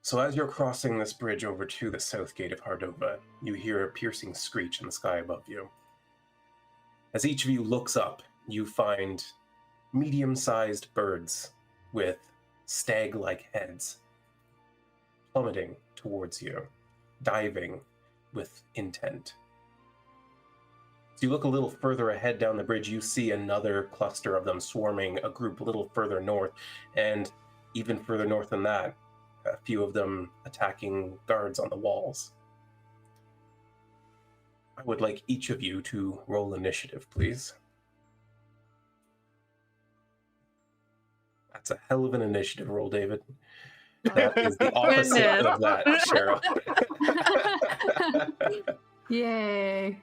So as you're crossing this bridge over to the south gate of Hardova, you hear a piercing screech in the sky above you. As each of you looks up, you find medium-sized birds with stag-like heads plummeting towards you, diving with intent. As you look a little further ahead down the bridge, you see another cluster of them swarming a group a little further north, and even further north than that, a few of them attacking guards on the walls. I would like each of you to roll initiative, please. That's a hell of an initiative roll, David. That is the opposite of that, Cheryl. Yay.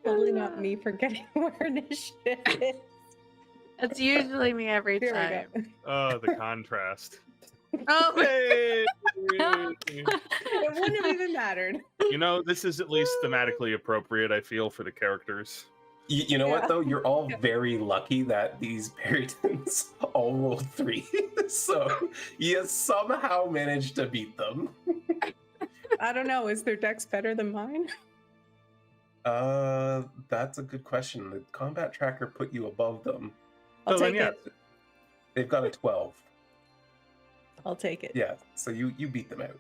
Totally not me forgetting where initiative is. It's usually me every time. Oh, the contrast. Oh, Hey! It wouldn't have even mattered. You know, this is at least thematically appropriate, I feel, for the characters. You know what, though? You're all very lucky that these perytons all rolled 3. So you somehow managed to beat them. I don't know. Is their dex better than mine? That's a good question. The combat tracker put you above them. I'll take it. They've got a 12. I'll take it. Yeah, so you beat them out.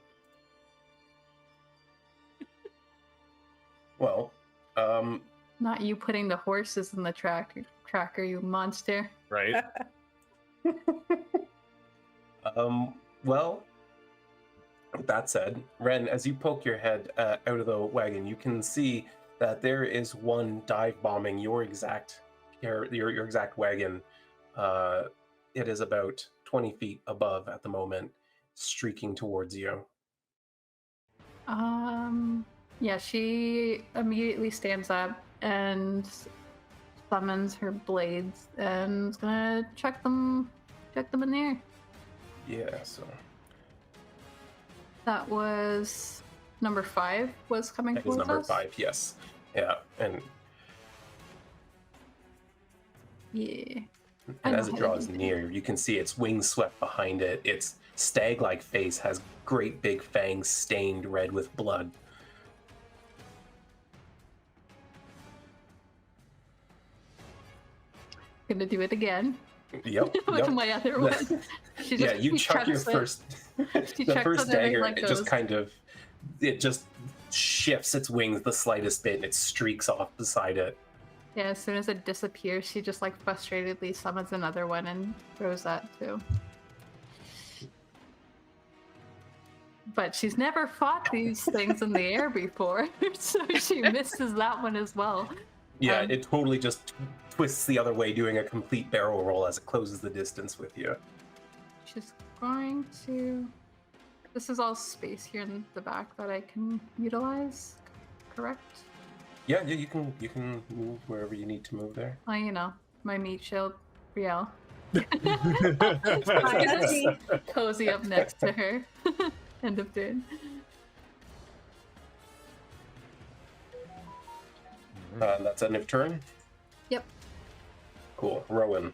Well, Not you putting the horses in the tracker, you monster. Right? Well, with that said, Wren, as you poke your head out of the wagon, you can see that there is one dive bombing your exact wagon. It is about 20 feet above at the moment, streaking towards you. Yeah, she immediately stands up and summons her blades and is gonna check them in the air. Yeah, so that was number 5 was coming that was towards number us? 5, yes. Yeah, and Yeah. And as it draws near, you can see its wings swept behind it. Its stag-like face has great big fangs stained red with blood. Gonna do it again. Yep. With my other one. Yeah, you chuck your first. The first dagger, it just kind of, it just shifts its wings the slightest bit, and it streaks off beside it. Yeah, as soon as it disappears, she just like frustratedly summons another one and throws that too. But she's never fought these things in the air before, so she misses that one as well. Yeah, it totally just twists the other way, doing a complete barrel roll as it closes the distance with you. She's going to... This is all space here in the back that I can utilize, correct? Yeah, you can move wherever you need to move there. Oh, you know, my meat shield, Brielle. Cozy up next to her. End of turn. That's end of turn? Yep. Cool. Rhowan.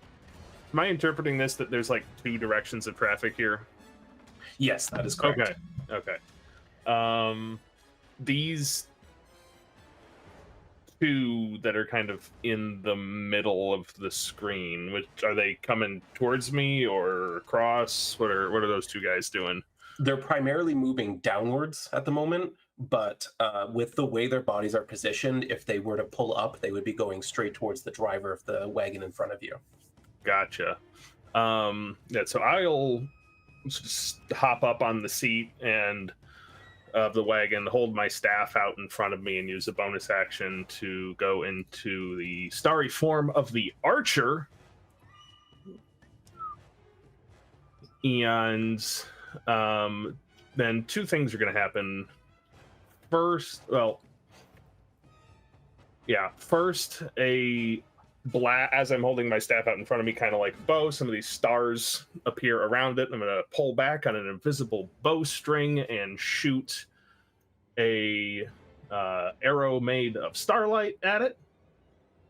Am I interpreting this that there's like 2 directions of traffic here? Yes, that is correct. Okay. These 2 that are kind of in the middle of the screen, which are they coming towards me or across? What are those 2 guys doing? They're primarily moving downwards at the moment, but with the way their bodies are positioned, if they were to pull up, they would be going straight towards the driver of the wagon in front of you. Gotcha. Yeah, so I'll just hop up on the seat and of the wagon, hold my staff out in front of me, and use a bonus action to go into the starry form of the archer. And then 2 things are going to happen. First, as I'm holding my staff out in front of me, kind of like a bow, some of these stars appear around it. I'm going to pull back on an invisible bowstring and shoot a arrow made of starlight at it.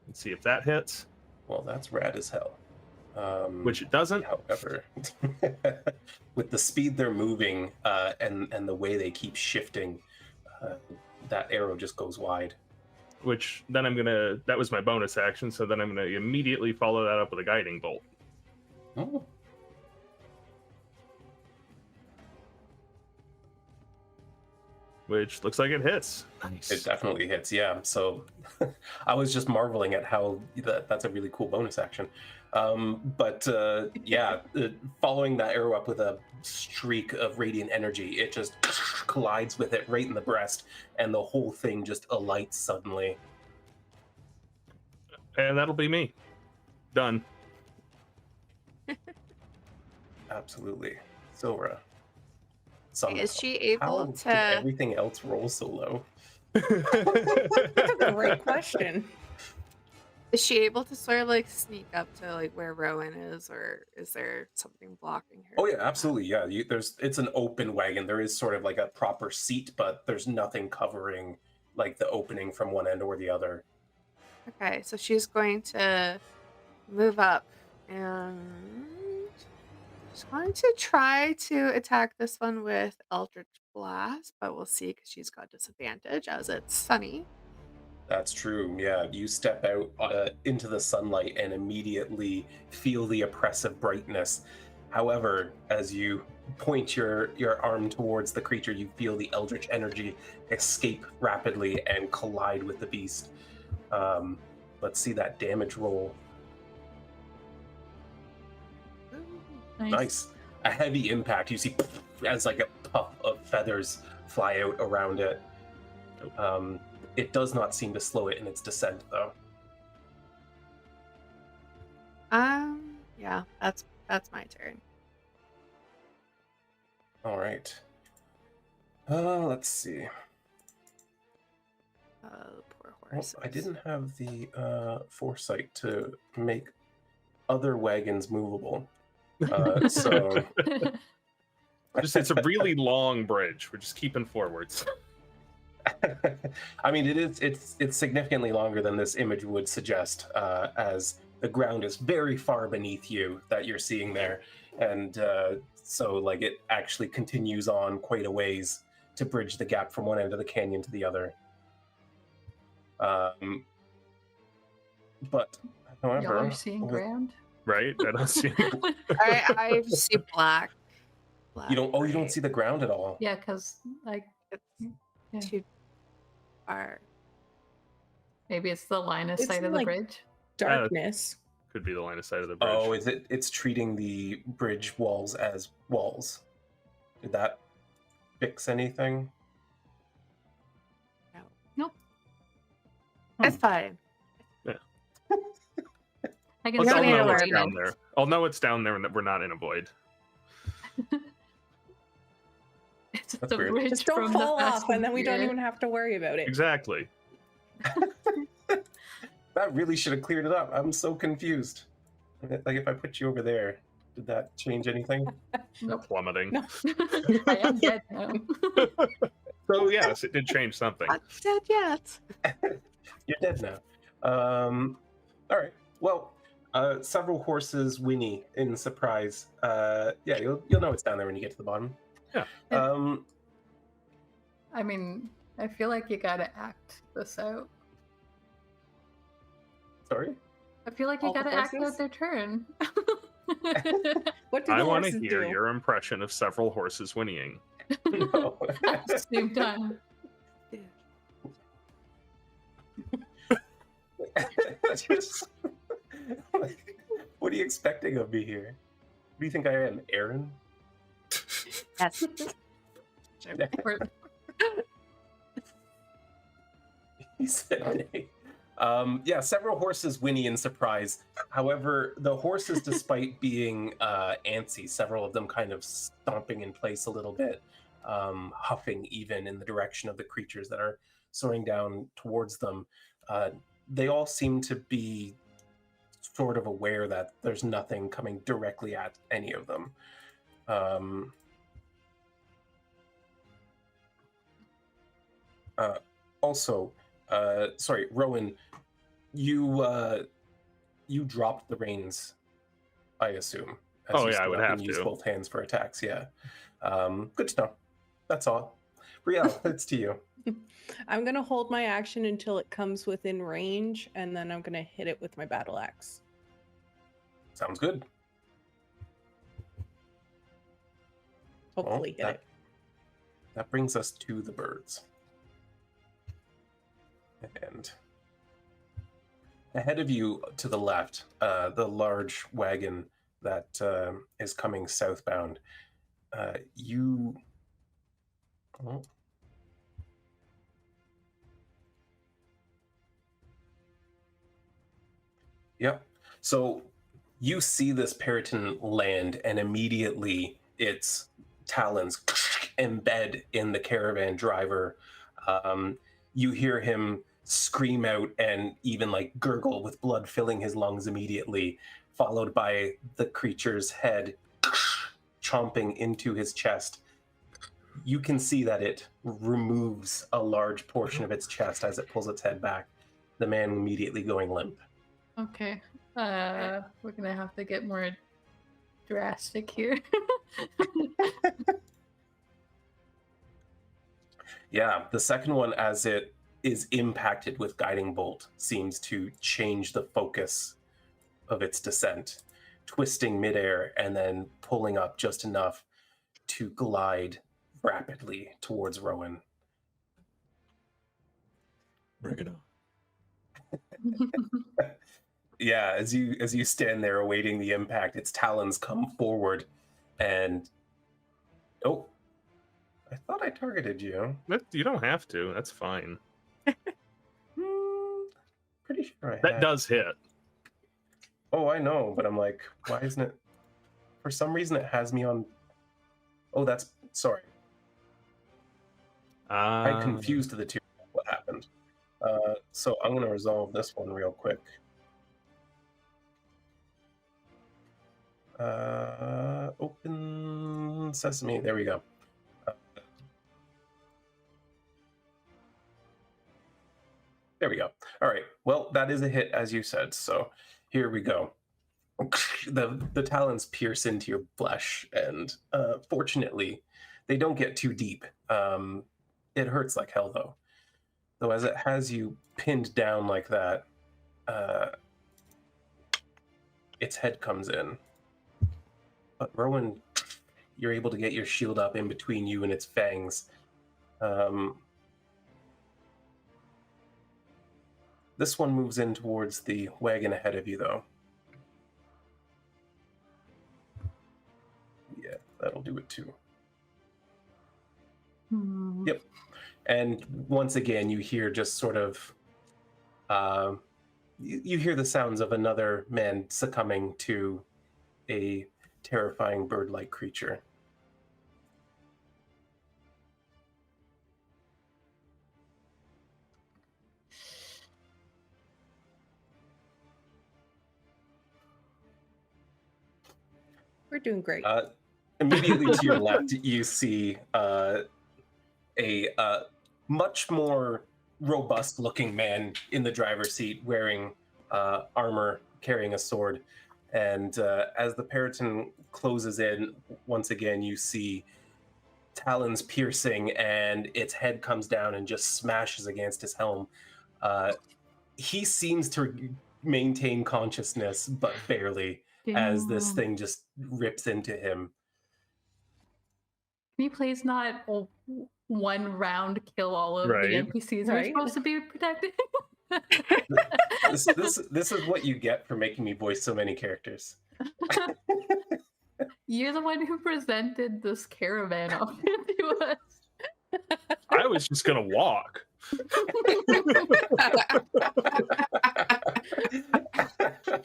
Let's see if that hits. Well, that's rad as hell. Which it doesn't. However, with the speed they're moving and the way they keep shifting, that arrow just goes wide. Which then that was my bonus action, so then I'm gonna immediately follow that up with a guiding bolt. Oh. Which looks like it hits. Nice. It definitely hits, yeah. So I was just marveling at how that's a really cool bonus action. Following that arrow up with a streak of radiant energy, it just collides with it right in the breast, and the whole thing just alights suddenly. And that'll be me. Done. Absolutely. Sylra. Is she able Did to? everything else roll so low? That's a great question. Is she able to sort of like sneak up to like where Rhowan is, or is there something blocking her? Oh yeah, absolutely. Yeah, it's an open wagon. There is sort of like a proper seat, but there's nothing covering like the opening from one end or the other. Okay, so she's going to move up and she's going to try to attack this one with Eldritch Blast, but we'll see because she's got disadvantage as it's sunny. That's true. Yeah, you step out into the sunlight and immediately feel the oppressive brightness. However, as you point your arm towards the creature, you feel the eldritch energy escape rapidly and collide with the beast. Let's see that damage roll. Nice. A heavy impact. You see as like a puff of feathers fly out around it. It does not seem to slow it in its descent, though. Yeah, that's my turn. All right. Let's see. Poor Well, horse. I didn't have the foresight to make other wagons movable. So It's a really long bridge. We're just keeping forwards. I mean, it's significantly longer than this image would suggest, as the ground is very far beneath you that you're seeing there, and so like it actually continues on quite a ways to bridge the gap from one end of the canyon to the other. But however, Y'all are seeing ground. Right? I don't see. I see black. You don't see the ground at all. Yeah, because like It's too far. maybe it's the line of It's sight of the like- bridge. Darkness. Could be the line of sight of the bridge. Oh, is it? It's treating the bridge walls as walls. Did that fix anything? Nope. It's fine. I can Well, I'll don't need to know worry it's down about there. I'll know it's down there and that we're not in a void. It's That's the weird. bridge Just don't from fall the off, Fast and then we don't Furious. even have to worry about it. Exactly. That really should have cleared it up. I'm so confused. Like, if I put you over there, did that change anything? Plummeting. No. I am dead now. So yes, it did change something. Not dead yet. You're dead now. All right. Well, several horses whinny in surprise. Yeah, you'll know it's down there when you get to the bottom. Yeah. I mean, I feel like you gotta act this out. Sorry. I feel like you All the gotta act horses? out their turn. What do I the want to horses hear do? your impression of several horses whinnying. No. At the same time. Just, like, what are you expecting of me here? What do you think I am, Aaron? Yes. Or- He said nay. Yeah, several horses whinny in surprise. However, the horses, despite being antsy, several of them kind of stomping in place a little bit, huffing even in the direction of the creatures that are soaring down towards them, they all seem to be sort of aware that there's nothing coming directly at any of them. Also, sorry, Rhowan, you dropped the reins I assume. Oh, you yeah, I stood would up have and use to. both hands for attacks. Yeah. Good to know. That's all. Brielle, it's to you. I'm gonna hold my action until it comes within range, and then I'm gonna hit it with my battle axe. Sounds good. Hopefully hit it. That brings us to the birds. And ahead of you to the left, the large wagon that is coming southbound, you... Oh. Yep. So you see this peryton land, and immediately its talons embed in the caravan driver. You hear him scream out and even like gurgle with blood filling his lungs immediately, followed by the creature's head chomping into his chest. You can see that it removes a large portion of its chest as it pulls its head back, the man immediately going limp. Okay. We're gonna have to get more drastic here. Yeah, the second one, as it is impacted with guiding bolt, seems to change the focus of its descent, twisting midair and then pulling up just enough to glide rapidly towards Rhowan. Bring it on. Yeah, as you stand there awaiting the impact, its talons come forward and... Oh, I thought I targeted you. You don't have to. That's fine. Pretty sure I That had. does hit. Oh, I know, but I'm like, why isn't it? For some reason, it has me on. Oh, that's sorry. I confused the two. What happened? So I'm gonna resolve this one real quick. Open sesame. There we go. There we go. All right. Well, that is a hit, as you said. So here we go. The talons pierce into your flesh, and fortunately, they don't get too deep. It hurts like hell, though. Though as it has you pinned down like that, its head comes in. But Rhowan, you're able to get your shield up in between you and its fangs. This one moves in towards the wagon ahead of you, though. Yeah, that'll do it too. Yep. And once again, you hear just sort of... you hear the sounds of another man succumbing to a terrifying bird-like creature. We're doing great. Immediately to your left, you see a much more robust-looking man in the driver's seat, wearing armor, carrying a sword. And as the peryton closes in, once again, you see talons piercing, and its head comes down and just smashes against his helm. He seems to maintain consciousness, but barely, as this Damn. thing just rips into him. Can you please not one round kill all of Right. the NPCs we're Right. supposed to be protecting? This is what you get for making me voice so many characters. You're the one who presented this caravan off to us. I was just gonna walk.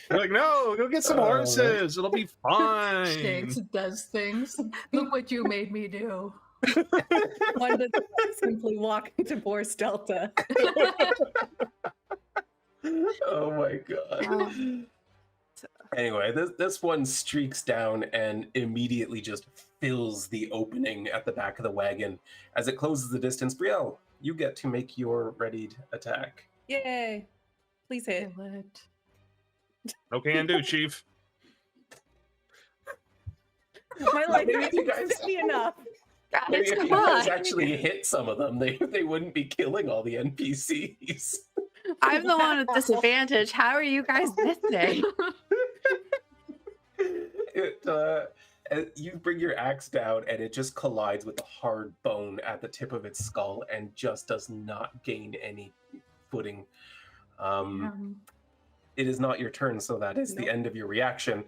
You're like, no, go get some horses. It'll be fine. Shanks does things. Look what you made me do. One does not simply walk into Vors Delta. Oh my god. Anyway, this one streaks down and immediately just fills the opening at the back of the wagon. As it closes the distance, Brielle, you get to make your readied attack. Yay. Please hit. Kill it. No can do, Chief. My life Maybe if you is guys- sticky enough. Maybe Guys, if you come guys on. actually hit some of them, they wouldn't be killing all the NPCs. I'm the one at disadvantage. How are you guys missing? You bring your axe down, and it just collides with the hard bone at the tip of its skull, and just does not gain any footing. It is not your turn, so that is the Nope. end of your reaction.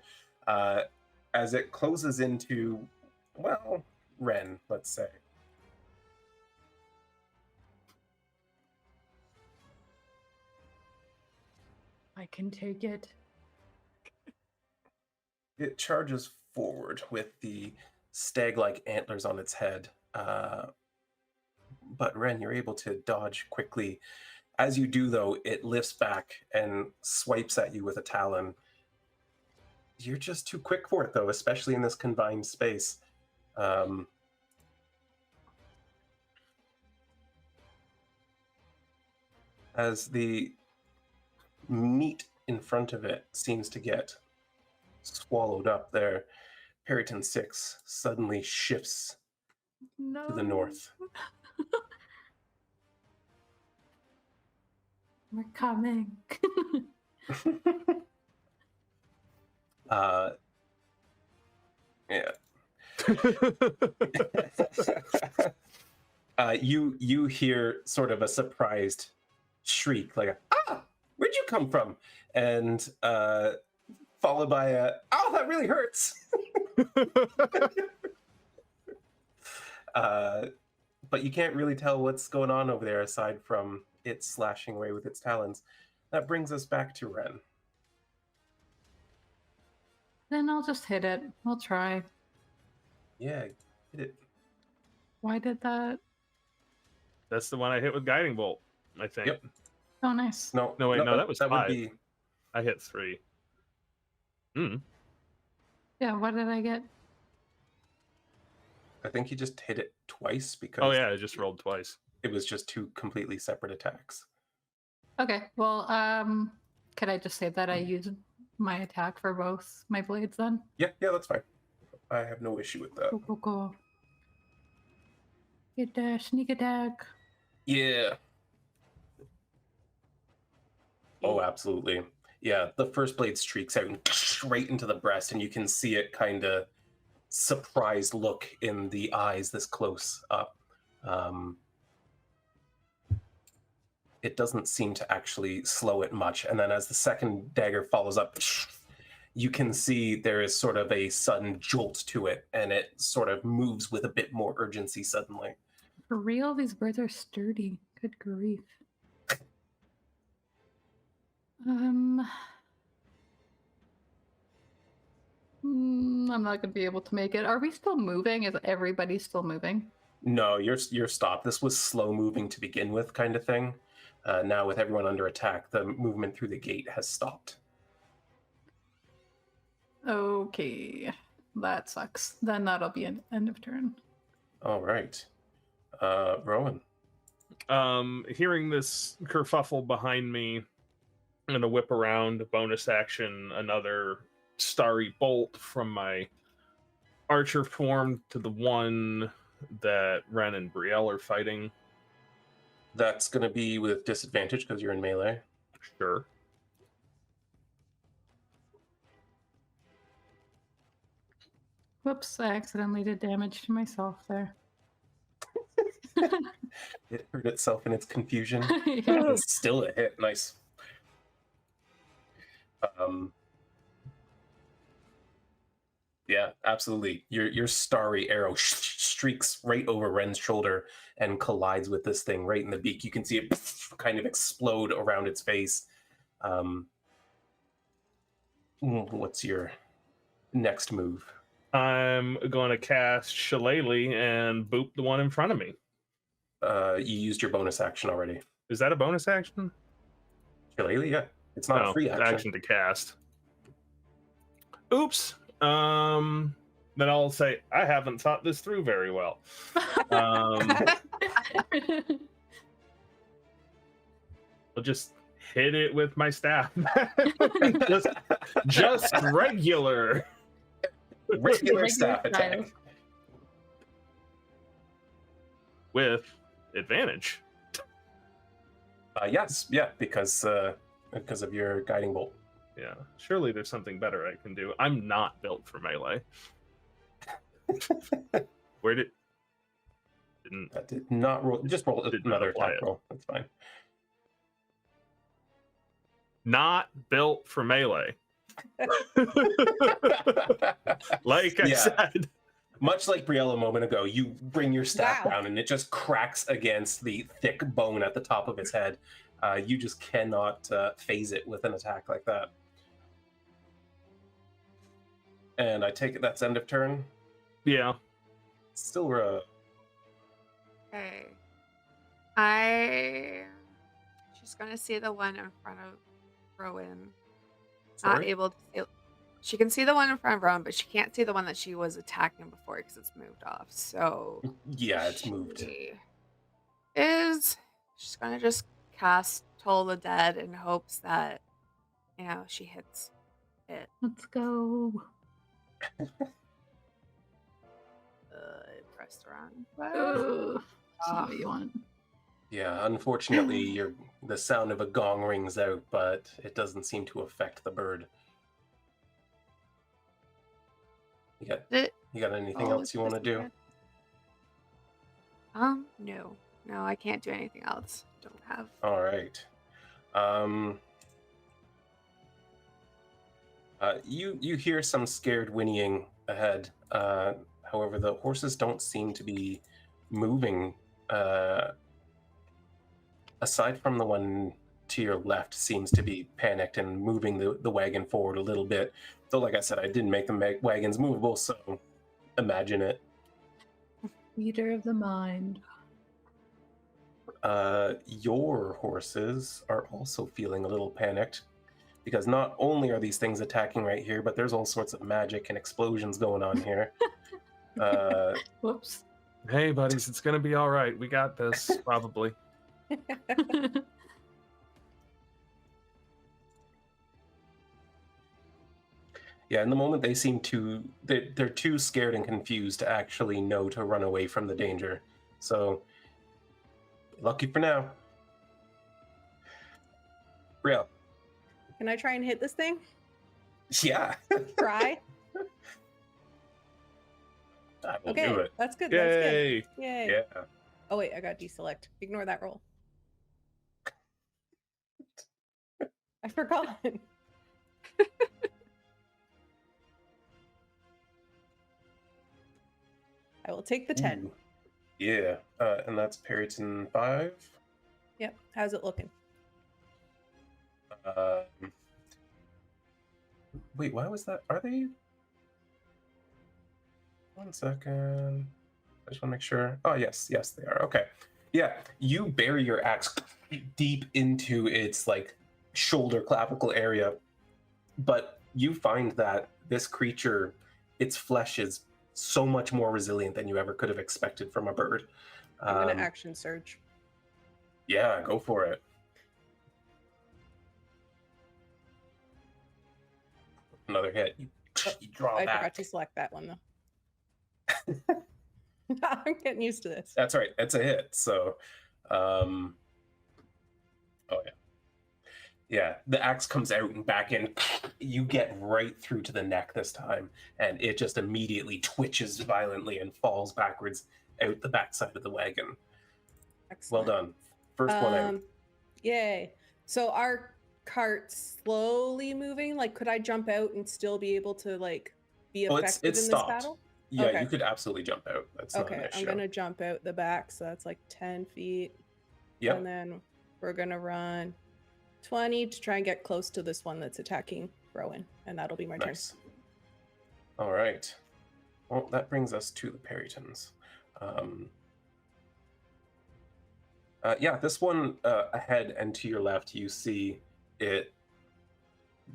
As it closes into, well, Wren, let's say. I can take it. It charges forward with the stag-like antlers on its head. But Wren, you're able to dodge quickly. As you do, though, it lifts back and swipes at you with a talon. You're just too quick for it, though, especially in this confined space. As the meat in front of it seems to get swallowed up there, Peryton 6 suddenly shifts No. to the north. We're coming. Yeah. You hear sort of a surprised shriek, like where'd you come from? And followed by a, oh, that really hurts. But you can't really tell what's going on over there aside from it slashing away with its talons. That brings us back to Wren. Then I'll just hit it. I'll try. Yeah, hit it. Why did that? That's the one I hit with guiding bolt, I think. Yep. Oh, nice. No, No, wait, no, that was that 5. would be. I hit 3. Yeah, what did I get? I think you just hit it twice because Oh yeah, I just rolled twice. it was just two completely separate attacks. Okay, well, could I just say that I used my attack for both my blades then? Yeah, that's fine. I have no issue with that. Cool. Get a sneak attack. Yeah. Oh, absolutely. Yeah, the first blade streaks out right into the breast, and you can see it kind of surprised look in the eyes this close up. It doesn't seem to actually slow it much. And then as the second dagger follows up, you can see there is sort of a sudden jolt to it, and it sort of moves with a bit more urgency suddenly. For real, these birds are sturdy. Good grief. I'm not gonna be able to make it. Are we still moving? Is everybody still moving? No, you're stopped. This was slow moving to begin with, kind of thing. Now with everyone under attack, the movement through the gate has stopped. Okay, that sucks. Then that'll be an end of turn. All right. Rhowan. Hearing this kerfuffle behind me, I'm gonna whip around, bonus action, another starry bolt from my archer form to the one that Wren and Brielle are fighting. That's going to be with disadvantage because you're in melee. Sure. Whoops, I accidentally did damage to myself there. It hurt itself in its confusion. Yeah. It's still a hit. Nice. Yeah, absolutely. Your starry arrow streaks right over Wren's shoulder and collides with this thing right in the beak. You can see it kind of explode around its face. What's your next move? I'm going to cast Shillelagh and boop the one in front of me. You used your bonus action already. Is that a bonus action? Shillelagh, yeah. It's not a free action. To cast. Oops. Then I'll say I haven't thought this through very well. I'll just hit it with my staff. just regular. Regular staff style. attack. With advantage. Yes, yeah, because of your guiding bolt. Yeah, surely there's something better I can do. I'm not built for melee. Where did... Didn't... That did not roll. Just roll Did not another apply attack it. roll. That's fine. Not built for melee. Like I Yeah. said. Much like Brielle a moment ago, you bring your staff Wow. down and it just cracks against the thick bone at the top of its head. You just cannot phase it with an attack like that. And I take it that's end of turn. Yeah. Sylra. Okay. She's gonna see the one in front of Rhowan. Not Sorry? able to see. She can see the one in front of Rhowan, but she can't see the one that she was attacking before because it's moved off. So Yeah, it's moved. She's gonna just cast Toll the Dead in hopes that she hits it. Let's go. I pressed the wrong button. Ugh. That's not what you want. Yeah, unfortunately, the sound of a gong rings out, but it doesn't seem to affect the bird. You got anything else you want to do? No, I can't do anything else. Don't have. All right. You hear some scared whinnying ahead. However, the horses don't seem to be moving. Aside from the one to your left, seems to be panicked and moving the wagon forward a little bit. Though, like I said, I didn't make the wagons movable, so imagine it. Leader of the mind. Your horses are also feeling a little panicked because not only are these things attacking right here, but there's all sorts of magic and explosions going on here. Whoops. Hey, buddies, it's gonna be all right. We got this, probably. Yeah, in the moment they seem to... They're too scared and confused to actually know to run away from the danger. So, lucky for now. Brielle. Can I try and hit this thing? Yeah. Try. I will Okay, do it. that's good. That's Yay! good. Yay. Yeah. Oh wait, I got deselect. Ignore that roll. I forgot. I will take the 10. Ooh. Yeah. And that's Peryton 5. Yep. How's it looking? Wait, why was that? Are they? 1 second. I just want to make sure. Oh, yes, they are. Okay. Yeah, you bury your axe deep into its like shoulder clavicle area, but you find that this creature, its flesh is so much more resilient than you ever could have expected from a bird. I'm gonna action surge. Yeah, go for it. Another hit. You draw I back. forgot to select that one though. I'm getting used to this. That's right. It's a hit. So, oh yeah, yeah. The axe comes out and back in. You get right through to the neck this time, and it just immediately twitches violently and falls backwards out the backside of the wagon. Excellent. Well done. First one out. Yay. So our cart's slowly moving. Like, could I jump out and still be able to like be Oh, effective it's in this stopped. battle? Yeah, Okay. you could absolutely jump out. That's not an Okay, issue. I'm gonna jump out the back, so that's like 10 feet. Yep. And then we're gonna run 20 to try and get close to this one that's attacking Rhowan, and that'll be my Nice. All right. Well, that brings us to the perytons. Yeah, this one ahead and to your left, you see it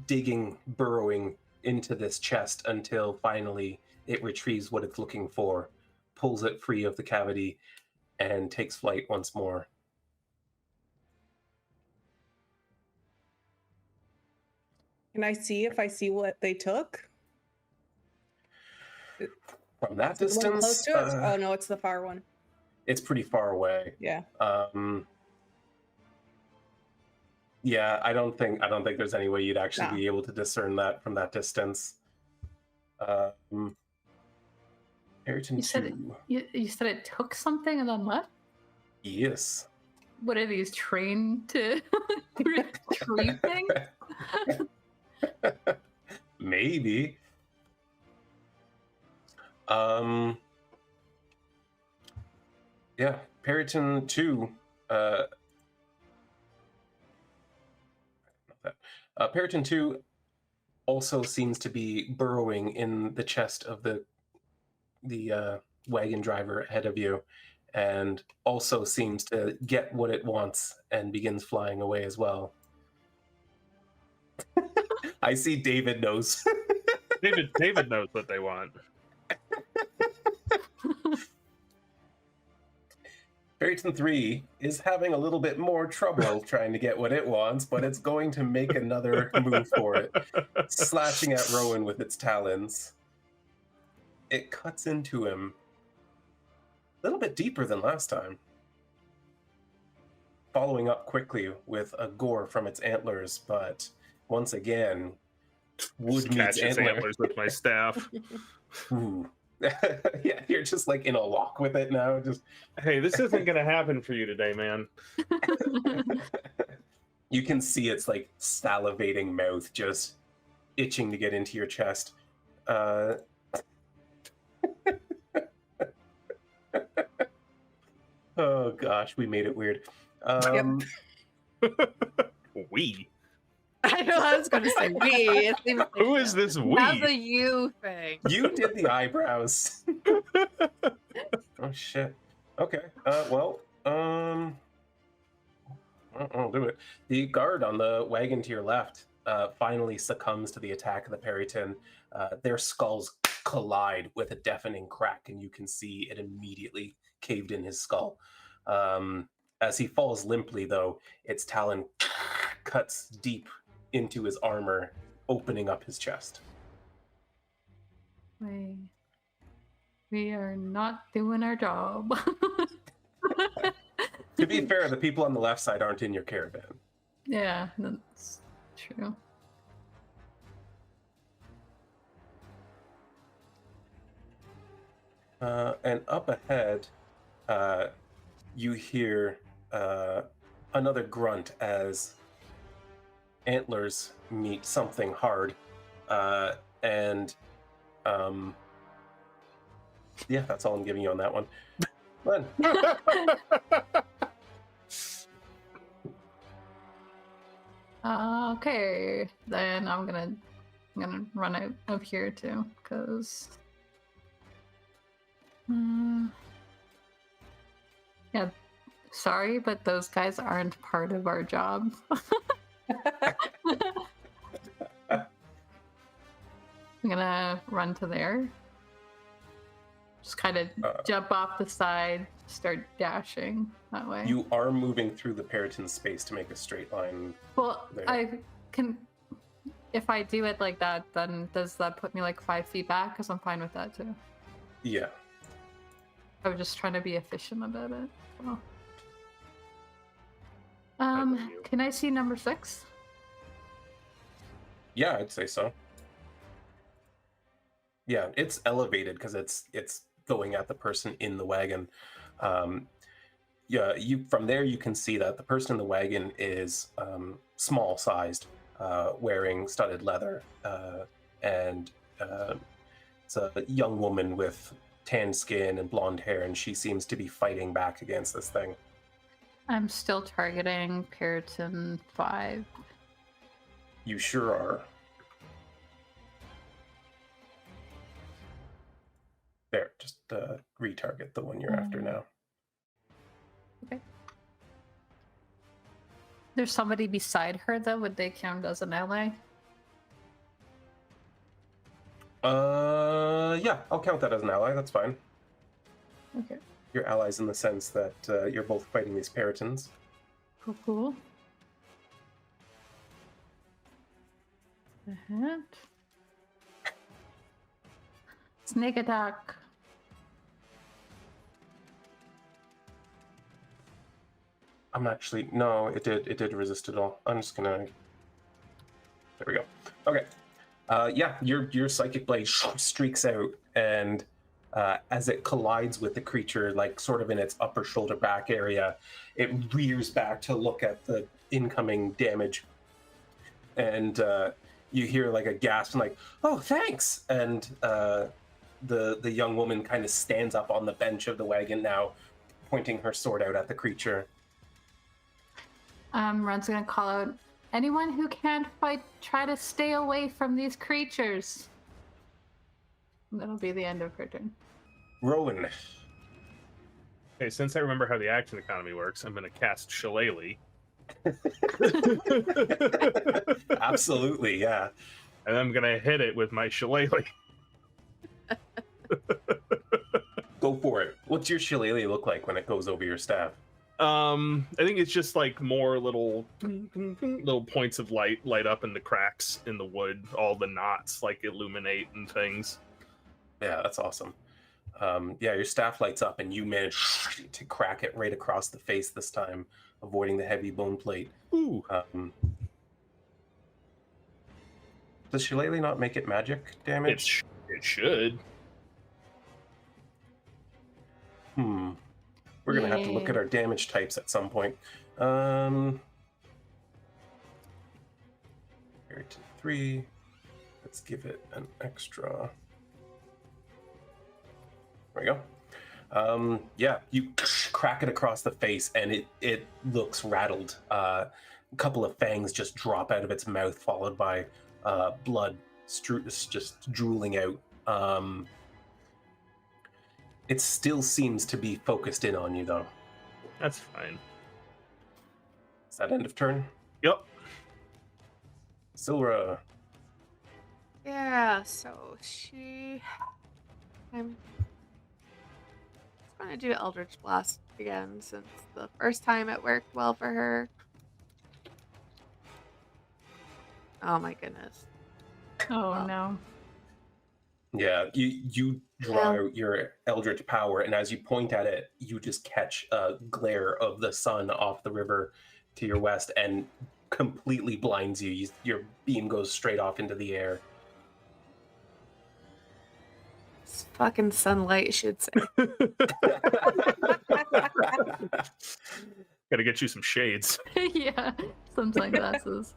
digging, burrowing into this chest until finally it retrieves what it's looking for, pulls it free of the cavity, and takes flight once more. Can I see if I see what they took? From that Is it the one close distance, to us? Oh no, it's the far one. it's pretty far away. Yeah. Yeah, I don't think there's any way you'd actually No. be able to discern that from that distance. Peryton You said 2. you said it took something and then left? Yes. What are these trained to retrieve things? Maybe. Yeah, Peryton 2. Peryton 2 also seems to be burrowing in the chest of the wagon driver ahead of you, and also seems to get what it wants and begins flying away as well. I see David knows. David knows what they want. Peryton 3 is having a little bit more trouble trying to get what it wants, but it's going to make another move for it, slashing at Rhowan with its talons. It cuts into him a little bit deeper than last time, following up quickly with a gore from its antlers, but once again, wood meets Catch its antler. antlers with my staff. Ooh. Yeah, you're just like in a lock with it now. Just Hey, this isn't gonna happen for you today, man. you can see its like salivating mouth just itching to get into your chest. Oh gosh, we made it weird. We. I know I was going to say we. It seems like Who is this we? That's a you thing. You did the eyebrows. Oh shit. Okay. Well. I'll do it. The guard on the wagon to your left finally succumbs to the attack of the Peryton. Their skulls collide with a deafening crack, and you can see it immediately caved in his skull. As he falls limply, though, its talon cuts deep into his armor, opening up his chest. We are not doing our job. To be fair, the people on the left side aren't in your caravan. Yeah, that's true. And up ahead, you hear another grunt as antlers meet something hard. And yeah, that's all I'm giving you on that one. Run. Okay, then I'm gonna run out of here too, because yeah, sorry, but those guys aren't part of our job. I'm gonna run to there. Just kind of jump off the side, start dashing that way. You are moving through the Peryton space to make a straight line. Well, there. I can. If I do it like that, then does that put me like 5 feet back? Because I'm fine with that too. Yeah. I was just trying to be efficient about it. So. believe you. Can I see number 6? Yeah, I'd say so. Yeah, it's elevated because it's going at the person in the wagon. Yeah, from there you can see that the person in the wagon is small sized, wearing studded leather, and it's a young woman with tan skin and blonde hair, and she seems to be fighting back against this thing. I'm still targeting Peryton 5. You sure are. There, just retarget the one you're after now. Okay. There's somebody beside her though. Would they count as an ally? Yeah, I'll count that as an ally. That's fine. Okay. You're allies in the sense that you're both fighting these Perytons. Cool, cool. Ahead. Snake attack. I'm actually no, it did resist it all. I'm just gonna. There we go. Okay. Yeah, your psychic blade streaks out, and as it collides with the creature, like sort of in its upper shoulder back area, it rears back to look at the incoming damage, and you hear like a gasp and like, "Oh, thanks!" And the young woman kind of stands up on the bench of the wagon now, pointing her sword out at the creature. Run's gonna call out, anyone who can't fight, try to stay away from these creatures. That'll be the end of her turn. Rhowan. Okay, since I remember how the action economy works, I'm going to cast Shillelagh. Absolutely, yeah. And I'm going to hit it with my Shillelagh. Go for it. What's your shillelagh look like when it goes over your staff? I think it's just like more little points of light up in the cracks in the wood. All the knots like illuminate and things. Yeah, that's awesome. Yeah, your staff lights up and you manage to crack it right across the face this time, avoiding the heavy bone plate. Ooh. Does shillelagh not make it magic damage? It should. We're going to have to look at our damage types at some point. Peryton 3. Let's give it an extra. There we go. Yeah, you crack it across the face and it looks rattled. A couple of fangs just drop out of its mouth, followed by blood just drooling out. It still seems to be focused in on you, though. That's fine. Is that end of turn? Yep. Sylra. Yeah, so I'm just gonna do Eldritch Blast again since the first time it worked well for her. Oh my goodness. Oh Well. no. Yeah, you draw out your eldritch power, and as you point at it, you just catch a glare of the sun off the river to your west and completely blinds you. Your beam goes straight off into the air. It's fucking sunlight, you should say. Gotta get you some shades. Yeah, some sunglasses.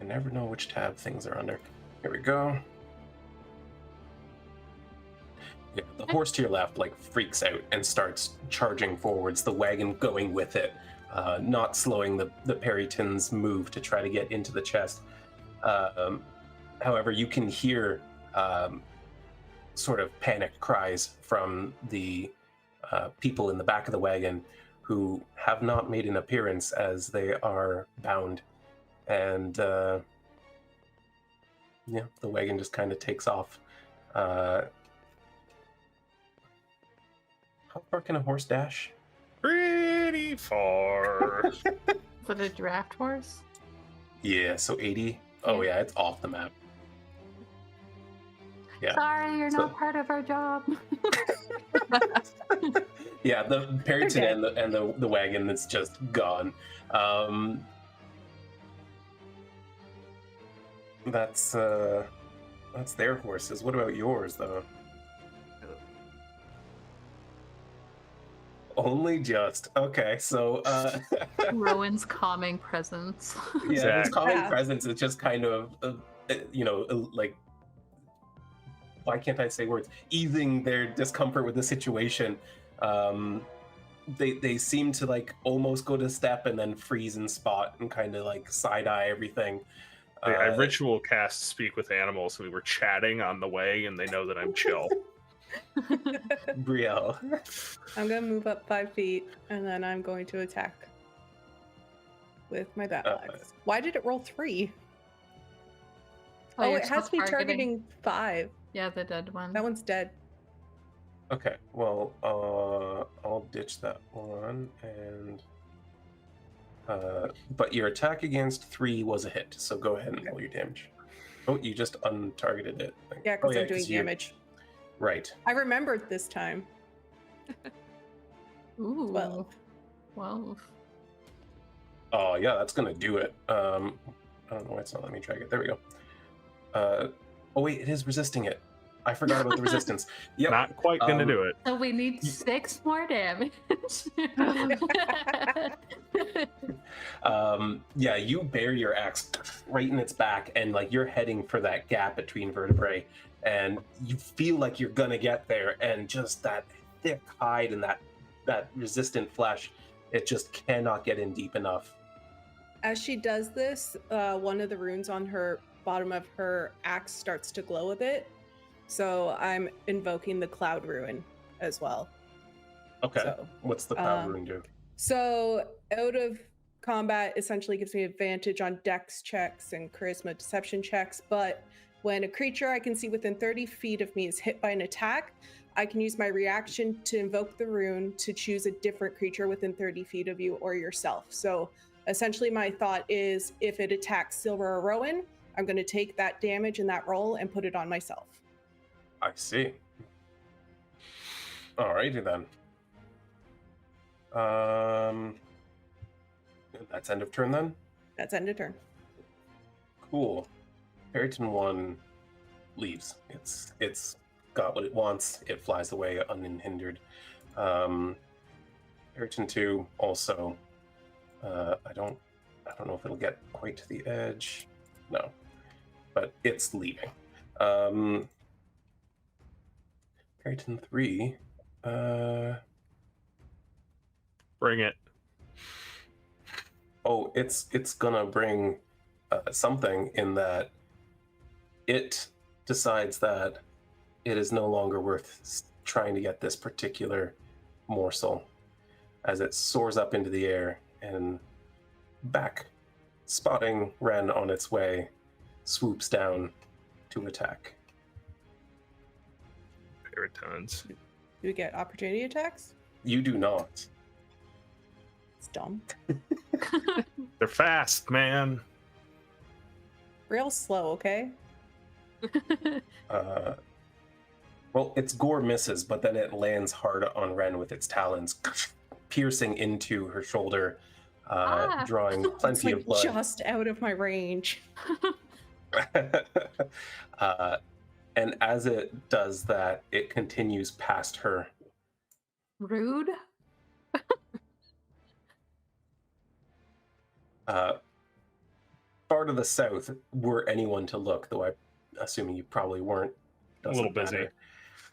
I never know which tab things are under. Here we go. Yeah, the horse to your left like freaks out and starts charging forwards, the wagon going with it, not slowing the perytons move to try to get into the chest. However, you can hear sort of panicked cries from the people in the back of the wagon who have not made an appearance as they are bound. And yeah, the wagon just kind of takes off. How far can a horse dash? Pretty far. Is it a draft horse? Yeah, so 80. Oh yeah, it's off the map. Yeah. Sorry, you're So- not part of our job. Yeah, the peryton Okay. and the wagon that's just gone. That's their horses. What about yours, though? Only just. Okay, so Rowan's calming presence. yeah, this Exactly. calming Yeah. presence is just kind of like, why can't I say words? Easing their discomfort with the situation. They seem to like almost go to step and then freeze and spot and kind of like side eye everything. I ritual cast Speak with Animals. We were chatting on the way, and they know that I'm chill. Brielle. I'm gonna move up 5 feet and then I'm going to attack with my battle axe. Why did it roll 3? Oh, you're it has still me targeting 5. Yeah, the dead one. That one's dead. Okay, well, I'll ditch that one, and but your attack against 3 was a hit, so go ahead and roll your damage. Oh, you just untargeted it. Yeah, Oh, because I'm doing 'cause you're- damage. Right. I remembered this time. Ooh. 12. 12. Oh, yeah, that's gonna do it. I don't know why it's not letting me drag it. There we go. Oh wait, it is resisting it. I forgot about the resistance. Yep. Not quite gonna do it. So we need 6 more damage. Yeah, you bury your axe right in its back, and like you're heading for that gap between vertebrae, and you feel like you're gonna get there, and just that thick hide and that resistant flesh, it just cannot get in deep enough. As she does this, one of the runes on her bottom of her axe starts to glow a bit. So I'm invoking the cloud rune as well. Okay. So, What's the cloud rune do? So out of combat essentially gives me advantage on dex checks and charisma deception checks, but when a creature I can see within 30 feet of me is hit by an attack, I can use my reaction to invoke the rune to choose a different creature within 30 feet of you or yourself. So essentially my thought is if it attacks Sylra or Rhowan, I'm going to take that damage and that roll and put it on myself. I see. Alrighty then. That's end of turn then? That's end of turn. Cool. Peryton 1 leaves. It's got what it wants. It flies away unhindered. Peryton 2 also. I don't know if it'll get quite to the edge. No. But it's leaving. Peryton 3. Bring it. Oh, it's gonna bring something in that it decides that it is no longer worth trying to get this particular morsel, as it soars up into the air and back, spotting Wren on its way, swoops down to attack. Perytons. Do we get opportunity attacks? You do not. It's dumb. They're fast, man. Real slow, okay? Well, its gore misses, but then it lands hard on Wren with its talons, piercing into her shoulder, drawing It's plenty like of blood. just out of my range. And as it does that, it continues past her. Rude. Far to the south, were anyone to look, though I'm assuming you probably weren't. A little busy.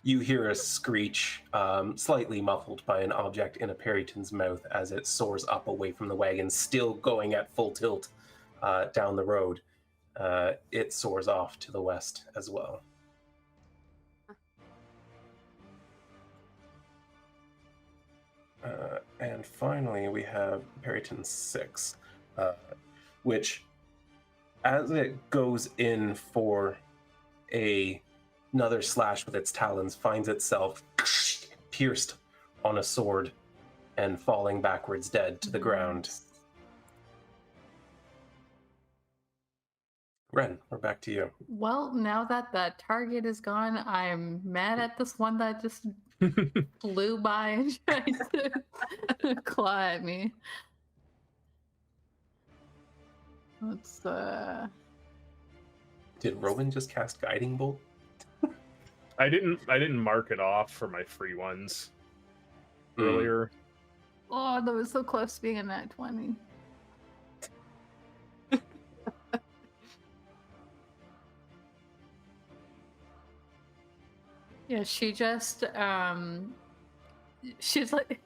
You hear a screech, slightly muffled by an object in a peryton's mouth as it soars up away from the wagon, still going at full tilt down the road. It soars off to the west as well. And finally, we have Peryton 6, which, as it goes in for another slash with its talons, finds itself pierced on a sword and falling backwards dead to the ground. Wren, we're back to you. Well, now that that target is gone, I'm mad at this one that just flew by and tried to claw at me. Let's Did Rhowan just cast Guiding Bolt? I didn't mark it off for my free ones earlier. Oh, that was so close to being a nat 20. Yeah, she just she's like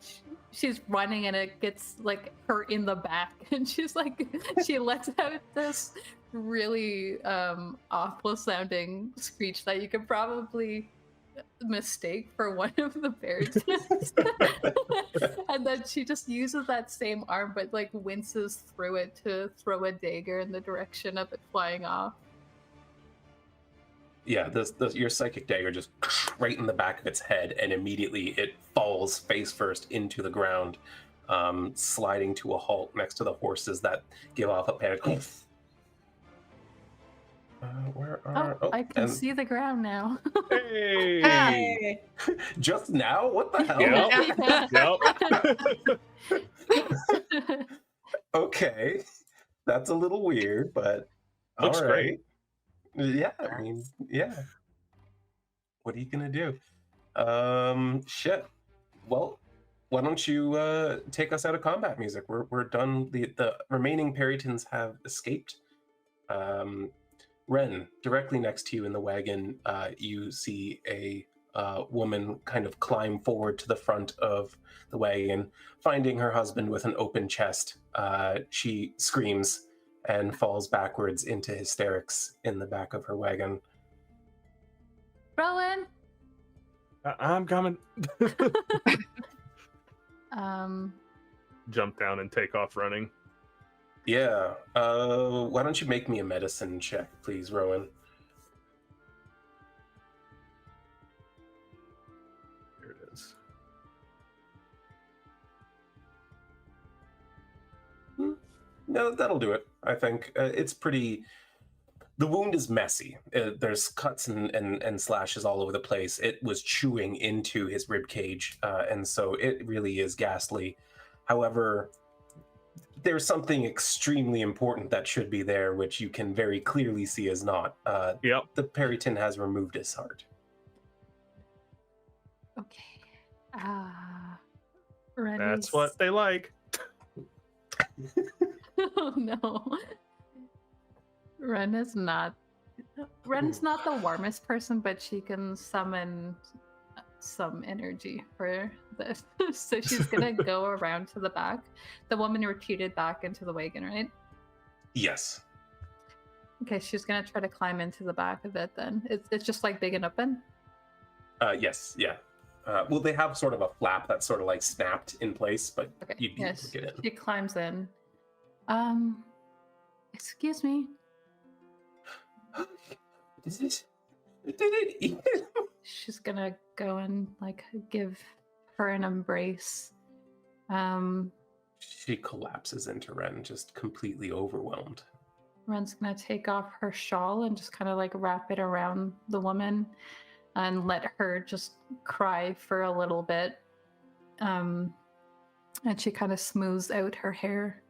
she's running and it gets like her in the back and she's like she lets out this really awful sounding screech that you could probably mistake for one of the bears. And then she just uses that same arm but like winces through it to throw a dagger in the direction of it flying off. Yeah, your psychic dagger just right in the back of its head, and immediately it falls face first into the ground, sliding to a halt next to the horses that give off a panic. Where are? I can and see the ground now. Hey! Hey. just now? What the hell? Yep. Okay, that's a little weird, but Looks all great. right. Yeah, I mean, yeah. What are you gonna do? Shit. Well, why don't you take us out of combat music? We're done. The remaining perytons have escaped. Wren, directly next to you in the wagon, you see a woman kind of climb forward to the front of the wagon, finding her husband with an open chest. She screams and falls backwards into hysterics in the back of her wagon. Rhowan! I'm coming. Jump down and take off running. Yeah. Why don't you make me a medicine check, please, Rhowan? Here it is. No, that'll do it. I think it's pretty. The wound is messy. There's cuts and slashes all over the place. It was chewing into his rib cage, and so it really is ghastly. However, there's something extremely important that should be there, which you can very clearly see is not. Yep. The peryton has removed his heart. Okay. Ren That's is- what they like. Oh no. Ren's not the warmest person, but she can summon some energy for this. So she's gonna go around to the back. The woman retreated back into the wagon, right? Yes. Okay, she's gonna try to climb into the back of it then. It's just like big and open. Yes. Yeah. Well, they have sort of a flap that's sort of like snapped in place, but Okay. you'd be able Yes. to get in. She climbs in. Excuse me. Did it eat it? She's gonna go and like give her an embrace. She collapses into Ren, just completely overwhelmed. Ren's gonna take off her shawl and just kind of like wrap it around the woman and let her just cry for a little bit. And she kind of smooths out her hair.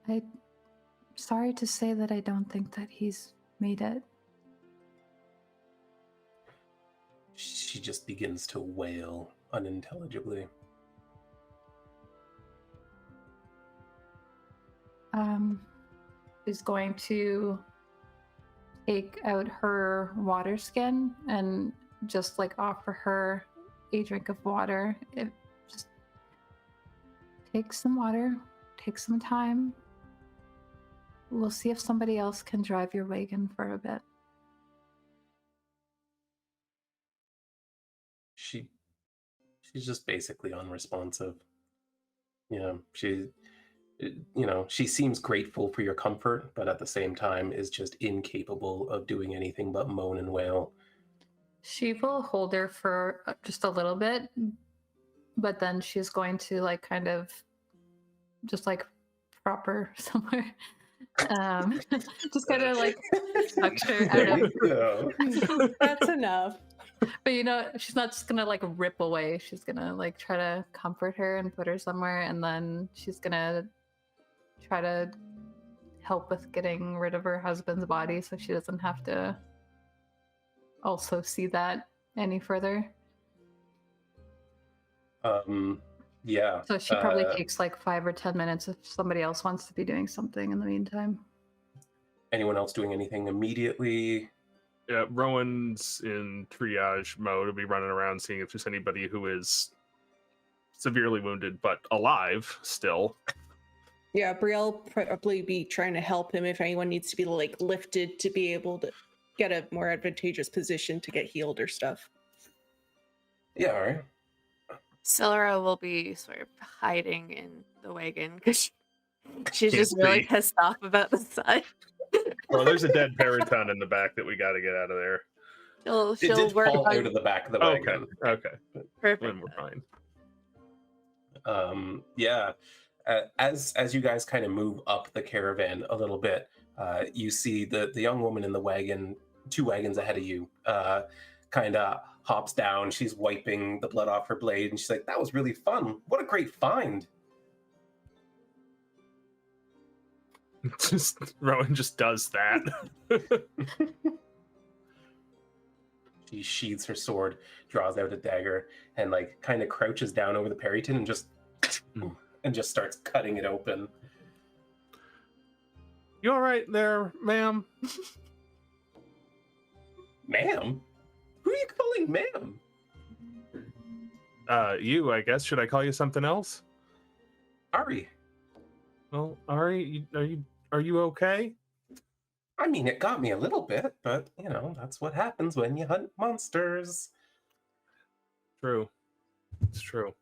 I'm sorry to say that I don't think that he's made it. She just begins to wail unintelligibly. Is going to take out her water skin and just like offer her a drink of water. Just take some water, take some time. We'll see if somebody else can drive your wagon for a bit. She's just basically unresponsive. She seems grateful for your comfort, but at the same time is just incapable of doing anything but moan and wail. She will hold her for just a little bit, but then she's going to like kind of just like prop her somewhere. Just kind of like tuck her out of. That's enough. But she's not just gonna like rip away. She's gonna like try to comfort her and put her somewhere, and then she's gonna try to help with getting rid of her husband's body so she doesn't have to also see that any further. Yeah. So she probably takes like 5 or 10 minutes if somebody else wants to be doing something in the meantime. Anyone else doing anything immediately? Yeah, Rowan's in triage mode. He'll be running around seeing if there's anybody who is severely wounded but alive still. Yeah, Brielle probably be trying to help him if anyone needs to be like lifted to be able to get a more advantageous position to get healed or stuff. Yeah, all right. Sylra will be sort of hiding in the wagon because she's Can't just really see. pissed off about the side. Well, there's a dead peryton in the back that we got to get out of there. It she'll did work fall on. out of the back of the Okay. wagon. Okay. Perfect. Then we're fine. Yeah. As you guys kind of move up the caravan a little bit, you see the young woman in the wagon, 2 wagons ahead of you, kind of hops down. She's wiping the blood off her blade, and she's like, "That was really fun. What a great find!" Rhowan just does that. She sheathes her sword, draws out a dagger, and like kind of crouches down over the peryton and just starts cutting it open. You all right there, ma'am? Ma'am? Who are you calling ma'am? You, I guess. Should I call you something else? Arie. Well, Arie, are you okay? I mean, it got me a little bit, but, you know, that's what happens when you hunt monsters. True. It's true.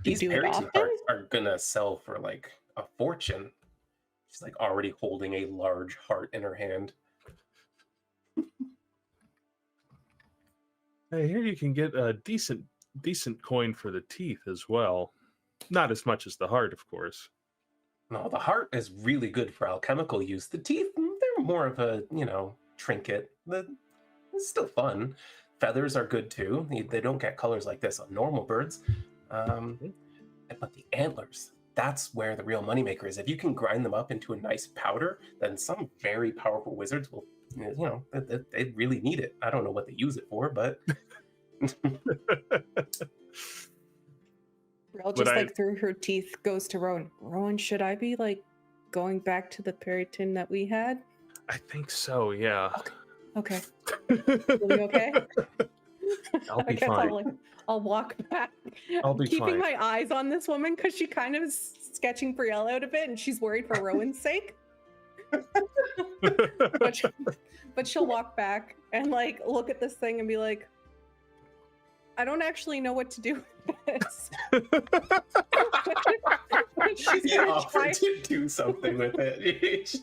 These do it peryton often? hearts are gonna sell for, like, a fortune. She's, like, already holding a large heart in her hand. Hey, here you can get a decent coin for the teeth as well. Not as much as the heart, of course. No, the heart is really good for alchemical use. The teeth, they're more of a, you know, trinket. It's still fun. Feathers are good too. They don't get colors like this on normal birds. But the antlers, that's where the real moneymaker is. If you can grind them up into a nice powder, then some very powerful wizards will, you know, they really need it. I don't know what they use it for, but... Brielle just like through her teeth goes to Rowan. Rowan, should I be like going back to the peryton that we had? I think so, yeah. Okay. Are you okay? I'll be I guess fine. I'll walk back. I'll be keeping fine. my eyes on this woman because she kind of is sketching Brielle out a bit and she's worried for Rowan's sake. but she'll walk back and like look at this thing and be like, I don't actually know what to do with this. She's You gonna offered try- to do something with it.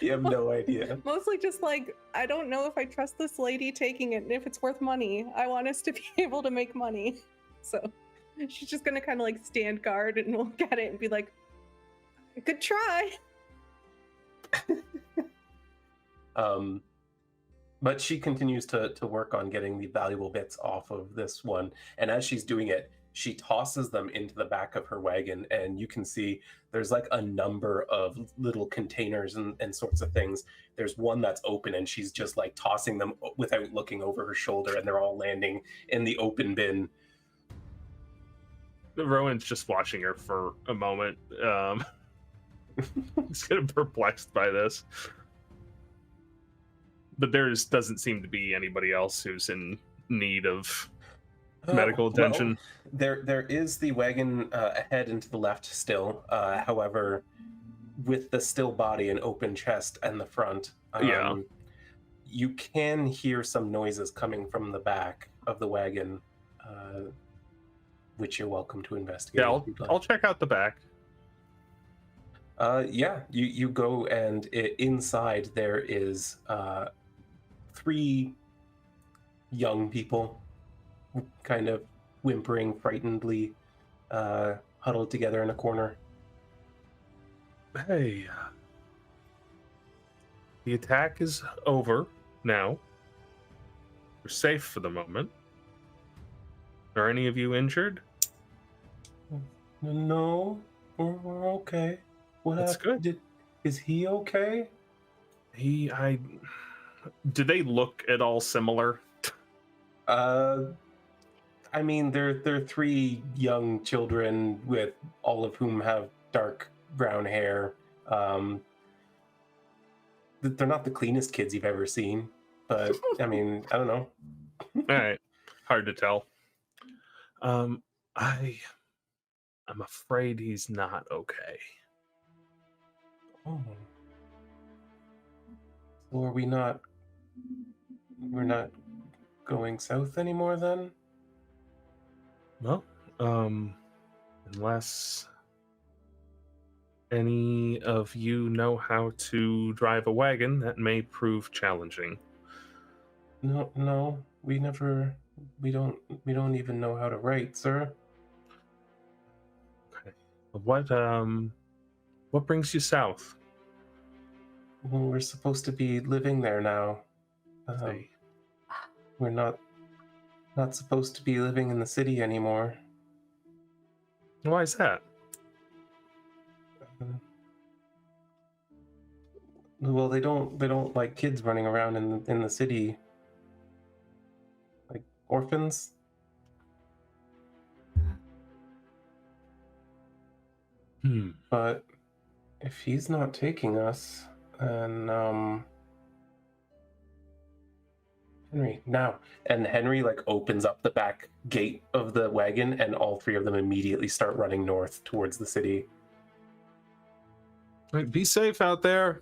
You have no idea. Mostly just like, I don't know if I trust this lady taking it and if it's worth money. I want us to be able to make money. So she's just gonna kind of like stand guard and look at it and be like, good try. But she continues to work on getting the valuable bits off of this one. And as she's doing it, she tosses them into the back of her wagon, and you can see there's like a number of little containers and sorts of things. There's one that's open, and she's just like tossing them without looking over her shoulder, and they're all landing in the open bin. Rowan's just watching her for a moment. He's kind of perplexed by this. But there doesn't seem to be anybody else who's in need of medical attention. Well, there is the wagon ahead and to the left still. However, with the still body and open chest and the front, you can hear some noises coming from the back of the wagon, which you're welcome to investigate. Yeah, I'll check out the back. You go, and inside there is 3 young people, kind of whimpering frightenedly, huddled together in a corner. Hey, the attack is over now. We're safe for the moment. Are any of you injured? No, we're okay. What That's happened? good. Is he okay? Do they look at all similar? I mean, they're 3 young children with all of whom have dark brown hair. They're not the cleanest kids you've ever seen, but I mean, I don't know. All right, hard to tell. I'm afraid he's not okay. Oh. So are we're not going south anymore then? Well, unless any of you know how to drive a wagon, that may prove challenging. No, we never. We don't even know how to write, sir. Okay. What brings you south? Well, we're supposed to be living there now. See. We're not supposed to be living in the city anymore. Why is that? Well, they don't like kids running around in the city, like orphans. But if he's not taking us, then Henry now. And Henry like opens up the back gate of the wagon, and all three of them immediately start running north towards the city. Right, be safe out there.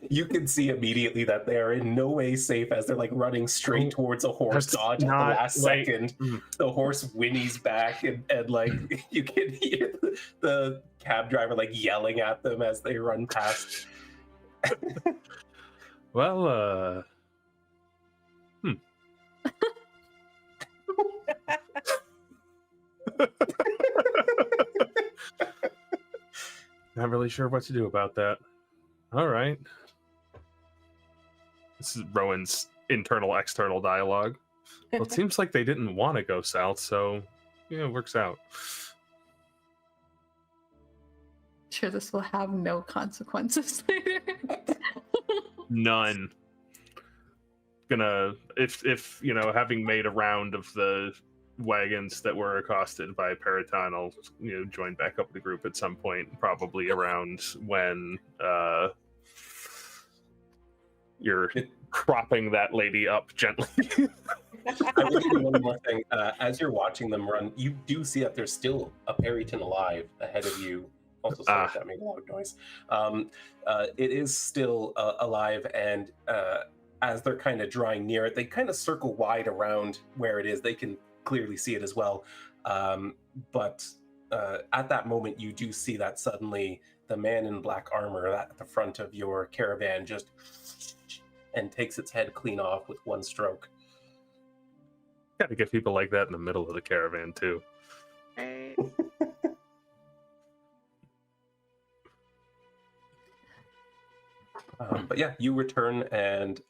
You can see immediately that they are in no way safe as they're like running straight towards a horse dodge at the last second. The horse whinnies back, and like you can hear the cab driver like yelling at them as they run past. Well, Not really sure what to do about that. All right. This is Rowan's internal-external dialogue. Well, it seems like they didn't want to go south, so yeah, it works out. Sure, this will have no consequences later. None. Gonna if you know, having made a round of the wagons that were accosted by Peryton, I'll join back up with the group at some point, probably around when you're propping that lady up gently. I will do one more thing. As you're watching them run, you do see that there's still a Peryton alive ahead of you. Also, sorry if that made a loud noise. It is still alive, and as they're kind of drawing near it, they kind of circle wide around where it is. They can clearly see it as well. But at that moment, you do see that suddenly the man in black armor at the front of your caravan just and takes its head clean off with one stroke. Gotta get people like that in the middle of the caravan too. Right. But yeah, you return, and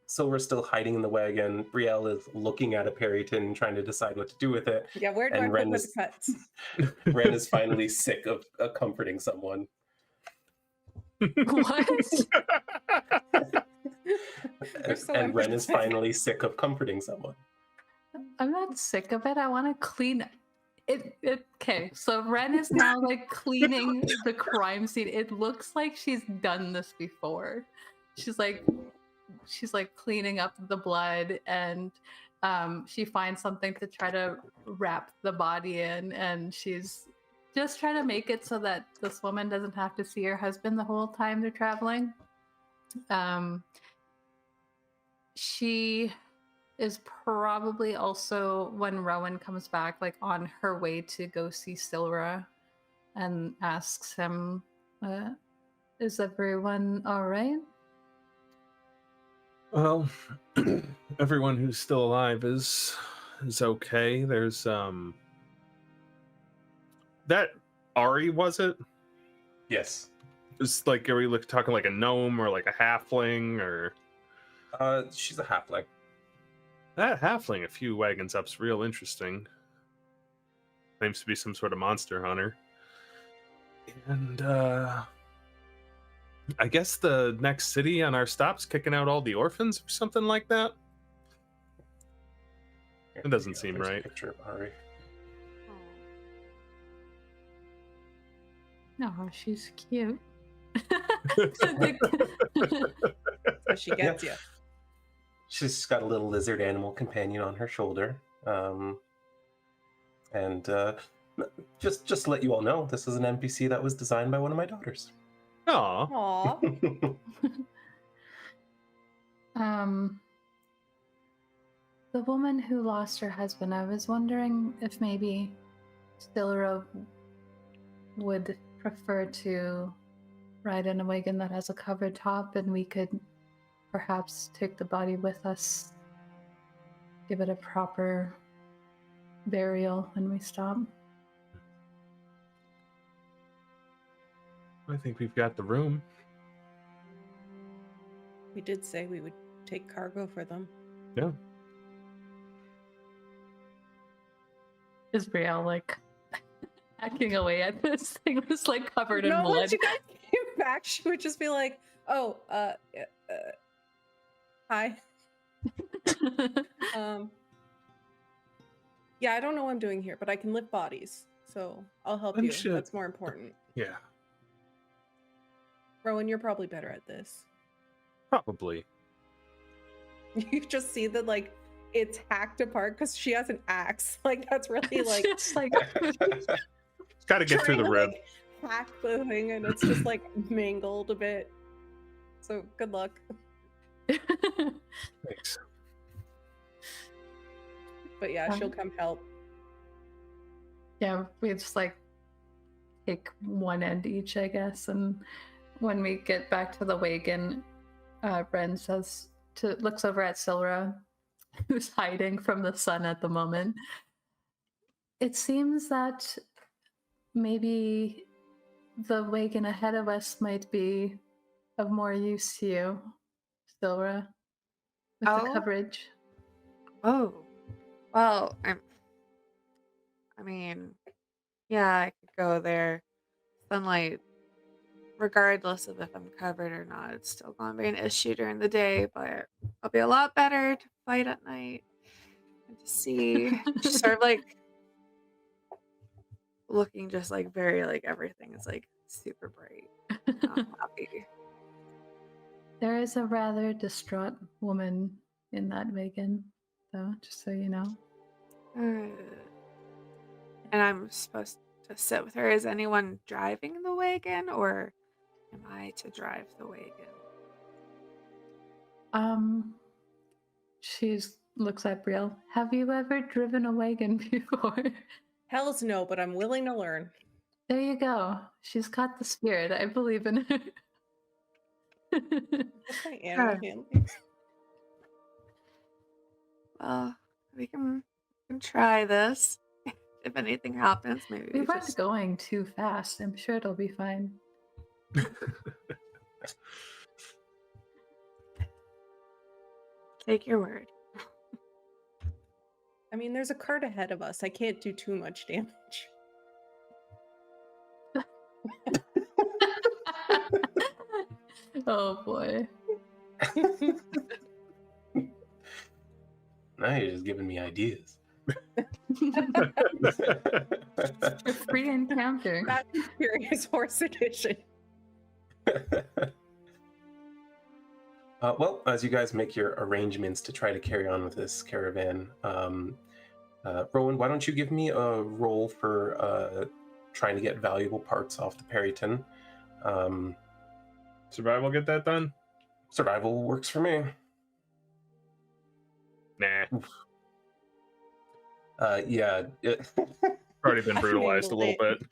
Sylra's still hiding in the wagon. Brielle is looking at a Peryton, trying to decide what to do with it. Yeah, where do And I Wren put is- the cuts? Wren is finally sick of comforting someone. What? You're so And Wren is empathetic. finally sick of comforting someone. I'm not sick of it. I want to clean it. Okay, so Wren is now like cleaning the crime scene. It looks like she's done this before. She's like cleaning up the blood, and she finds something to try to wrap the body in, and she's just trying to make it so that this woman doesn't have to see her husband the whole time they're traveling. She is probably also, when Rowan comes back, like on her way to go see Sylra, and asks him, is everyone all right? Well, everyone who's still alive is okay. There's that Arie, was it? Yes. It's like, are we talking like a gnome or like a halfling or? She's a halfling. That halfling a few wagons up's real interesting. Claims to be some sort of monster hunter. And I guess the next city on our stop's kicking out all the orphans or something like that. It doesn't seem There's a right. Picture of Arie. Oh, she's cute. So she gets you. She's got a little lizard animal companion on her shoulder. And just to let you all know, this is an NPC that was designed by one of my daughters. Aw. Aw. The woman who lost her husband, I was wondering if maybe Sylra would prefer to ride in a wagon that has a covered top, and we could perhaps take the body with us, give it a proper burial when we stop. I think we've got the room. We did say we would take cargo for them. Yeah. Is Brielle like hacking away at this thing that's like covered in No, blood? once you guys came back, she would just be like, "Oh, hi." Yeah, I don't know what I'm doing here, but I can lift bodies, so I'll help I'm you. sure- That's more important. Yeah. Rowan, you're probably better at this. Probably. You just see that like it's hacked apart because she has an axe. Like that's really like It's like Got to get through the trying to, rib. like, hack the thing, and it's just like mangled a bit. So good luck. Thanks. But yeah, she'll come help. yeah, we just like take one end each, I guess. And when we get back to the wagon, Wren looks over at Sylra, who's hiding from the sun at the moment. It seems that maybe the wagon ahead of us might be of more use to you, Sylra, with the Oh. coverage. Oh, well, I mean, yeah, I could go there. Sunlight, regardless of if I'm covered or not, it's still going to be an issue during the day, but I'll be a lot better to fight at night and to see. Just sort of like looking just like very like everything is like super bright. I'm happy. There is a rather distraught woman in that wagon, though, just so you know. And I'm supposed to sit with her. Is anyone driving the wagon, or am I to drive the wagon? She looks at Brielle. Have you ever driven a wagon before? Hells no, but I'm willing to learn. There you go. She's got the spirit. I believe in her. What's my animal Yeah. handling? Well, we can try this. If anything happens, maybe We we weren't just going too fast. I'm sure it'll be fine. take your word. I mean, there's a cart ahead of us. I can't do too much damage. Oh boy. Now you're just giving me ideas. A free encounter. That's Furious Horse Edition. Well, as you guys make your arrangements to try to carry on with this caravan, Rhowan, why don't you give me a roll for trying to get valuable parts off the peryton? Survival get that done? Survival works for me. Nah. Yeah, Already been brutalized a little bit.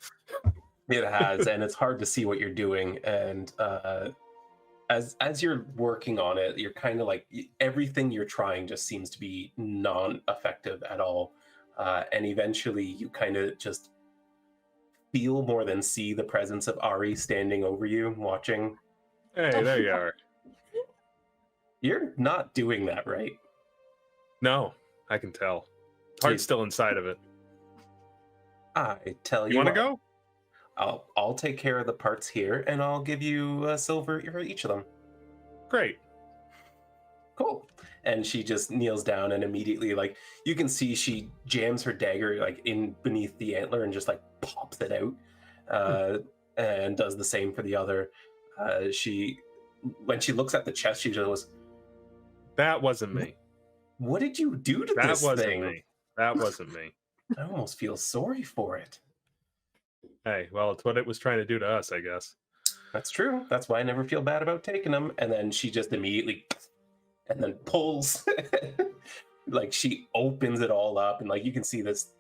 it has, and it's hard to see what you're doing. And as you're working on it, you're kind of like everything you're trying just seems to be non-effective at all. And eventually, you kind of just feel more than see the presence of Arie standing over you, watching. Hey, there you are. You're not doing that right. No, I can tell. Heart's still inside of it. I tell you, You want to what, go? I'll take care of the parts here, and I'll give you a silver for each of them. Great. Cool. And she just kneels down, and immediately, like, you can see she jams her dagger like in beneath the antler and just like pops it out, and does the same for the other. When she looks at the chest, she just goes, That wasn't me. "What did you do to That this wasn't thing?" me. That wasn't me. I almost feel sorry for it. Hey, well, it's what it was trying to do to us, I guess. That's true. That's why I never feel bad about taking them. And then she just immediately, and then pulls, like she opens it all up, and like you can see this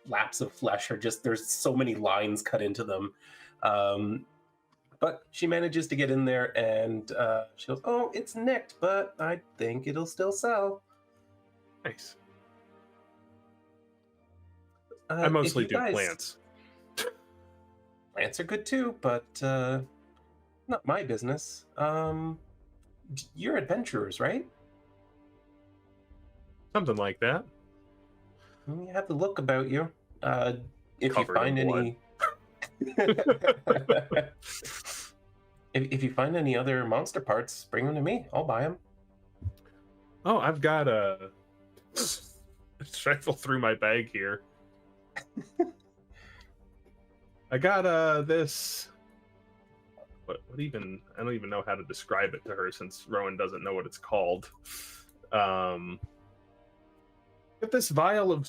laps of flesh are just, there's so many lines cut into them. But But she manages to get in there, and she goes, "Oh, it's nicked, but I think it'll still sell." Nice. Uh, I if mostly you do guys- plants. Plants are good too, but not my business. You're adventurers, right? Something like that. You have the look about you. If Covered in you find any, if you find any other monster parts, bring them to me. I'll buy them. Oh, I've got a rifle through my bag here. I got this. What even? I don't even know how to describe it to her since Rhowan doesn't know what it's called. Get this vial of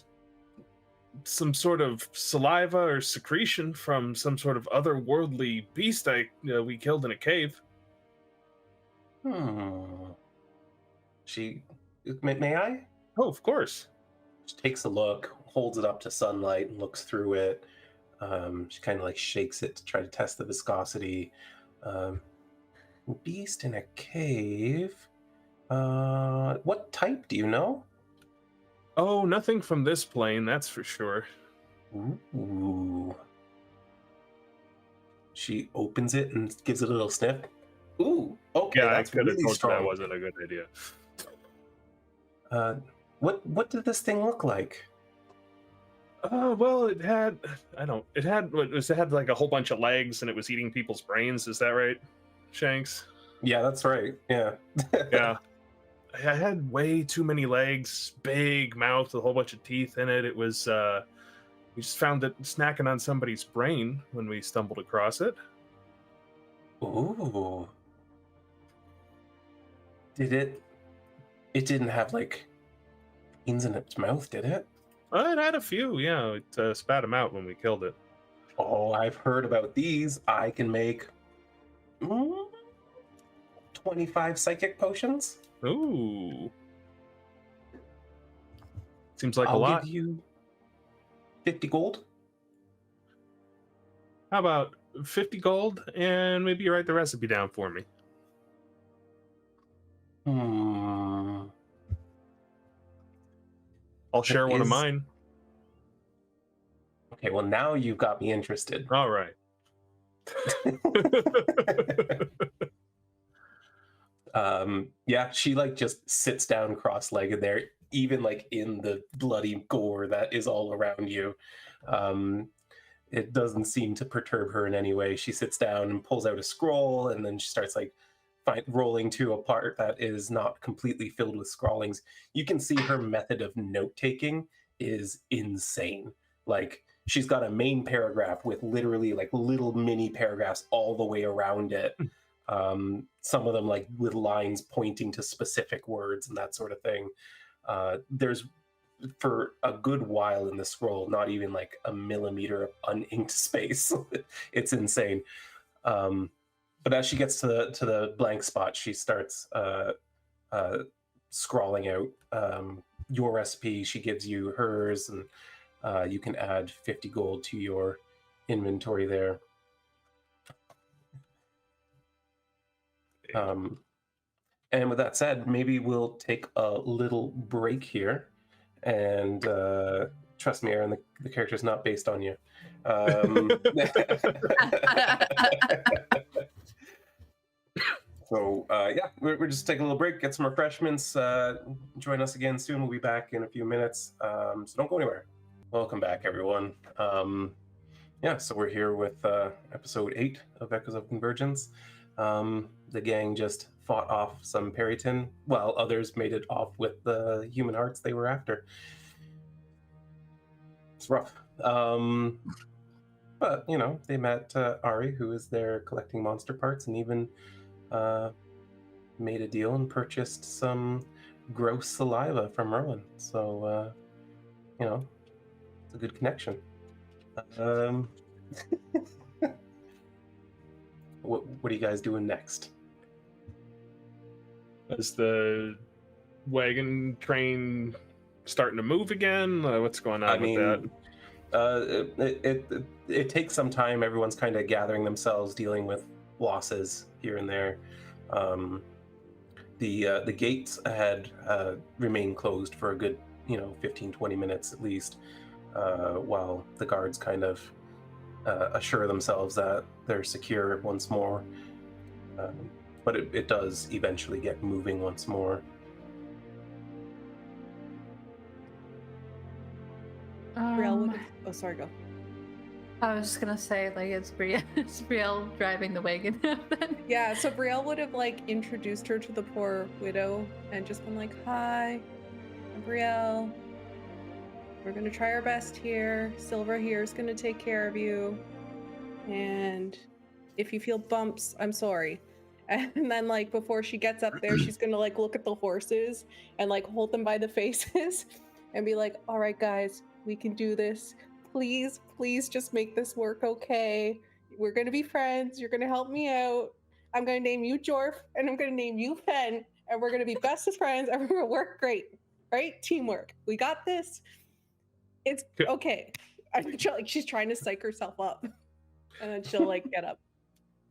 some sort of saliva or secretion from some sort of otherworldly beast we killed in a cave. She, may I? Oh, of course. She takes a look, holds it up to sunlight, and looks through it. She kind of like shakes it to try to test the viscosity. Beast in a cave. What type do you know? Oh, nothing from this plane, that's for sure. Ooh. She opens it and gives it a little sniff. Ooh, okay, Yeah, that's I could have really told you strong. that wasn't a good idea. What did this thing look like? Well, it had like a whole bunch of legs and it was eating people's brains. Is that right, Shanks? Yeah, that's right. Yeah. Yeah. I had way too many legs, big mouth, a whole bunch of teeth in it. It was, we just found it snacking on somebody's brain when we stumbled across it. Ooh. It didn't have like veins in its mouth, did it? It had a few, yeah. It spat them out when we killed it. Oh, I've heard about these. I can make 25 psychic potions. Ooh. Seems like I'll a lot. give you 50 gold. How about 50 gold and maybe you write the recipe down for me? I'll share one of mine. Okay, well now you've got me interested. All right. Yeah, she like just sits down cross-legged there, even like in the bloody gore that is all around you. It doesn't seem to perturb her in any way. She sits down and pulls out a scroll, and then she starts like rolling to a part that is not completely filled with scrawlings. You can see her method of note-taking is insane. Like, she's got a main paragraph with literally like little mini paragraphs all the way around it. Some of them like with lines pointing to specific words and that sort of thing. There's, for a good while in the scroll, not even like a millimeter of uninked space. It's insane. But as she gets to the blank spot, she starts scrawling out your recipe. She gives you hers, and you can add 50 gold to your inventory there. And with that said, maybe we'll take a little break here. And trust me, Aaron, the character's not based on you. So yeah, we're just taking a little break, get some refreshments. Join us again soon. We'll be back in a few minutes. So don't go anywhere. Welcome back, everyone. Yeah, so we're here with episode 8 of Echoes of Convergence. The gang just fought off some peryton, while others made it off with the human hearts they were after. It's rough. But, you know, they met Arie, who is there collecting monster parts, and even made a deal and purchased some gross saliva from Rhowan. So, you know, it's a good connection. What are you guys doing next? Is the wagon train starting to move again? What's going on with that? It takes some time. Everyone's kind of gathering themselves, dealing with losses here and there. The gates had remained closed for a good 15-20 minutes at least, while the guards kind of assure themselves that they're secure once more. But it does eventually get moving once more. Brielle oh, sorry, go. I was just gonna say, like, is Brielle driving the wagon then? Yeah, so Brielle would have like introduced her to the poor widow and just been like, "Hi, I'm Brielle. We're gonna try our best here. Sylra here is gonna take care of you. And if you feel bumps, I'm sorry." And then like before she gets up there, she's gonna like look at the horses and like hold them by the faces and be like, "All right, guys, we can do this. Please just make this work, okay? We're gonna be friends. You're gonna help me out. I'm gonna name you Jorf, and I'm gonna name you Fen, and we're gonna be best of friends, and we're gonna work great, right? Teamwork. We got this. It's okay." Like she's trying to psych herself up, and then she'll like get up.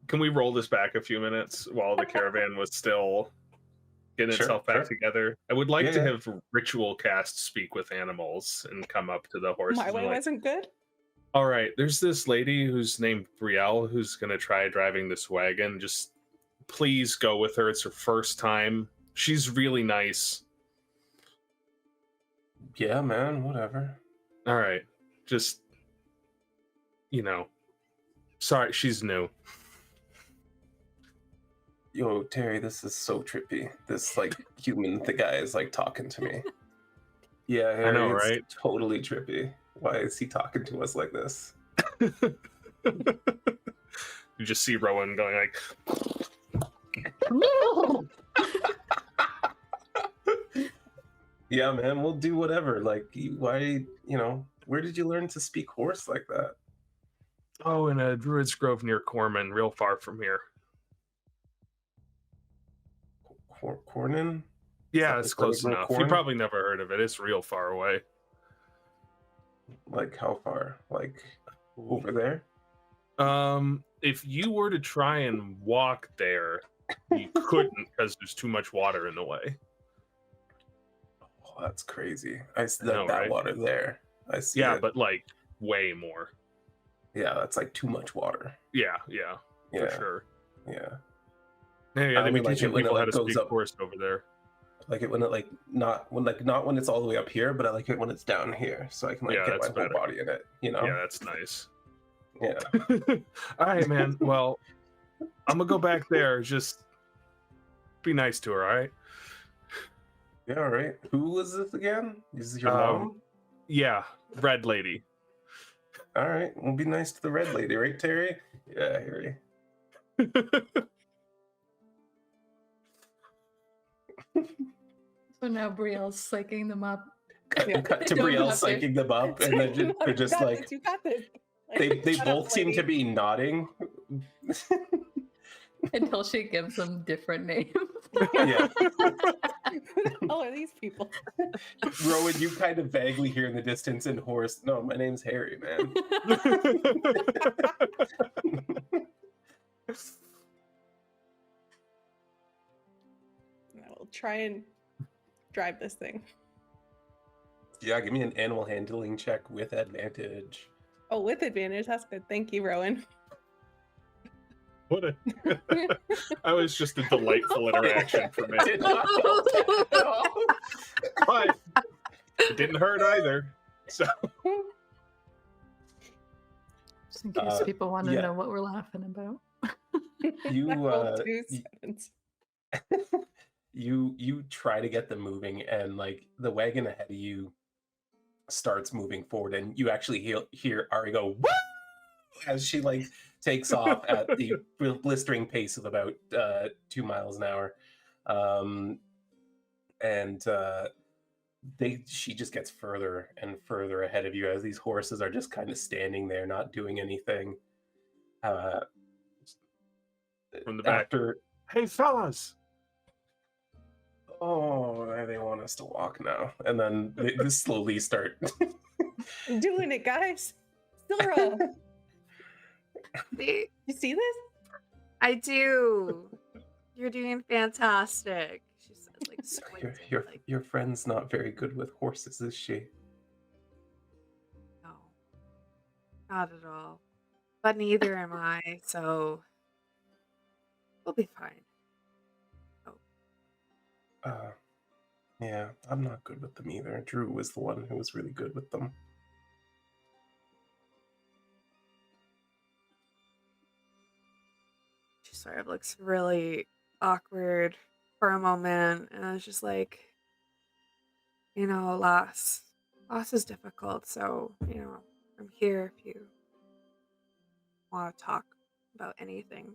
Can we roll this back a few minutes while the caravan was still getting itself back together? I would like to have ritual cast speak with animals and come up to the horses. My way wasn't good. All right, there's this lady who's named Brielle who's going to try driving this wagon. Just please go with her. It's her first time. She's really nice. Yeah, man, whatever. All right, just, sorry, she's new. Yo, Terry, this is so trippy. This like the guy is like talking to me. Yeah, Harry, I know, it's right? Totally trippy. Why is he talking to us like this? You just see Rhowan going like, "Yeah, man, we'll do whatever." Like, why, where did you learn to speak horse like that? "Oh, in a druid's grove near Corman, real far from here." Cornan? Yeah, it's close enough. You probably never heard of it. It's real far away. Like, how far? Like, over there? If you were to try and walk there, you couldn't because there's too much water in the way. Oh, that's crazy. I see know, that right? water there. I see Yeah, it. but like way more. Yeah, that's like too much water. Yeah, Yeah, for sure. yeah. Yeah, they've been like teaching it when people it, how like, to goes speak up. horse over there. Like it when it not when it's all the way up here, but I like it when it's down here, so I can like Yeah, get my that's whole better. body in it. Yeah, that's nice. Yeah. All right, man. Well, I'm gonna go back there. Just be nice to her, all right? Yeah, all right. Who was this again? Is this your mom? Yeah, red lady. All right, we'll be nice to the red lady, right, Terry? Yeah, Harry. So now Brielle's psyching them up. Cut to Brielle psyching them up, and then they're just like, "You got this." they both seem to be nodding. Until she gives them different names. Yeah. Who the hell are these people? Rhowan, you kind of vaguely hear in the distance in horse, "No, my name's Harry, man." I will try and drive this thing. Yeah, give me an animal handling check with advantage. Oh, with advantage. That's good. Thank you, Rowan. What a that was just a delightful interaction for me. Did not help at all. But it didn't hurt either. So Just in case people want to yeah. know what we're laughing about. You try to get them moving, and like the wagon ahead of you starts moving forward, and you actually hear Arie go "Woo!" as she like takes off at the blistering pace of about 2 miles an hour, and she just gets further and further ahead of you as these horses are just kind of standing there, not doing anything. from the back, hey fellas. Oh, they want us to walk now. And then they slowly start doing it, guys. Sylra, See? you see this? I do. You're doing fantastic. She says, like, Your, squinting, your, like, your friend's not very good with horses, is she? no, not at all. But neither am I, so we'll be fine. Uh, yeah, I'm not good with them either. Drew was the one who was really good with them. She sort of looks really awkward for a moment, and I was just like, loss is difficult, so I'm here if you want to talk about anything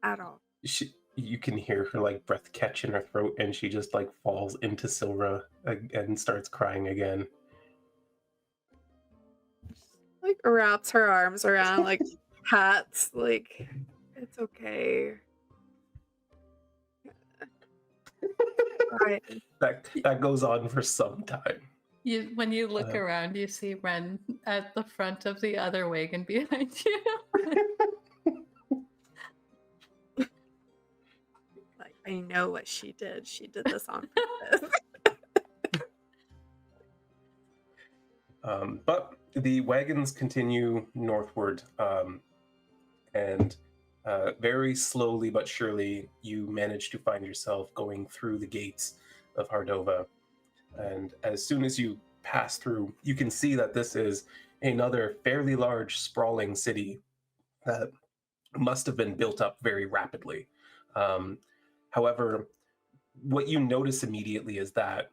at all. You can hear her like breath catch in her throat, and she just like falls into Sylra and starts crying again. Like, wraps her arms around, like, pats, like, it's okay. Right. That goes on for some time. When you look around, you see Wren at the front of the other wagon behind you. Like, I know what she did. She did this on purpose. But the wagons continue northward, and very slowly but surely you manage to find yourself going through the gates of Hardova. And as soon as you pass through, you can see that this is another fairly large, sprawling city that must have been built up very rapidly. However, what you notice immediately is that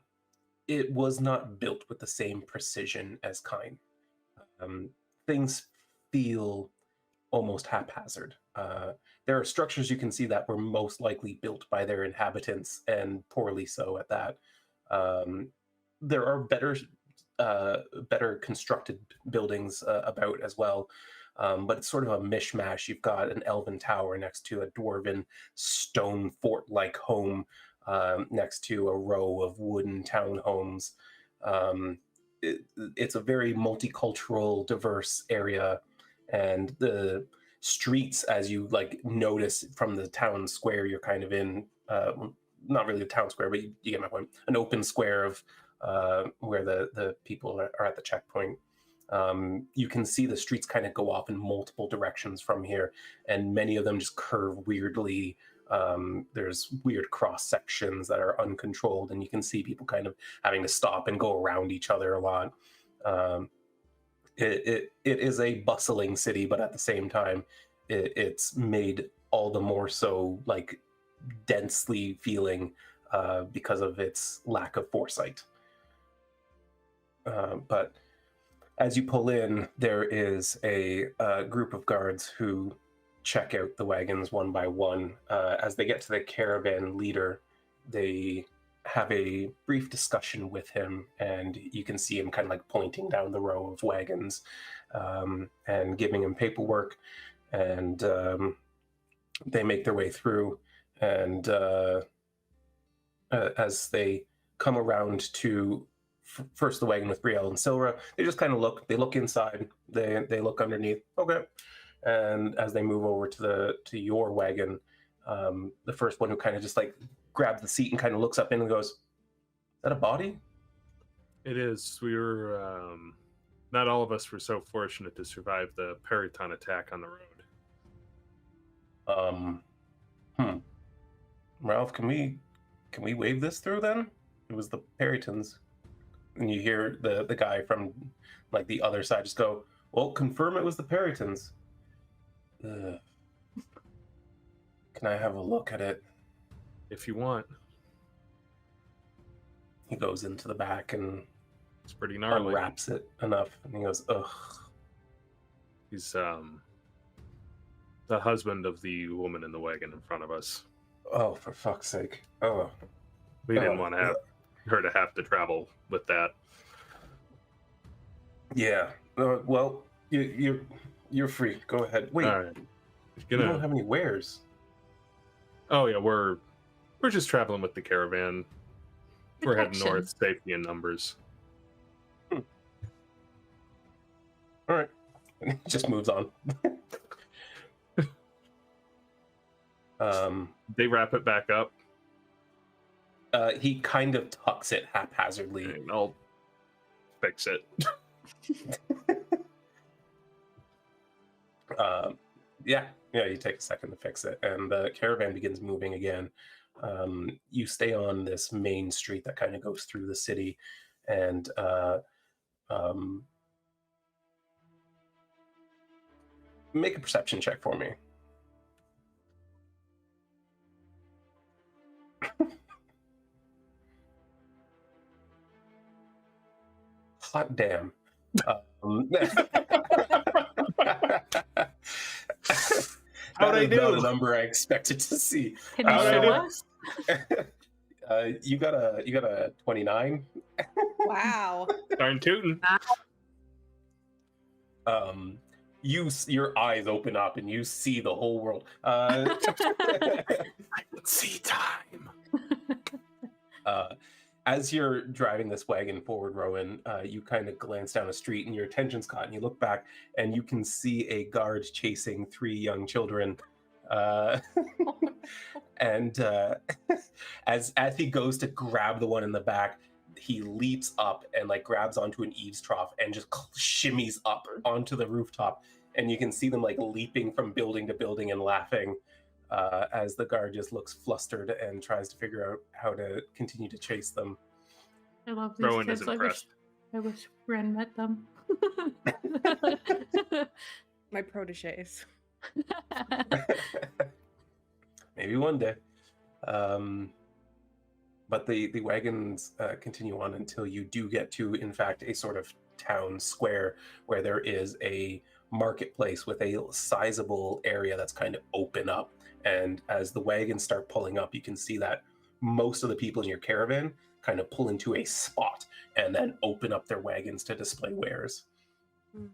it was not built with the same precision as Kine. Things feel almost haphazard. There are structures you can see that were most likely built by their inhabitants, and poorly so at that. There are better constructed buildings about as well, but it's sort of a mishmash. You've got an elven tower next to a dwarven stone fort-like home, next to a row of wooden townhomes. It's a very multicultural, diverse area, and the streets, as you like notice from the town square you're kind of in, not really the town square, but you get my point, an open square of where the people are at the checkpoint. You can see the streets kind of go off in multiple directions from here, and many of them just curve weirdly. There's weird cross sections that are uncontrolled, and you can see people kind of having to stop and go around each other a lot. It is a bustling city, but at the same time, it's made all the more so like densely feeling because of its lack of foresight. But as you pull in, there is a group of guards who check out the wagons one by one. As they get to the caravan leader, they have a brief discussion with him, and you can see him kind of like pointing down the row of wagons and giving him paperwork, and they make their way through, and as they come around to first the wagon with Brielle and Sylra, they just kind of look. They look inside. They look underneath. Okay. And as they move over to your wagon, the first one who kind of just like grabs the seat and kind of looks up in and goes, "Is that a body?" It is. We were not all of us were so fortunate to survive the peryton attack on the road. Ralph, can we wave this through then? It was the perytons. And you hear the guy from like the other side just go, "Well, confirm it was the perytons." Can I have a look at it? If you want. He goes into the back and It's pretty gnarly. unwraps it enough, and he goes, "Ugh." He's the husband of the woman in the wagon in front of us. Oh, for fuck's sake! Oh, We didn't want to have her to have to travel with that. yeah. Well, you're free. Go ahead. Wait, All right. you don't have any wares. Oh yeah, we're just traveling with the caravan. We're heading Protection. north, safety in numbers. All right. And he just moves on. They wrap it back up. He kind of tucks it haphazardly. And I'll fix it. Yeah, you take a second to fix it, and the caravan begins moving again. You stay on this main street that kind of goes through the city, and make a perception check for me. Hot damn. How'd I That is not a do? number I expected to see. Can you How'd I show do? us? You got a 29. Wow. Darn tootin'. Your eyes open up and you see the whole world. I can see time. As you're driving this wagon forward, Rhowan, you kind of glance down a street and your attention's caught, and you look back and you can see a guard chasing 3 young children. And as he goes to grab the one in the back, he leaps up and like grabs onto an eaves trough and just shimmies up onto the rooftop, and you can see them like leaping from building to building and laughing as the guard just looks flustered and tries to figure out how to continue to chase them. I love these Rowan kids. is impressed. I wish Wren met them. My proteges. Maybe one day. But the wagons continue on until you do get to, in fact, a sort of town square where there is a marketplace with a sizable area that's kind of open up. And as the wagons start pulling up, you can see that most of the people in your caravan kind of pull into a spot and then open up their wagons to display wares. Mm.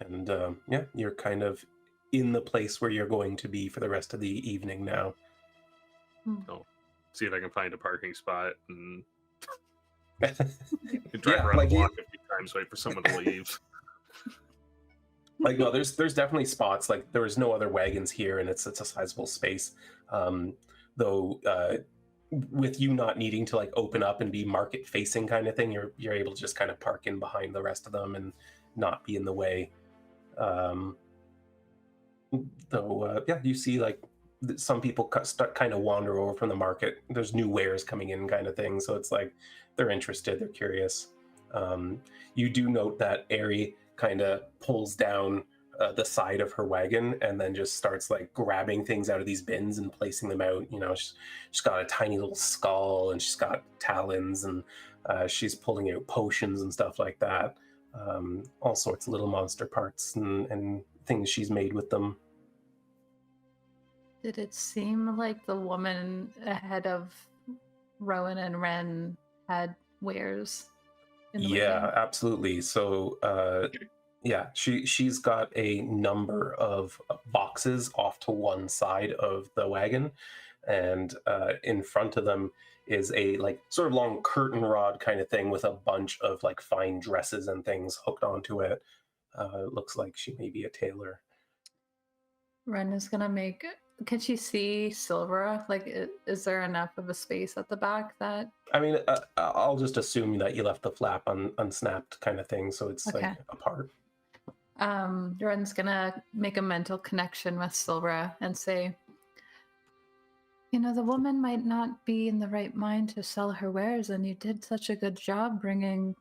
And you're kind of in the place where you're going to be for the rest of the evening now. See if I can find a parking spot and Yeah, drive around like the block a few times, wait for someone to leave. Like, no, there's definitely spots. Like, there is no other wagons here, and it's a sizable space. Though, with you not needing to like open up and be market facing kind of thing, you're able to just kind of park in behind the rest of them and not be in the way. You see like some people kind of wander over from the market. There's new wares coming in kind of thing, so it's like they're interested, they're curious. You do note that Arie kind of pulls down the side of her wagon and then just starts like grabbing things out of these bins and placing them out. You know, she's got a tiny little skull and she's got talons, and she's pulling out potions and stuff like that. All sorts of little monster parts and things she's made with them. Did it seem like the woman ahead of Rhowan and Wren had wares? In the Yeah, wagon? absolutely. So she's got a number of boxes off to one side of the wagon, and in front of them is a like sort of long curtain rod kind of thing with a bunch of like fine dresses and things hooked onto it. It looks like she may be a tailor. Wren is gonna make. Can she see Sylra? Like, is there enough of a space at the back that? I mean, I'll just assume that you left the flap unsnapped kind of thing, so it's Okay. like apart. Wren's gonna make a mental connection with Sylra and say, you know, the woman might not be in the right mind to sell her wares, and you did such a good job bringing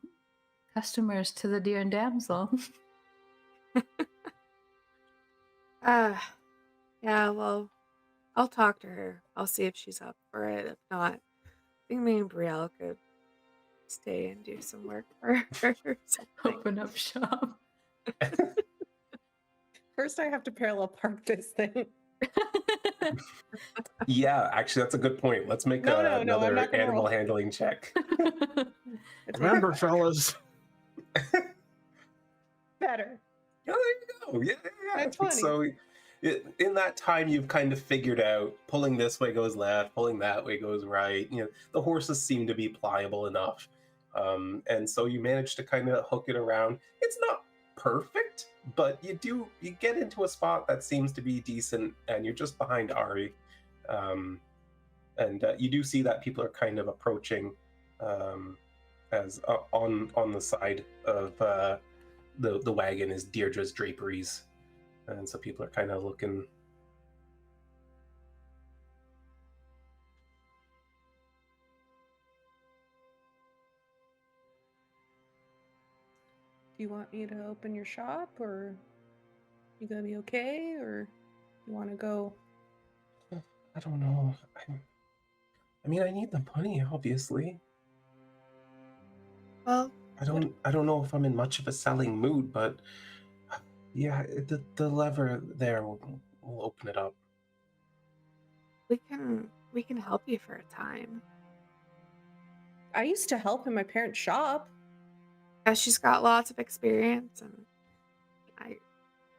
customers to the dear damsel. Yeah, well, I'll talk to her. I'll see if she's up for it. If not, I think me and Brielle could stay and do some work for her or something. Open up shop. First, I have to parallel park this thing. Yeah, actually, that's a good point. Let's make No, I'm another not gonna animal roll. handling check. It's Remember, fellas. better. Oh, there you go. Yeah. That's funny. So, in that time, you've kind of figured out pulling this way goes left, pulling that way goes right. You know, the horses seem to be pliable enough, and so you manage to kind of hook it around. It's not perfect, but you get into a spot that seems to be decent, and you're just behind Arie. And you do see that people are kind of approaching as on the side of the wagon is Dierdre's draperies, and so people are kind of looking. Do you want me to open your shop, or you gonna be okay, or you want to go? I don't know. I mean, I need the money, obviously. Well, I don't know if I'm in much of a selling mood, but yeah, the lever there will open it up. we can help you for a time. I used to help in my parents' shop. As she's got lots of experience, and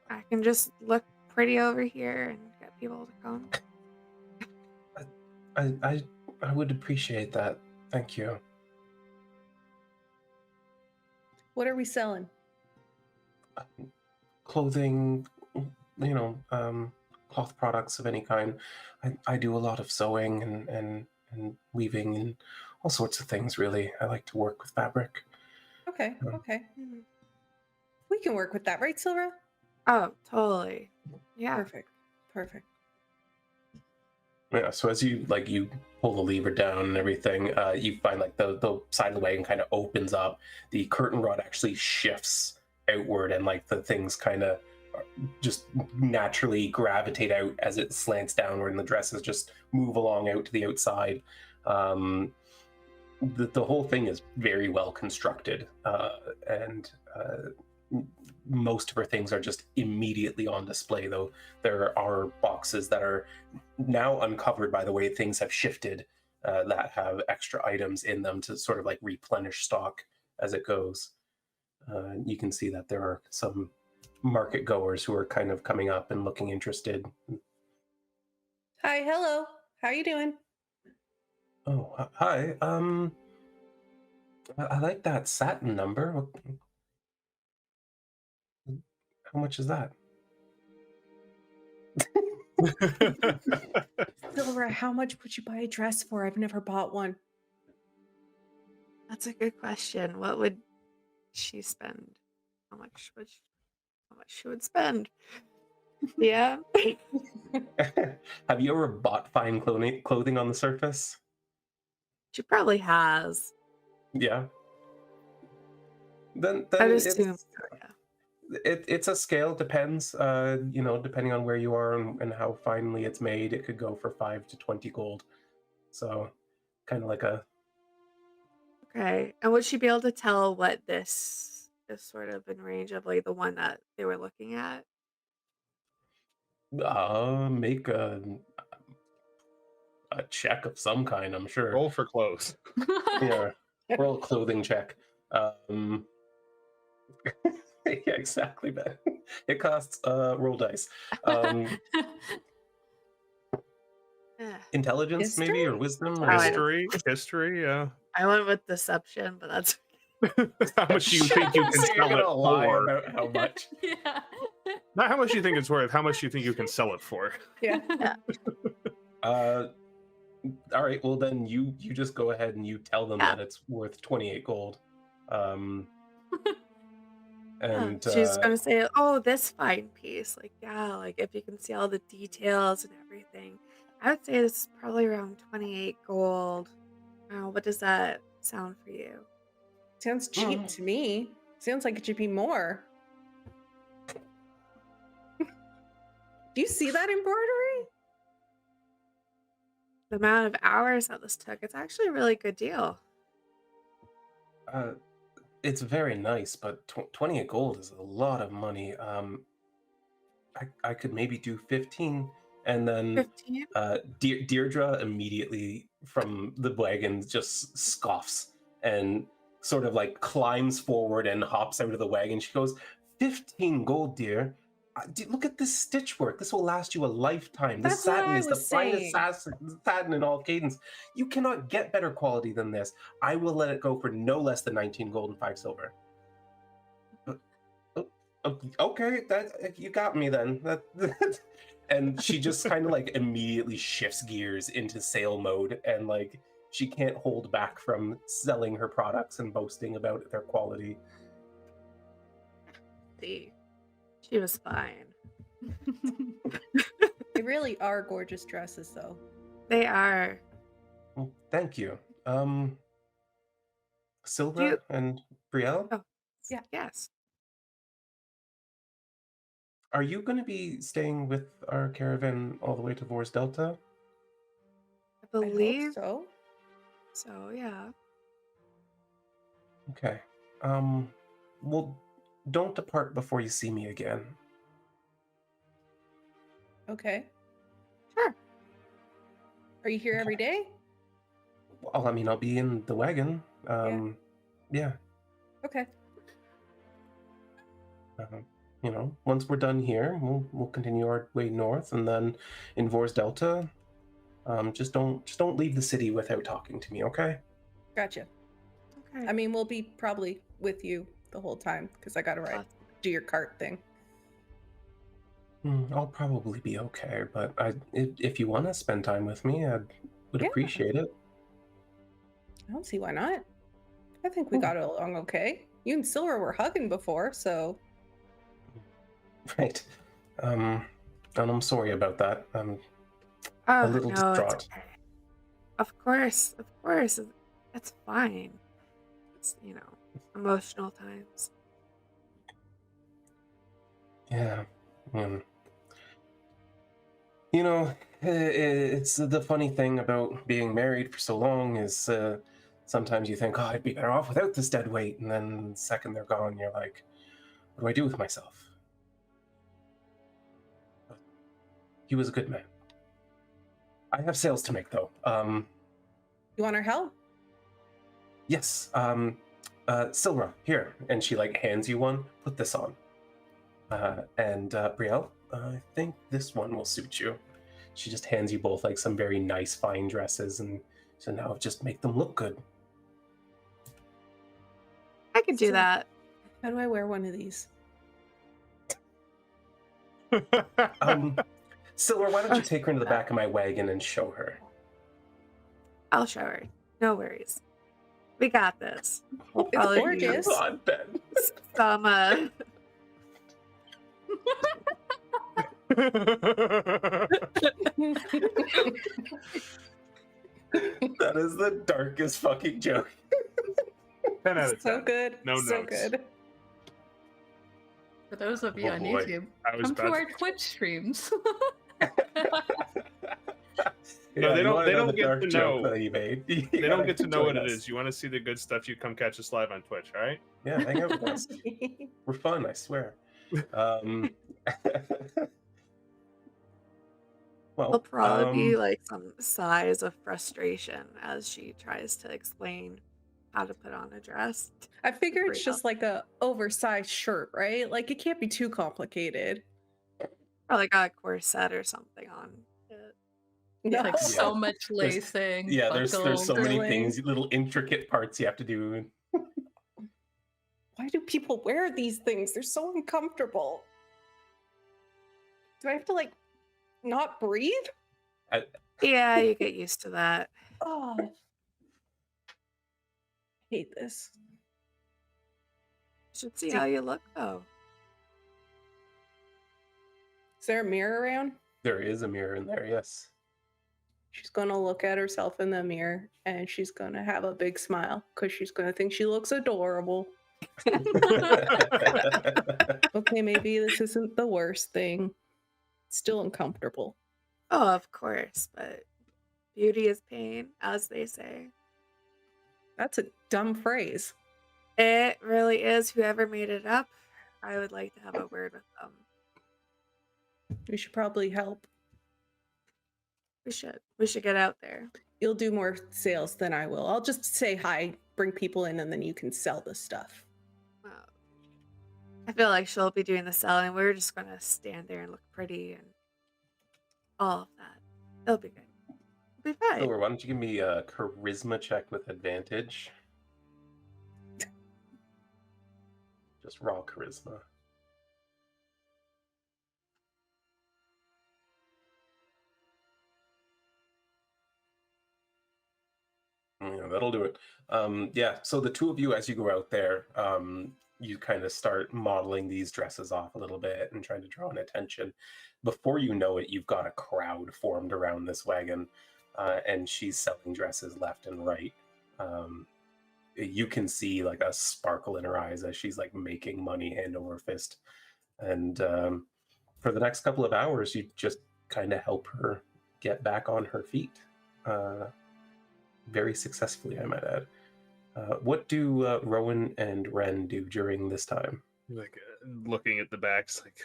I can just look pretty over here and get people to come. I would appreciate that. Thank you. What are we selling? Clothing, cloth products of any kind. I do a lot of sewing and weaving and all sorts of things, really. I like to work with fabric. Okay, okay. We can work with that, right, Sylra? Oh, totally. Yeah. Perfect. Yeah, so as you pull the lever down and everything, you find the side of the wagon kind of opens up. The curtain rod actually shifts outward, and the things kind of just naturally gravitate out as it slants downward, and the dresses just move along out to the outside. The whole thing is very well constructed, and most of her things are just immediately on display, though there are boxes that are now uncovered by the way things have shifted, that have extra items in them to sort of replenish stock as it goes. You can see that there are some market goers who are kind of coming up and looking interested. Hi, hello. How are you doing? Oh, hi. I like that satin number. How much is that? Sylra, how much would you buy a dress for? I've never bought one. That's a good question. What would she spend? How much she would spend? Yeah. Have you ever bought fine clothing on the surface? She probably has. Yeah. Then I'd it's assume so, yeah. it's a scale. Depends. Depending on where you are and how finely it's made, it could go for 5 to 20 gold. So, kind of like a. Okay. And would she be able to tell what this is sort of in range of, the one that they were looking at? Make a check of some kind, I'm sure. Roll for clothes. Yeah, roll a clothing check. Yeah, exactly, man. It costs roll dice. Intelligence, maybe, or wisdom, or History, yeah. I went with deception, but that's how much do you think you can sell it for? About how much? Yeah. Not how much you think it's worth, how much you think you can sell it for. Yeah. All right, well then you just go ahead and you tell them that it's worth 28 gold. And she's gonna say, oh, this fine piece, if you can see all the details and everything. I would say this is probably around 28 gold. What does that sound for you? Sounds cheap to me. Sounds like it should be more. Do you see that embroidery? The amount of hours that this took, it's actually a really good deal. It's very nice, but 28 gold is a lot of money. I could maybe do 15, and then 15? Dierdra immediately from the wagon just scoffs and sort of climbs forward and hops out of the wagon. She goes, 15 gold, dear. Look at this stitch work. This will last you a lifetime. This satin is the finest satin in all Cadence. You cannot get better quality than this. I will let it go for no less than 19 gold and 5 silver. Okay, that you got me then. And she just kind of like immediately shifts gears into sale mode, and like she can't hold back from selling her products and boasting about their quality. See, she was fine. They really are gorgeous dresses, though. They are. Well, thank you. Sylra You- and Brielle, Oh, Yeah. Yes. are you going to be staying with our caravan all the way to Vors Delta? I I hope believe so. so. Yeah. Okay. Well, don't depart before you see me again. Okay. Sure. Are you here every day? Well, I mean, I'll be in the wagon. Yeah. Okay. You know, once we're done here, we'll continue our way north, and then in Vors Delta, just don't leave the city without talking to me, okay? Gotcha. Okay. I mean, we'll be probably with you the whole time because I got to do your cart thing. I'll probably be okay, but if you want to spend time with me, I would Yeah. appreciate it. I don't see why not. I think we got along okay. You and Sylra were hugging before, so Right. And I'm sorry about that. I'm Oh, a little no, it's distraught. okay. Of course. It's fine. It's, emotional times. Yeah. You know, it's the funny thing about being married for so long is sometimes you think, oh, I'd be better off without this dead weight, and then the second they're gone, you're like, what do I do with myself? But he was a good man. I have sales to make, though. you want our help? Yes. Sylra, here, and she like hands you one. Put this on. And Brielle, I think this one will suit you. She just hands you both like some very nice fine dresses, and so now just make them look good. I could do So- that. How do I wear one of these? Sylra, why don't you take her into the back of my wagon and show her? I'll show her. No worries. We got this. We'll It's probably gorgeous. use God, Ben. some That is the darkest fucking joke. 10 out of 10. So good. No so notes. good. For those of you Oh, on boy. YouTube, I was come to about our Twitch streams. No, they you wanna don't the get dark to joke know. that you made. You They don't gotta get to know join what it us. is. You want to see the good stuff, you come catch us live on Twitch, all right? Yeah, hang out with us. We're fun, I swear. Well, There'll probably be like some sighs of frustration as she tries to explain how to put on a dress. I figure it's Brielle. just like a oversized shirt, right? Like it can't be too complicated. Probably got a corset or something on it. No. Like so much There's- lacing. yeah, there's so buckles. many drilling. things, little intricate parts you have to do. Why do people wear these things? They're so uncomfortable. Do I have to like not breathe? Yeah, you get used to that. Oh, I hate this. Should see how you look though. Is there a mirror around? There is a mirror in there, yes. She's gonna look at herself in the mirror and she's gonna have a big smile because she's gonna think she looks adorable. Okay, maybe this isn't the worst thing. It's still uncomfortable. Oh, of course, but beauty is pain, as they say. That's a dumb phrase. It really is. Whoever made it up, I would like to have a word with them. We should probably help. We should get out there. You'll do more sales than I will. I'll just say hi, bring people in, and then you can sell the stuff. Wow. I feel like she'll be doing the selling. We're just gonna stand there and look pretty and all of that. It'll be good. It'll be fine. Sylra, why don't you give me a charisma check with advantage? Just raw charisma. that'll do it. Yeah, so the two of you, as you go out there, you kind of start modeling these dresses off a little bit and trying to draw an attention. Before you know it, you've got a crowd formed around this wagon, and she's selling dresses left and right. You can see like a sparkle in her eyes as she's like making money hand over fist. And for the next couple of hours, you just kind of help her get back on her feet. Very successfully, I might add. What do Rhowan and Wren do during this time? Like looking at the backs, like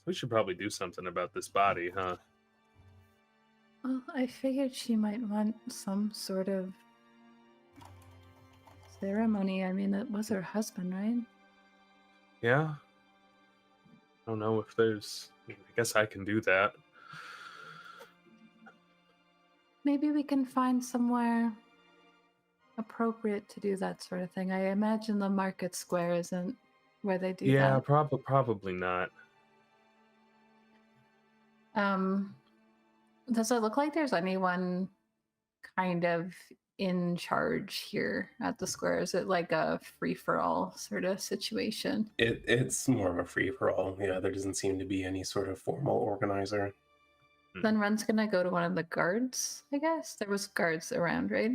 we should probably do something about this body, huh? Well, I figured she might want some sort of ceremony. I mean, it was her husband, right? Yeah. I don't know if there's. I guess I can do that. Maybe we can find somewhere appropriate to do that sort of thing. I imagine the market square isn't where they do Yeah, that. probably not. Does it look like there's anyone kind of in charge here at the square? Is it like a free-for-all sort of situation? It's more of a free-for-all. Yeah, there doesn't seem to be any sort of formal organizer. Then Ren's gonna go to one of the guards, I guess. There was guards around, right?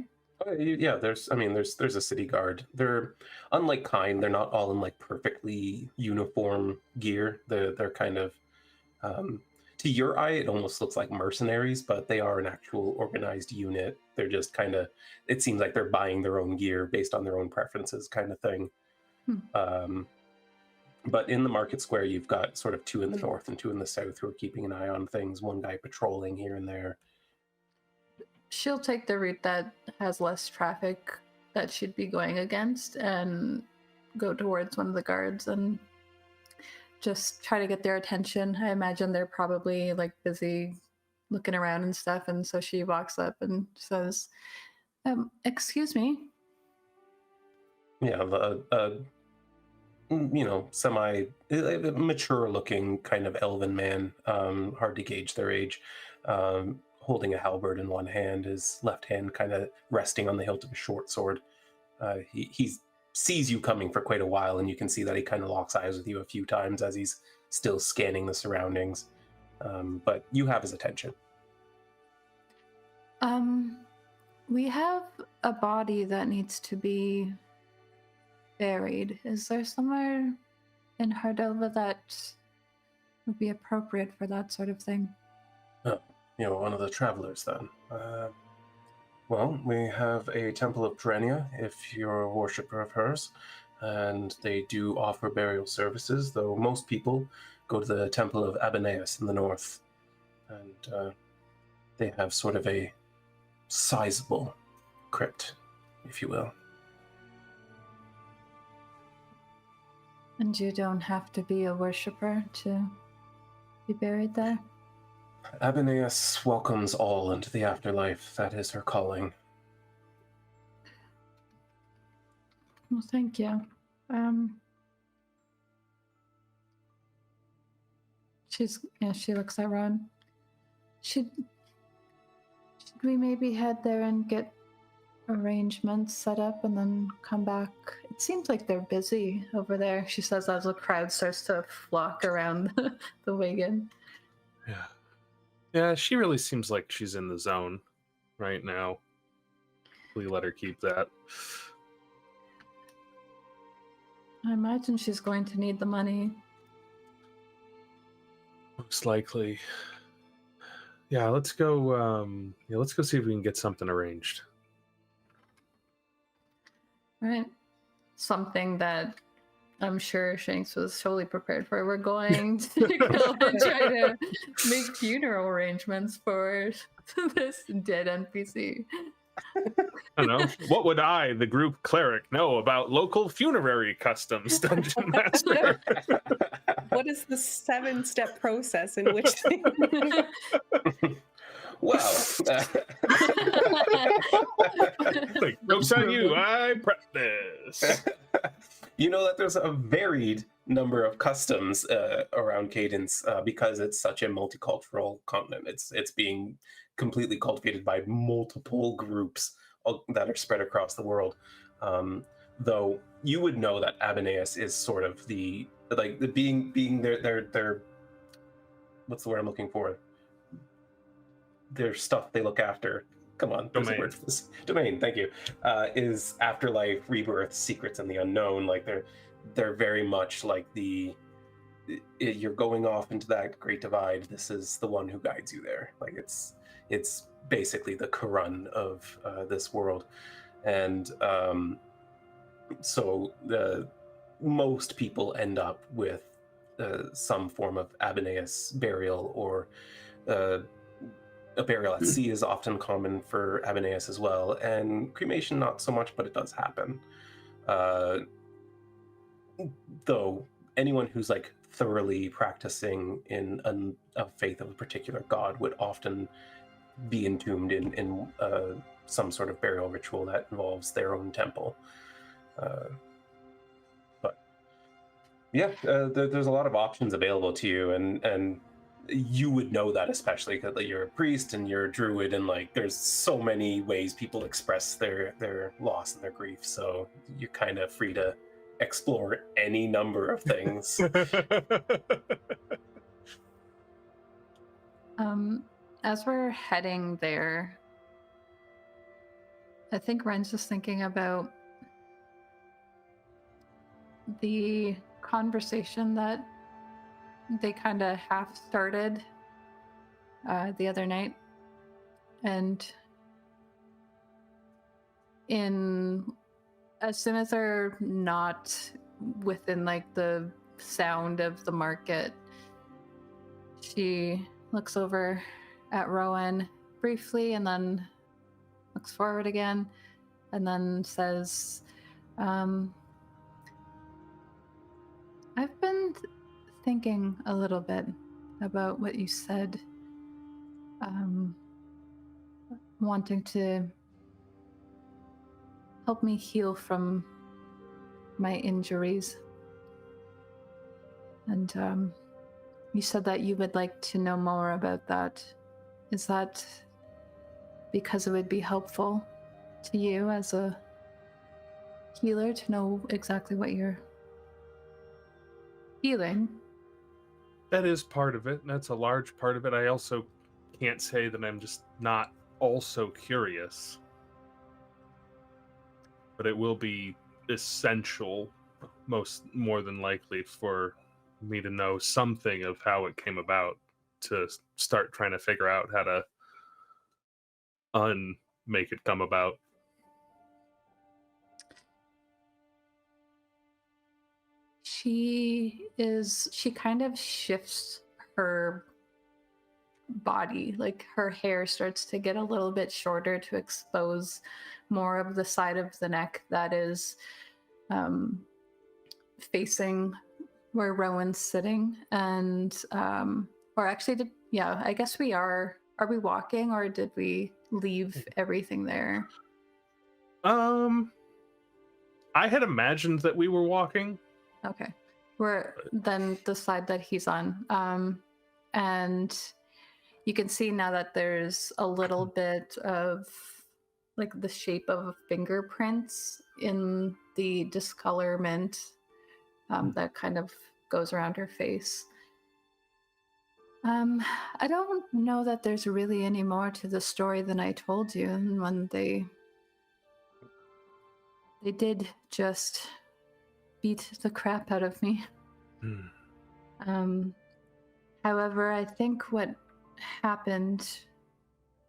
Yeah, there's a city guard. They're unlike kind. They're not all in like perfectly uniform gear. They're kind of to your eye, it almost looks like mercenaries, but they are an actual organized unit. They're just kind of, it seems like they're buying their own gear based on their own preferences kind of thing. But in the market square, you've got sort of two in the north and two in the south who are keeping an eye on things. One guy patrolling here and there. She'll take the route that has less traffic that she'd be going against and go towards one of the guards and just try to get their attention. I imagine they're probably like busy looking around and stuff, and so she walks up and says, excuse me. Yeah, semi-mature looking kind of elven man, hard to gauge their age, holding a halberd in one hand, his left hand kind of resting on the hilt of a short sword. He sees you coming for quite a while, and you can see that he kind of locks eyes with you a few times as he's still scanning the surroundings. But you have his attention. We have a body that needs to be buried. Is there somewhere in Hardova that would be appropriate for that sort of thing? One of the travelers then. Well, we have a temple of Perennia, if you're a worshipper of hers, and they do offer burial services, though most people go to the temple of Abanais in the north, and they have sort of a sizable crypt, if you will. And you don't have to be a worshipper to be buried there? Abanais welcomes all into the afterlife. That is her calling. Well, thank you. She looks at Ron. Should we maybe head there and get arrangements set up and then come back? It seems like they're busy over there, she says as the crowd starts to flock around the wagon. Yeah, she really seems like she's in the zone right now. We let her keep that. I imagine she's going to need the money. Most likely. Yeah, let's go. Let's go see if we can get something arranged. Right. Something that I'm sure Shanks was totally prepared for. We're going to go and try to make funeral arrangements for this dead NPC. I don't know. What would I, the group cleric, know about local funerary customs, Dungeon Master? What is the 7-step process in which they... Well, like, joke's on you, I prepped this. You know that there's a varied number of customs around Cadence because it's such a multicultural continent. It's being completely cultivated by multiple groups that are spread across the world. Though you would know that Abanais is sort of the being their what's the word I'm looking for? Their stuff they look after. Come on, there's a Domain. word for this. Domain, thank you. Is afterlife, rebirth, secrets, and the unknown. Like they're very much like you're going off into that great divide. This is the one who guides you there. Like it's basically the Quran of this world, and so most people end up with some form of Abanais burial, or a burial at sea is often common for Abanais as well, and cremation not so much, but it does happen. Though anyone who's like thoroughly practicing in a faith of a particular god would often be entombed in some sort of burial ritual that involves their own temple. But yeah, there's a lot of options available to you, and you would know that, especially because like, you're a priest and you're a druid, and like there's so many ways people express their loss and their grief. So you're kind of free to explore any number of things. As we're heading there, I think Wren's just thinking about the conversation that they kind of half started the other night, and as soon as they're not within like the sound of the market, she looks over at Rhowan briefly and then looks forward again and then says, I've been thinking a little bit about what you said, wanting to help me heal from my injuries. And you said that you would like to know more about that. Is that because it would be helpful to you as a healer to know exactly what you're feeling? That is part of it. That's a large part of it. I also can't say that I'm just not also curious. But it will be essential, more than likely, for me to know something of how it came about to start trying to figure out how to make it come about. She kind of shifts her body, like her hair starts to get a little bit shorter to expose more of the side of the neck that is facing where Rowan's sitting. And or actually, I guess we are we walking, or did we leave everything there? I had imagined that we were walking. Okay, we're then the side that he's on, and you can see now that there's a little bit of like the shape of fingerprints in the discolorment that kind of goes around her face. I don't know that there's really any more to the story than I told you. And when they did just beat the crap out of me. However, I think what happened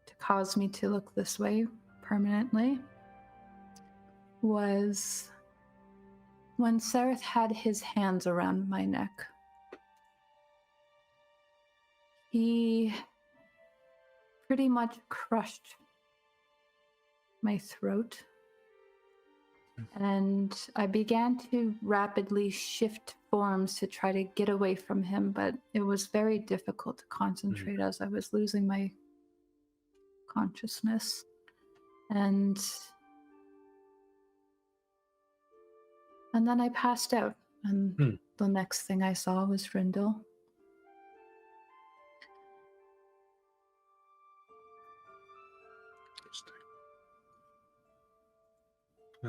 to cause me to look this way permanently was when Sereth had his hands around my neck. He pretty much crushed my throat, and I began to rapidly shift forms to try to get away from him, but it was very difficult to concentrate as I was losing my consciousness. And then I passed out, and the next thing I saw was Swindall.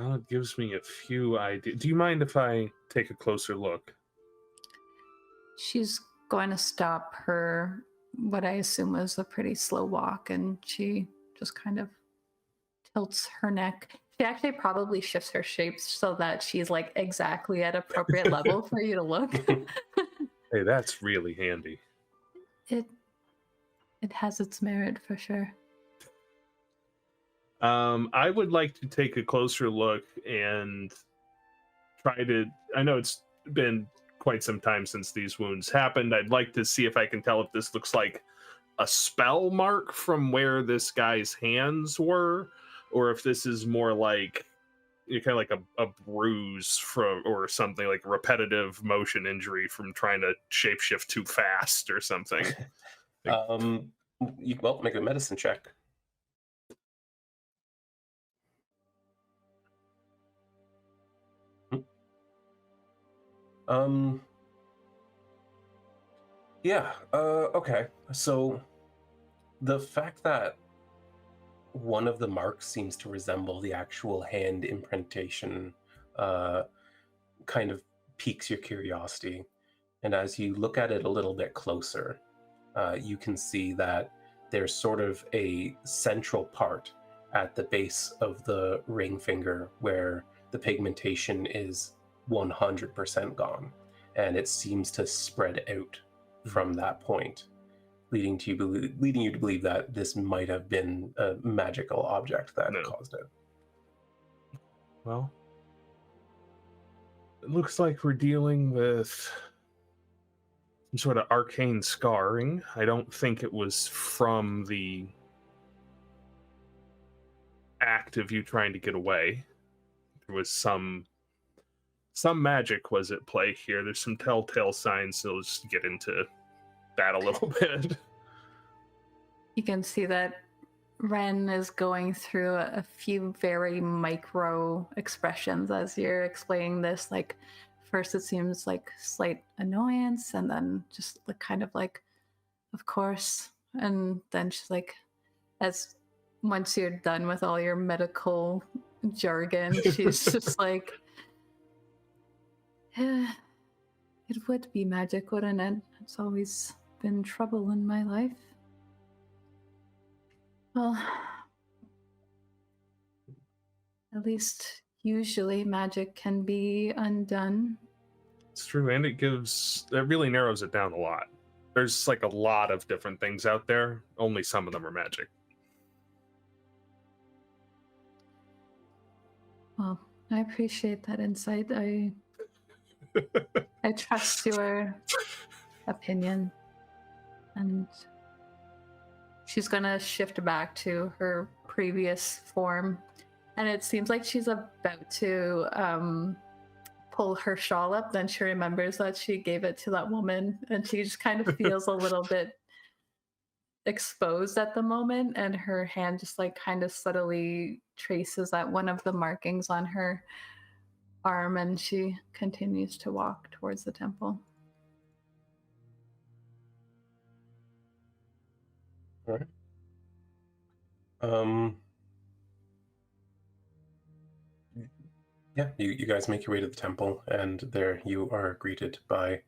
Well, it gives me a few ideas. Do you mind if I take a closer look? She's going to stop her, what I assume was a pretty slow walk, and she just kind of tilts her neck. She actually probably shifts her shapes so that she's like exactly at appropriate level for you to look. Hey, that's really handy. It has its merit for sure. I would like to take a closer look and try to. I know it's been quite some time since these wounds happened. I'd like to see if I can tell if this looks like a spell mark from where this guy's hands were, or if this is more like kind of like a bruise from, or something like a repetitive motion injury from trying to shapeshift too fast or something. Well, make a medicine check. Yeah, okay. So the fact that one of the marks seems to resemble the actual hand imprintation kind of piques your curiosity. And as you look at it a little bit closer, you can see that there's sort of a central part at the base of the ring finger where the pigmentation is 100% gone, and it seems to spread out from that point, leading you to believe that this might have been a magical object that caused it. Well, it looks like we're dealing with some sort of arcane scarring. I don't think it was from the act of you trying to get away. There was some magic was at play here. There's some telltale signs, so let's just get into that a little bit. You can see that Wren is going through a few very micro expressions as you're explaining this. Like, first it seems like slight annoyance, and then just kind of like, of course. And then she's like, once you're done with all your medical jargon, she's just like, it would be magic, wouldn't it? It's always been trouble in my life. Well, at least usually magic can be undone. It's true, and it really narrows it down a lot. There's like a lot of different things out there. Only some of them are magic. Well, I appreciate that insight. I trust your opinion. And she's gonna shift back to her previous form. And it seems like she's about to pull her shawl up. Then she remembers that she gave it to that woman, and she just kind of feels a little bit exposed at the moment, and her hand just like kind of subtly traces at one of the markings on her arm, and she continues to walk towards the temple. All right. Yeah, you guys make your way to the temple, and there you are greeted by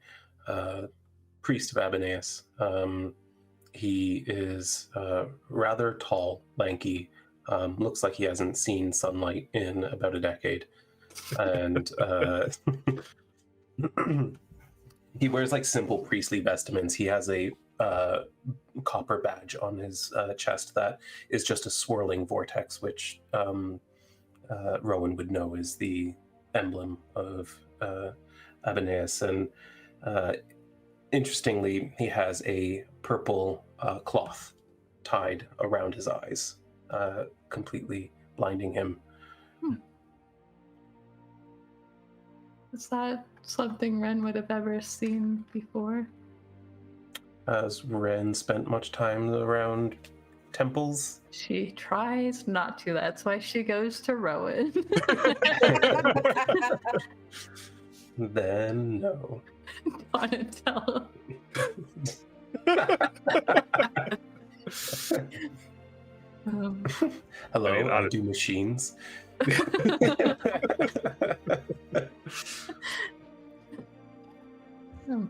priest of Abanais. He is rather tall, lanky, looks like he hasn't seen sunlight in about a decade, and he wears like simple priestly vestments. He has a copper badge on his chest that is just a swirling vortex, which Rhowan would know is the emblem of Abanais. And interestingly, he has a purple cloth tied around his eyes, completely blinding him. Is that something Wren would have ever seen before? Has Wren spent much time around temples? She tries not to. That's why she goes to Rhowan. Then no. Donatello. Hello, I mean, I do machines. Hmm.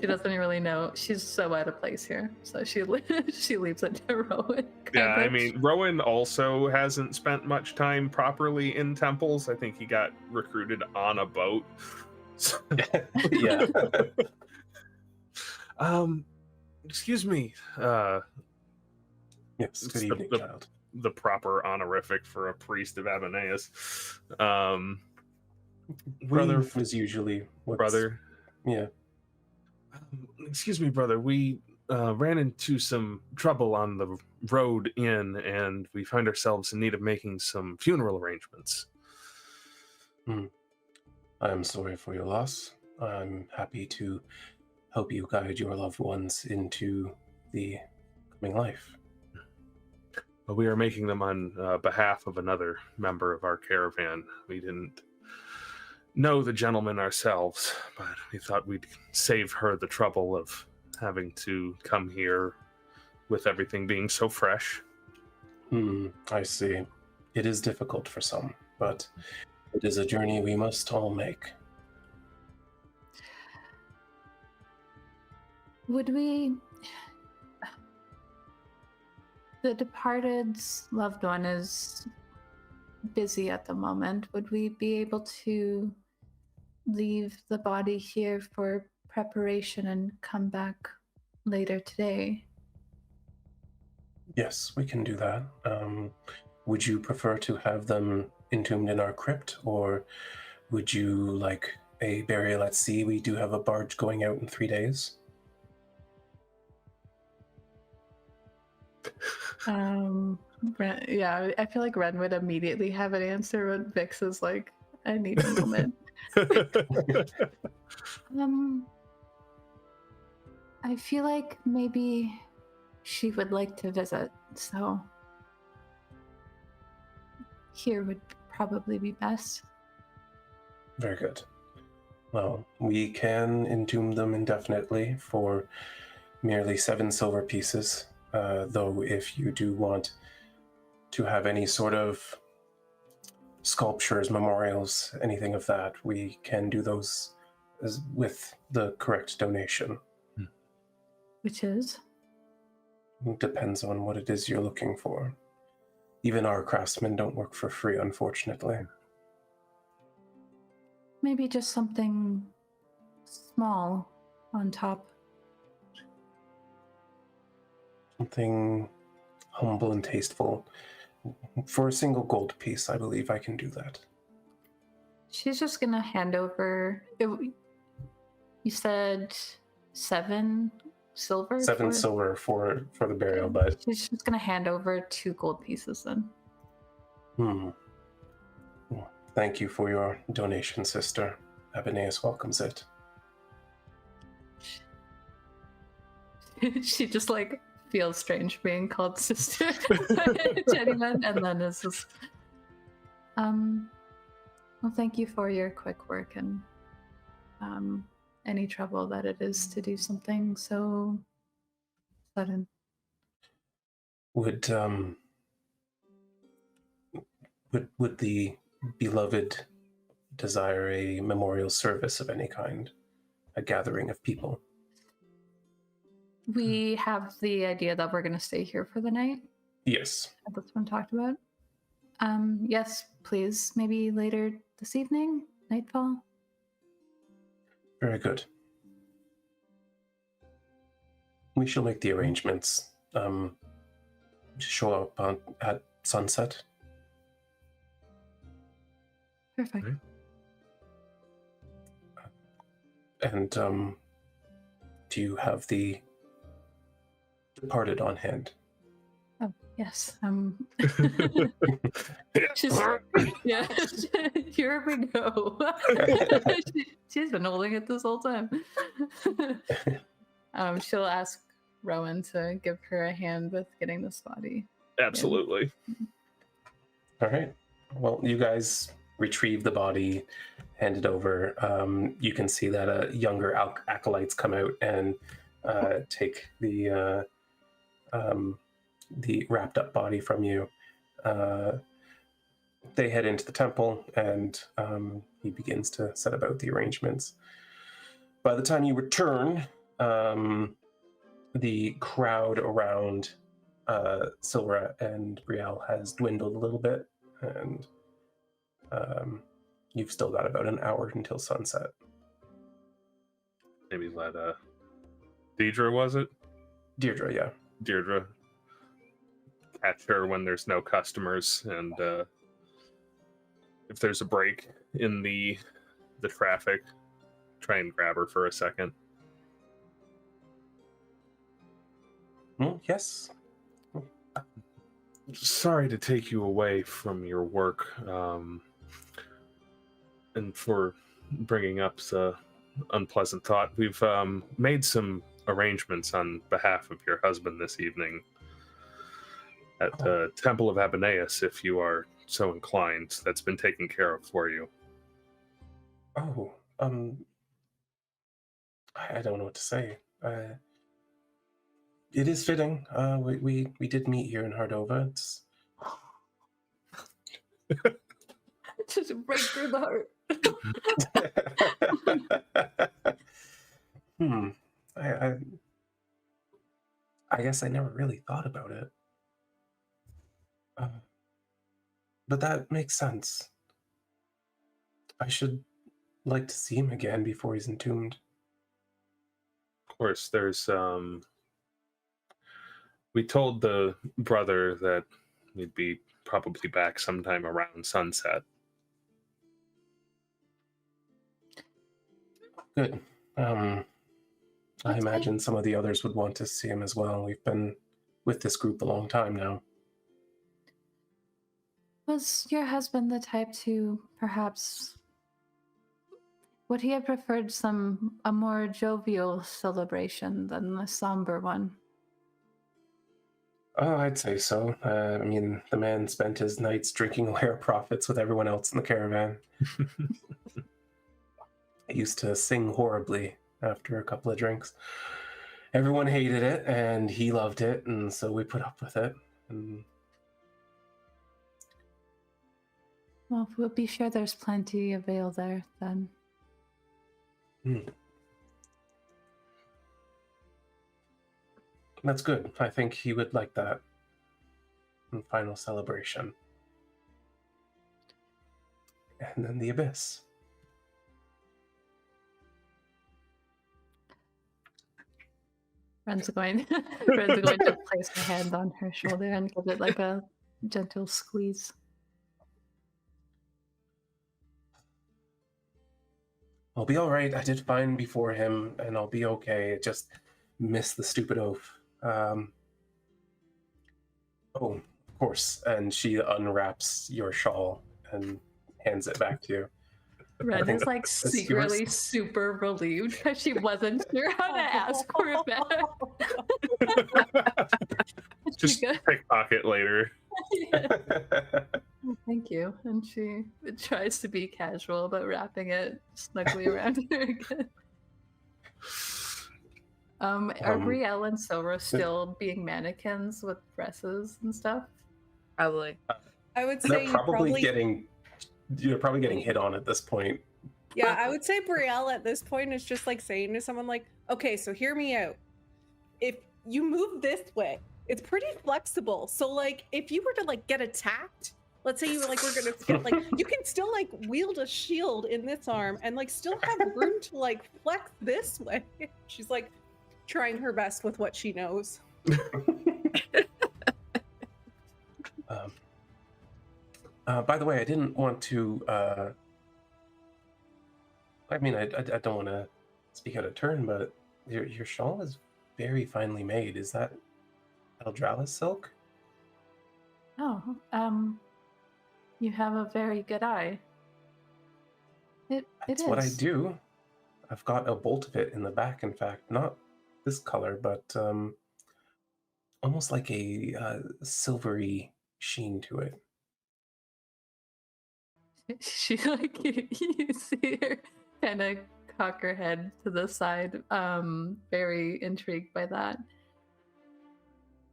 She doesn't really know. She's so out of place here, so she leaves it to Rhowan. Yeah, I kinda. mean, Rhowan also hasn't spent much time properly in temples. I think he got recruited on a boat. Yeah. Excuse me. Yes. Good It's evening, child. the proper honorific for a priest of Abanais. Brother was usually what's, Brother. Yeah. Excuse me, brother. We ran into some trouble on the road in, and we find ourselves in need of making some funeral arrangements. I am sorry for your loss. I'm happy to help you guide your loved ones into the coming life. But we are making them on behalf of another member of our caravan. We didn't know the gentleman ourselves, but we thought we'd save her the trouble of having to come here with everything being so fresh. I see. It is difficult for some, but it is a journey we must all make. Would we... The departed's loved one is busy at the moment. Would we be able to leave the body here for preparation and come back later today? Yes, we can do that. Would you prefer to have them entombed in our crypt, or would you like a burial at sea? We do have a barge going out in 3 days. Yeah, I feel like Ren would immediately have an answer, but Vix is like, I need a moment. I feel like maybe she would like to visit, so here would probably be best. Very good. Well, we can entomb them indefinitely for merely 7 silver pieces, though if you do want to have any sort of sculptures, memorials, anything of that, we can do those with the correct donation. Which is? It depends on what it is you're looking for. Even our craftsmen don't work for free, unfortunately. Maybe just something small on top. Something humble and tasteful. For a single gold piece, I believe I can do that. She's just gonna hand over. You said 7 silver? 7 silver for the burial, but she's just gonna hand over 2 gold pieces then. Well, thank you for your donation, sister. Abanais welcomes it. She just like feels strange being called sister Jennyman, and then is just well, thank you for your quick work and any trouble that it is to do something so sudden. Would the beloved desire a memorial service of any kind? A gathering of people? We have the idea that we're going to stay here for the night. Yes. That's been talked about. Yes, please. Maybe later this evening, nightfall. Very good. We shall make the arrangements. Show up at sunset. Perfect. Right. And do you have the departed on hand? Oh, yes. Yeah, here we go. She's been holding it this whole time. She'll ask Rhowan to give her a hand with getting this body. Absolutely. All right. Well, you guys retrieve the body, hand it over. You can see that younger acolytes come out and take the wrapped up body from you. they head into the temple, and he begins to set about the arrangements. By the time you return, the crowd around Sylra and Brielle has dwindled a little bit, and you've still got about an hour until sunset. Maybe let Dierdra, was it? Dierdra, yeah. Dierdra catch her when there's no customers, and if there's a break in the traffic, try and grab her for a second. Yes. Sorry to take you away from your work, and for bringing up the unpleasant thought. We've made some arrangements on behalf of your husband this evening at the Temple of Abanais, if you are so inclined. That's been taken care of for you. Oh, I don't know what to say. It is fitting. We did meet here in Hardova. It's Just right through the heart. I guess I never really thought about it. But that makes sense. I should like to see him again before he's entombed. Of course, there's we told the brother that we'd be probably back sometime around sunset. Good. I imagine some of the others would want to see him as well. We've been with this group a long time now. Was your husband the type to perhaps... Would he have preferred a more jovial celebration than the somber one? Oh, I'd say so. I mean, the man spent his nights drinking away our profits with everyone else in the caravan. He used to sing horribly after a couple of drinks. Everyone hated it, and he loved it, and so we put up with it. And... Well, we'll be sure there's plenty of ale there, then. That's good. I think he would like that. Final celebration. And then the abyss. Ren's going to place her hand on her shoulder and give it like a gentle squeeze. I'll be all right. I did fine before him, and I'll be okay. I just miss the stupid oath. Oh, of course. And she unwraps your shawl and hands it back to you. Ren is like secretly super relieved because she wasn't sure how to ask for it back. Just pickpocket later. Oh, thank you. And she tries to be casual about wrapping it snugly around her again. Are Brielle and Sylra still being mannequins with dresses and stuff? Probably. I would say They're probably getting hit on at this point. Yeah, I would say Brielle at this point is just like saying to someone like, okay, so hear me out. If you move this way, it's pretty flexible. So like if you were to like get attacked, let's say you were like, we're gonna get like, you can still like wield a shield in this arm and like still have room to like flex this way. She's like trying her best with what she knows. By the way, I didn't want to. I mean, I don't want to speak out of turn, but your shawl is very finely made. Is that Eldralis silk? Oh, you have a very good eye. That's what I do. I've got a bolt of it in the back, in fact. Not this color, but almost like a silvery sheen to it. She like you see her kind of cock her head to the side, very intrigued by that.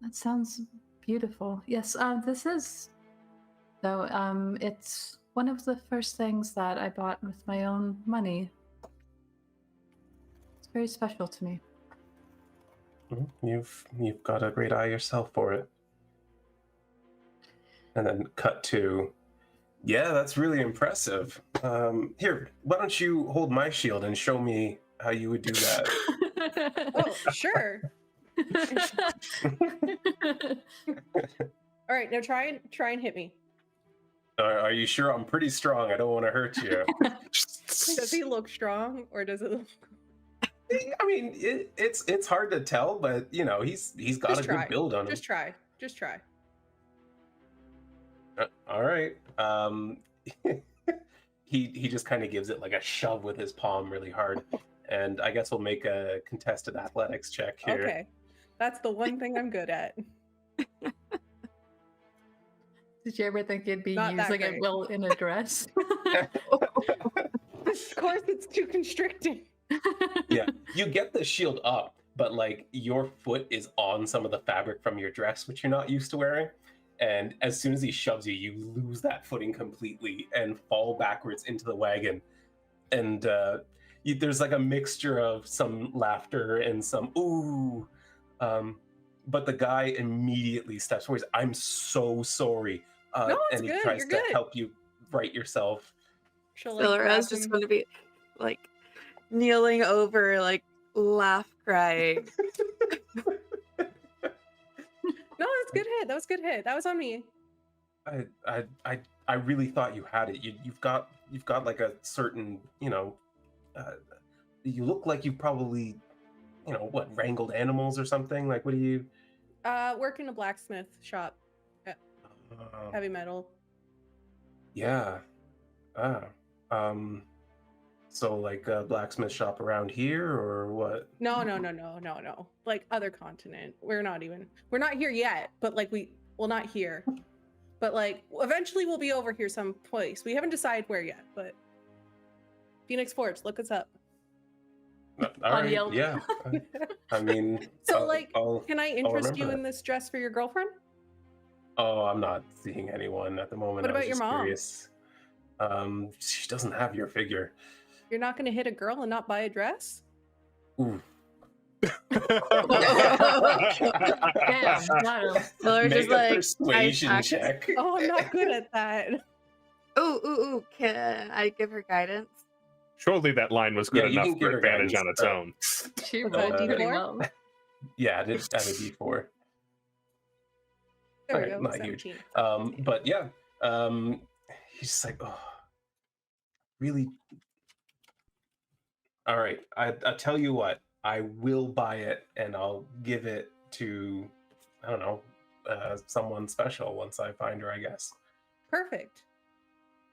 That sounds beautiful. Yes, this is though. It's one of the first things that I bought with my own money. It's very special to me. You've got a great eye yourself for it. And then cut to, yeah, that's really impressive. Here, why don't you hold my shield and show me how you would do that? Oh, sure. All right, now try and hit me. Are you sure? I'm pretty strong. I don't want to hurt you. Does he look strong, or does it look... I mean, it's hard to tell, but you know, he's got Just a try. good build on him. Just try. All right. He just kind of gives it like a shove with his palm really hard, and I guess we'll make a contested athletics check here. Okay, that's the one thing I'm good at. Did you ever think you'd be Not that using it great. well in a dress? Of course, it's too constricting. Yeah, you get the shield up, but like your foot is on some of the fabric from your dress, which you're not used to wearing. And as soon as he shoves you, you lose that footing completely and fall backwards into the wagon. And there's like a mixture of some laughter and some ooh. But the guy immediately steps forward. I'm so sorry. No, it's and he good, tries you're to good. help you right yourself. She'll, like, Sylra's grab just him. going to be like kneeling over, like laugh crying. No, that's good hit. That was good hit. That was on me. I really thought you had it. You've got like a certain, you know, you look like you probably, you know, what, wrangled animals or something. Like, what do you? Work in a blacksmith shop. Heavy metal. Yeah. So like a blacksmith shop around here or what? No. Like other continent. We're not here yet, but like well, not here. But like eventually we'll be over here someplace. We haven't decided where yet, but Phoenix Forge, look us up. All On right, Yelp. yeah. I mean, So like, I'll can I interest you remember in that. this dress for your girlfriend? Oh, I'm not seeing anyone at the moment. What I was about your just mom? curious. She doesn't have your figure. You're not going to hit a girl and not buy a dress? Ooh. Damn, got him. Sylra's Make just a like, persuasion I- check. Oh, I'm not good at that. Ooh, can I give her guidance? Surely that line was good Yeah, you enough can give for her advantage guidance. on its own. She What's rolled that, pretty D4? well. Yeah, I did add a D4. There we Alright, go. not 17. huge. But yeah, he's just like, oh, really? All right, I tell you what, I will buy it and I'll give it to, I don't know, someone special once I find her, I guess. Perfect.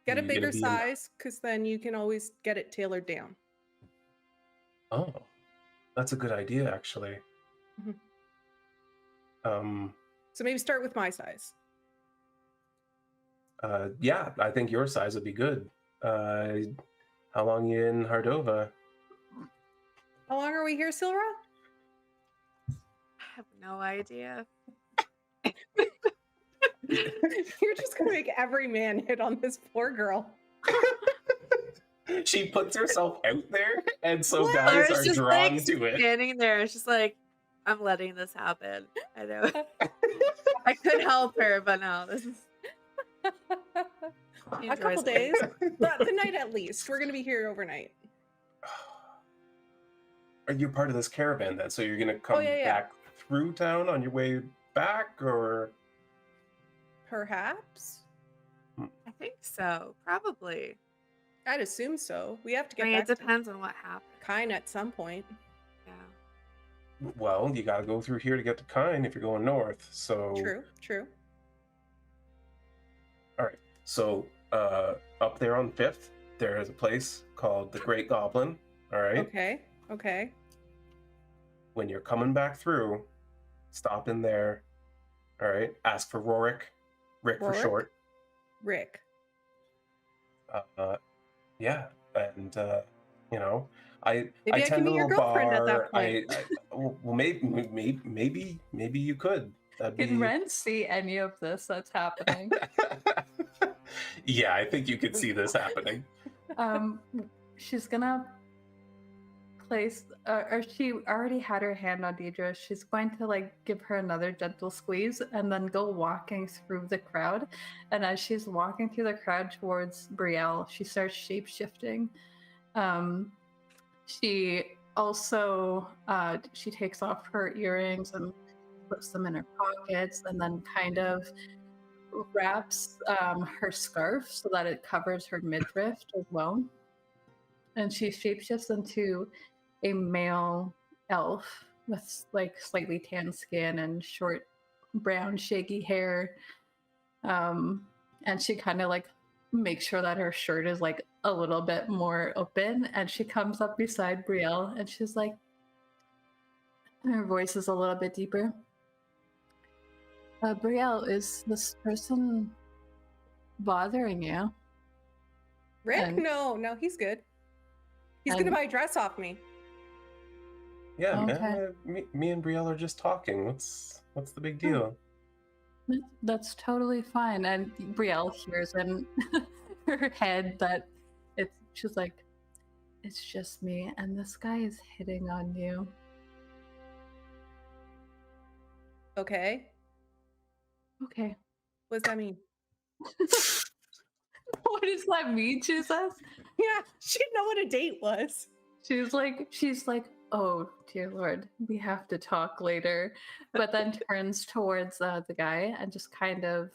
Get a You gonna bigger be in- size, because then you can always get it tailored down. Oh, that's a good idea, actually. Mhm. So maybe start with my size. Yeah, I think your size would be good. How long you in Hardova? How long are we here, Sylra? I have no idea. You're just gonna make every man hit on this poor girl. She puts herself out there, and so Well, guys Sylra's are just drawn like to it. standing there. It's just like, I'm letting this happen. I know. I could help her, but no, this is. She A couple enjoys it. days, but the night at least. We're gonna be here overnight. Are you part of this caravan then? So you're gonna come yeah. back through town on your way back, or? Perhaps. I think so. Probably. I'd assume so. We have to I get mean, back it depends on what happens. to Kine at some point. Yeah. Well, you gotta go through here to get to Kine if you're going north. So True. So up there on 5th, there is a place called the Great Goblin. All right. Okay. When you're coming back through, stop in there. All right. Ask for Rorik. Rick for Rorik? short. Rick. Yeah, and you know, I Maybe I can tend be a your little girlfriend at bar. that point. Well, maybe you could. That'd Can be. Ren see any of this that's happening? Yeah, I think you could see this happening. She's gonna place, or she already had her hand on Dierdra. She's going to like give her another gentle squeeze and then go walking through the crowd. And as she's walking through the crowd towards Brielle, she starts shape shifting. She also she takes off her earrings and puts them in her pockets, and then kind of wraps her scarf so that it covers her midriff as well. And she shapeshifts into a male elf with like slightly tan skin and short brown shaggy hair. And she kind of like makes sure that her shirt is like a little bit more open, and she comes up beside Brielle and she's like, her voice is a little bit deeper. Brielle, is this person bothering you? Rick? And- No, he's good. He's and- gonna buy a dress off me. Yeah, Okay. man. Me and Brielle are just talking. What's the big deal? That's totally fine. And Brielle hears in her head that she's like, it's just me, and this guy is hitting on you. Okay. Okay. What does that mean? What does that mean, she says? Yeah, she didn't know what a date was. She's like, oh dear Lord, we have to talk later. But then turns towards the guy and just kind of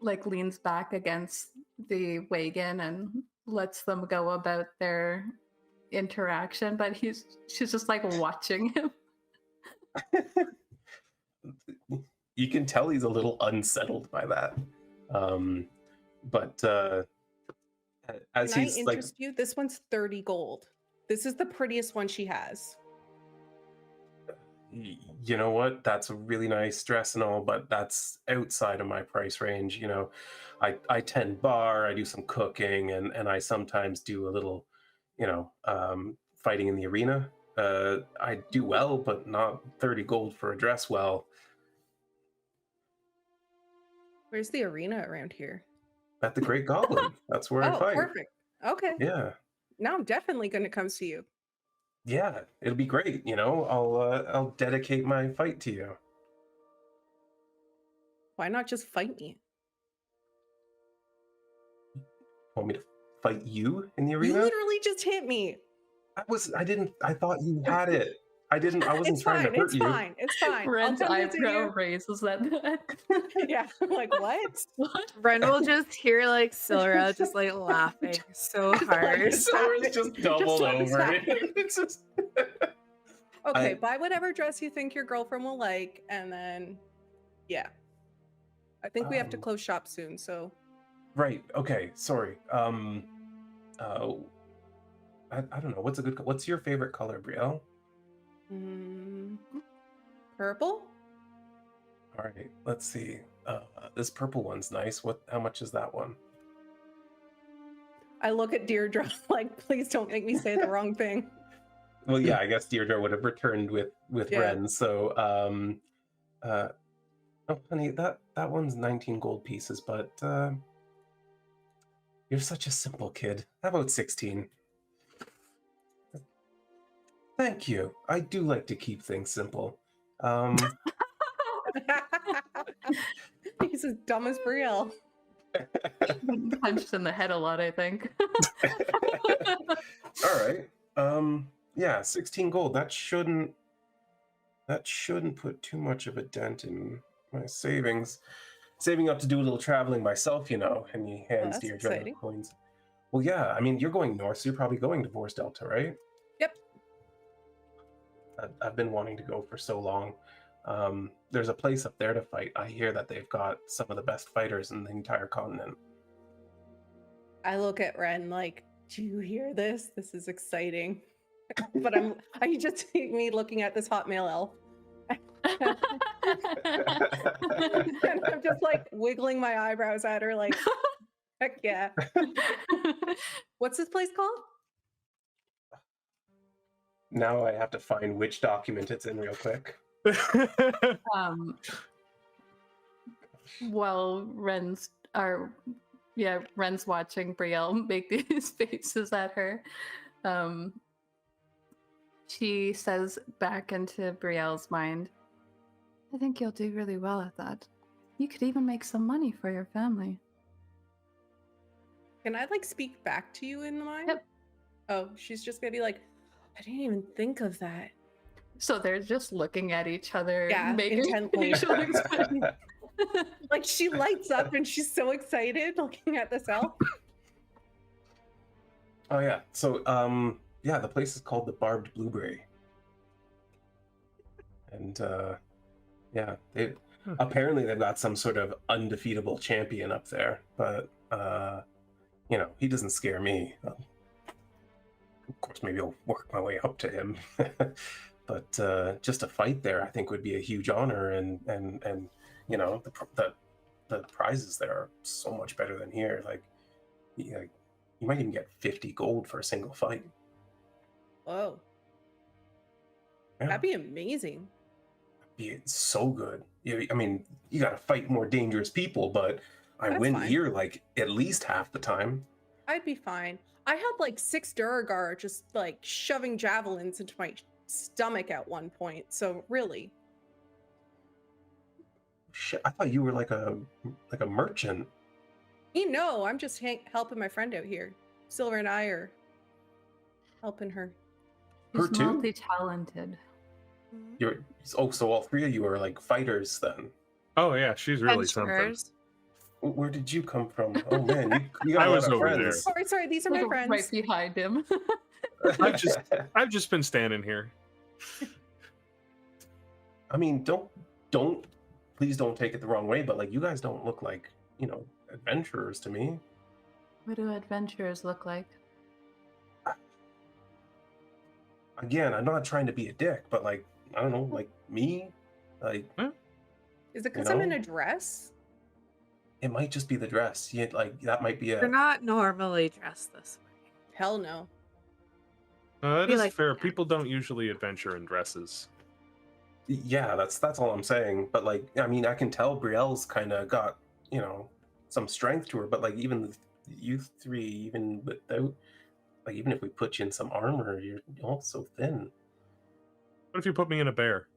like leans back against the wagon and lets them go about their interaction. But she's just like watching him. You can tell he's a little unsettled by that. But as Can I he's like, interest you? This one's 30 gold. This is the prettiest one she has. you know what? That's a really nice dress and all, but that's outside of my price range. You know, I tend bar, I do some cooking, and I sometimes do a little, fighting in the arena. I do well, but not 30 gold for a dress well. Where's the arena around here? At the Great Goblin. That's where I Oh, fight. perfect. Okay. Yeah. Now I'm definitely going to come see you. Yeah, it'll be great. I'll dedicate my fight to you. Why not just fight me? Want me to fight you in the You arena? literally just hit me. I thought you had it. I wasn't It's trying fine. to hurt It's you. fine. It's fine. I'll Ren's come visit eyebrow you. raises that. Yeah. I'm like, what? What? Ren will just hear like Sylra just like laughing so hard. Sora's just doubled Just over. happy. It's just Okay, I- buy whatever dress you think your girlfriend will like, and then, yeah. I think we have to Um, close shop soon, so. Right. Okay. Sorry. I don't know. What's your favorite color, Brielle? Purple? All right. Let's see. This purple one's nice. How much is that one? I look at Dierdra like, please don't make me say the wrong thing. Well, yeah, I guess Dierdra would have returned with Yeah. Wren. So, oh, honey, that one's 19 gold pieces, but you're such a simple kid. How about 16? Thank you. I do like to keep things simple. He's as dumb as Brielle. Punched in the head a lot, I think. All right. Yeah, 16 gold. That shouldn't put too much of a dent in my savings. Saving up to do a little traveling myself, and he hands that's Dierdra the exciting. coins. Well, yeah, I mean, you're going north, so you're probably going to Vors Delta, right? Yep. I've been wanting to go for so long. There's a place up there to fight. I hear that they've got some of the best fighters in the entire continent. I look at Ren like, do you hear this? This is exciting. But I just see me looking at this hot male elf. And I'm just like wiggling my eyebrows at her like, heck yeah. What's this place called? Now I have to find which document it's in real quick. While Ren's Wren's watching Brielle make these faces at her. She says back into Brielle's mind, I think you'll do really well at that. You could even make some money for your family. Can I like speak back to you in the mind? Yep. Oh, she's just gonna be like, I didn't even think of that. So they're just looking at each other, Yeah, making intently. facial expressions. Like she lights up and she's so excited looking at this elf. Oh yeah. So yeah, the place is called the Barbed Blueberry. And yeah, apparently they've got some sort of undefeatable champion up there, but you know, he doesn't scare me. Of course, maybe I'll work my way up to him. But just a fight there, I think, would be a huge honor, and you know, the prizes there are so much better than here. Like, you might even get 50 gold for a single fight. Whoa. Yeah. That'd be amazing. Be so good. I mean, you got to fight more dangerous people, but I That's win fine. here like at least half the time. I'd be fine. I had like 6 Duragar just like shoving javelins into my stomach at one point. So really, Shit, I thought you were like a merchant. no, I'm just helping my friend out here. Sylra and I are helping her. Her She's too? multi-talented. You're so all three of you are like fighters then. Oh yeah, she's really something. Adventurers. Where did you come from? Oh man, you got I a lot was of over friends. Sorry, these are my Like, friends. right behind him. I've just been standing here. I mean, please don't take it the wrong way, but like you guys don't look like, you know, adventurers to me. What do adventurers look like? Again, I'm not trying to be a dick, but like, I don't know, like me, like Is it because You I'm in know? a dress? it might just be the dress. Yeah, like that might be You're a not normally dressed this way. Hell no. That Be is like fair. that. People don't usually adventure in dresses. yeah, that's all I'm saying. But like, I mean, I can tell Brielle's kind of got, you know, some strength to her, but like even you three, even without, like even if we put you in some armor, you're all so thin. What if you put me in a bear?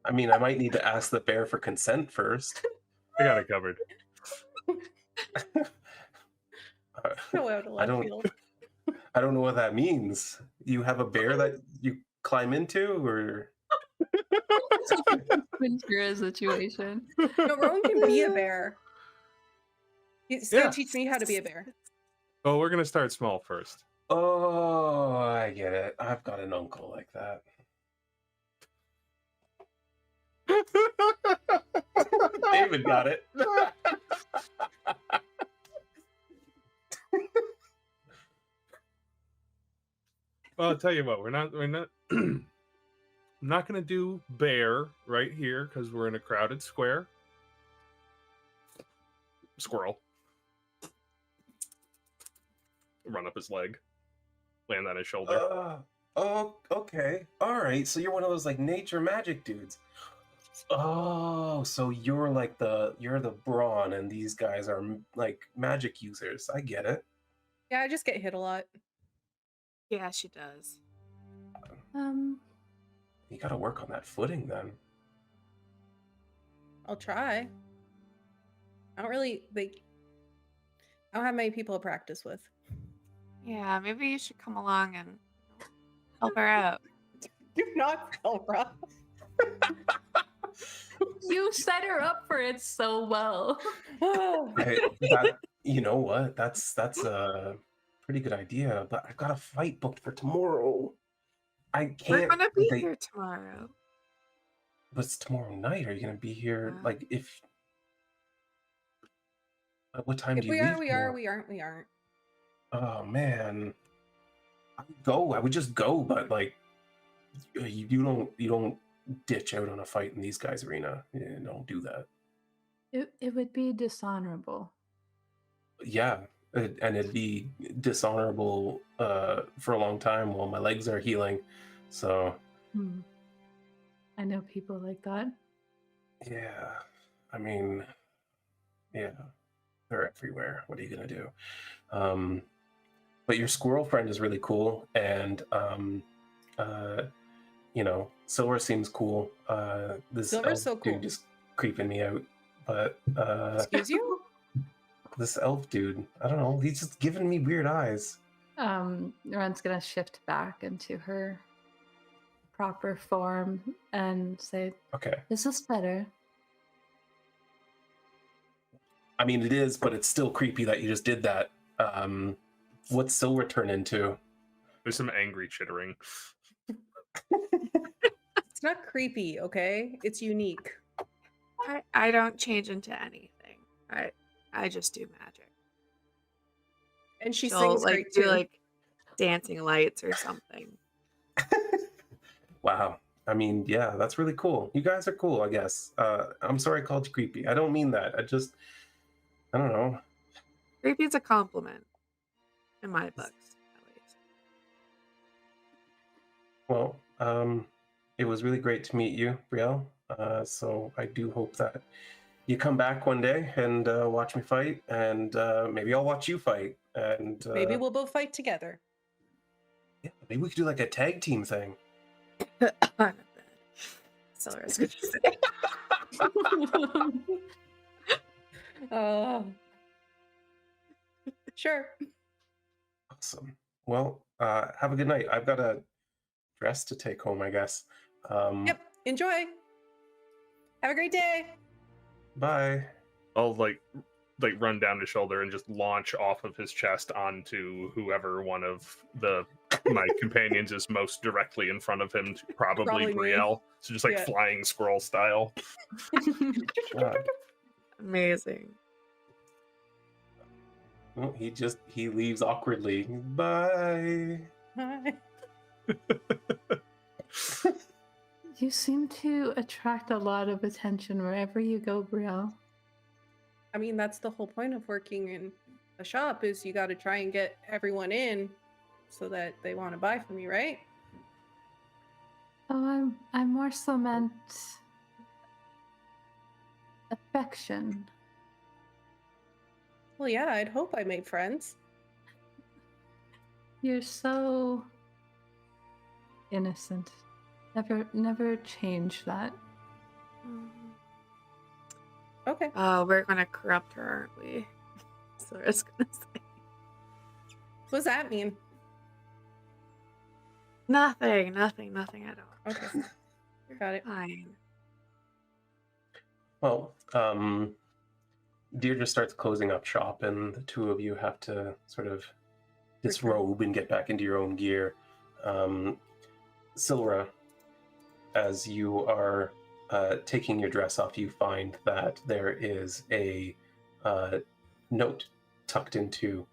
I mean, I might need to ask the bear for consent first. I got it covered. Go out of left don't- field. I don't know what that means. You have a bear that you climb into, or Ventura situation. No, Rhowan can be a bear. He's Yeah. gonna teach me how to be a bear. Well, we're gonna start small first. oh, I get it. I've got an uncle like that. David got it. Well, I'll tell you what, we're not I'm not gonna do bear right here because we're in a crowded square. Squirrel. Run up his leg. Land on his shoulder. Oh, okay. All right. So you're one of those like nature magic dudes. Oh, so you're the brawn, and these guys are like magic users. I get it. Yeah, I just get hit a lot. Yeah, she does. You got to work on that footing then. I'll try. I don't have many people to practice with. Yeah, maybe you should come along and help her out. Do not, Sylra. You set her up for it so well. You know what? That's a pretty good idea. But I've got a fight booked for tomorrow. I can't. We're gonna be here tomorrow. But it's tomorrow night. Are you gonna be here? Like if? At what time If do you we leave? are, we tomorrow? are, we aren't, we aren't. Oh man, I would go. I would just go, but like, you don't ditch out on a fight in these guys' arena. You don't do that. It would be dishonorable. Yeah, and it'd be dishonorable for a long time while my legs are healing. So, I know people like that. Yeah, I mean, yeah, they're everywhere. What are you gonna do? But your squirrel friend is really cool, and Sylra seems cool. This Sylra's elf so cool. dude is creeping me out, but Excuse you? this elf dude, I don't know, he's just giving me weird eyes. Wren's gonna shift back into her proper form and say, Okay, "Is this better?" I mean it is, but it's still creepy that you just did that. What's Sylra turn into? There's some angry chittering. It's not creepy, okay? It's unique. I don't change into anything. I just do magic. And she She'll sings like great do too. like dancing lights or something. Wow. I mean, yeah, that's really cool. You guys are cool, I guess. I'm sorry I called you creepy. I don't mean that. I don't know. Creepy is a compliment in my books, at least. Well, it was really great to meet you, Brielle. So I do hope that you come back one day and watch me fight, and maybe I'll watch you fight. And Maybe we'll both fight together. yeah, maybe we could do like a tag team thing. I'm not bad. Sylra's gonna say. Sure. Awesome. Well, have a good night. I've got a dress to take home, I guess. Yep. Enjoy. Have a great day. Bye. I'll like run down his shoulder and just launch off of his chest onto whoever one of my companions is most directly in front of him, probably Probably me. Brielle. So just like Yeah. flying squirrel style. Amazing. Well, he leaves awkwardly. Bye. Hi. You seem to attract a lot of attention wherever you go, Brielle. I mean, that's the whole point of working in a shop is you got to try and get everyone in so that they want to buy from you, right? Oh, I'm more so meant affection. Well, yeah, I'd hope I made friends. You're so innocent. Never change that. Okay. We're gonna corrupt her, aren't we? Sylra's gonna say. What does that mean? Nothing at all. Okay. Got it. Fine. Well, Dierdra starts closing up shop, and the two of you have to sort of disrobe and get back into your own gear. Sylra, as you are taking your dress off, you find that there is a note tucked into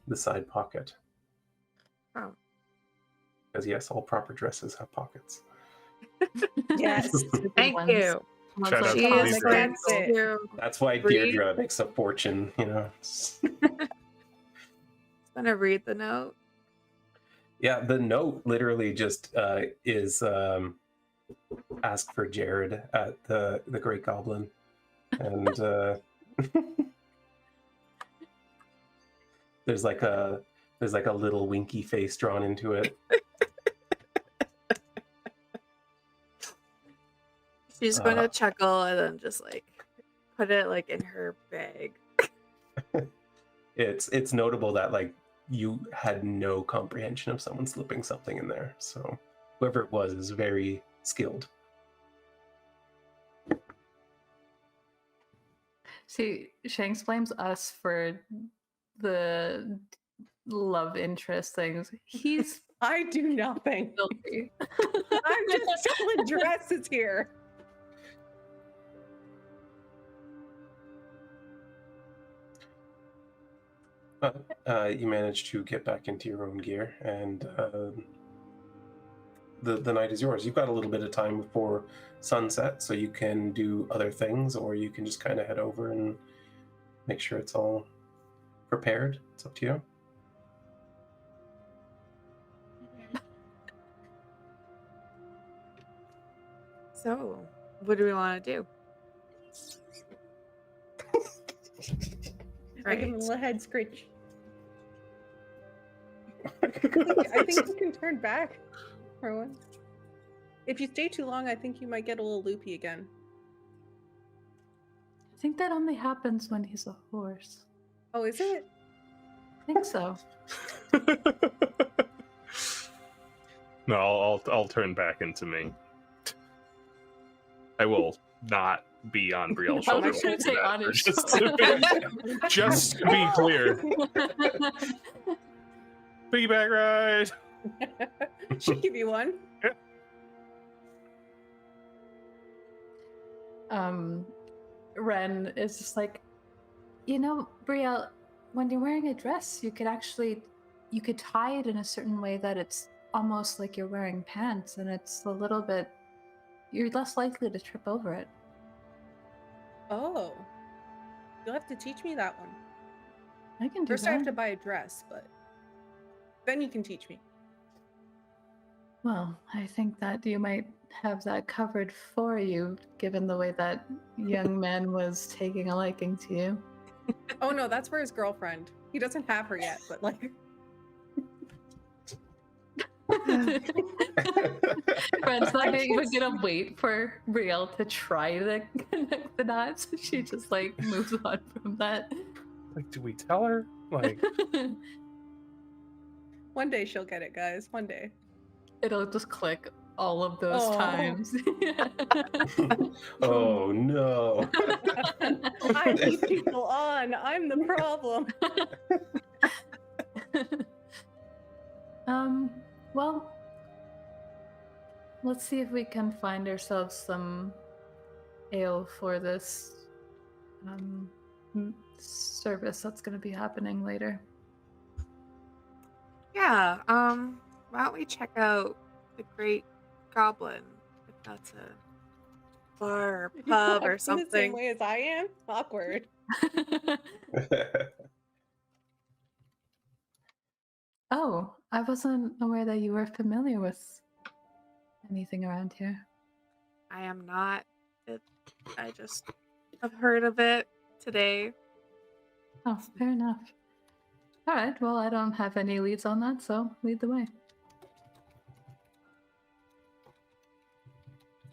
the side pocket. Oh. Because yes, all proper dresses have pockets. Yes. Thank you. Shout out She to is Dierdra. going to That's why Read. Dierdra makes a fortune, you know. gonna read the note. Yeah, the note literally just is ask for Jared at the Great Goblin, and there's like a little winky face drawn into it. She's gonna chuckle and then just like put it like in her bag. It's notable that like you had no comprehension of someone slipping something in there, so whoever it was is very skilled. See, Shanks blames us for the love interest things. He's I do nothing. filthy. I'm just selling dresses here. You managed to get back into your own gear, and the night is yours. You've got a little bit of time before sunset, so you can do other things, or you can just kind of head over and make sure it's all prepared. It's up to you. So, what do we want to do? I give him a Right. little head scritch. I think you can turn back, Rhowan. If you stay too long, I think you might get a little loopy again. I think that only happens when he's a horse. Oh, is it? I think so. No, I'll turn back into me. I will not be on Brielle's I shoulder. was gonna say on his Just to be clear. Piggyback ride. She'll give you one. Wren is just like, Brielle, when you're wearing a dress, you could tie it in a certain way that it's almost like you're wearing pants, and it's a little bit, you're less likely to trip over it. Oh. You'll have to teach me that one. I can do First, that. I have to buy a dress, but then you can teach me. Well, I think that you might have that covered for you, given the way that young man was taking a liking to you. Oh no, that's for his girlfriend. He doesn't have her yet, but like. Friend's not even gonna wait for Brielle to try to connect the dots. She just like moves on from that. Like, do we tell her? Like, One day she'll get it, guys. One day. It'll just click all of those Oh. times. Oh no. I keep people on. I'm the problem. Well, let's see if we can find ourselves some ale for this service that's going to be happening later. Yeah. Why don't we check out the Great Goblin? If that's a bar or pub or In the same something. way as I am. Awkward. Oh, I wasn't aware that you were familiar with anything around here. I am not. I just have heard of it today. Oh, fair enough. All right, well, I don't have any leads on that, so lead the way.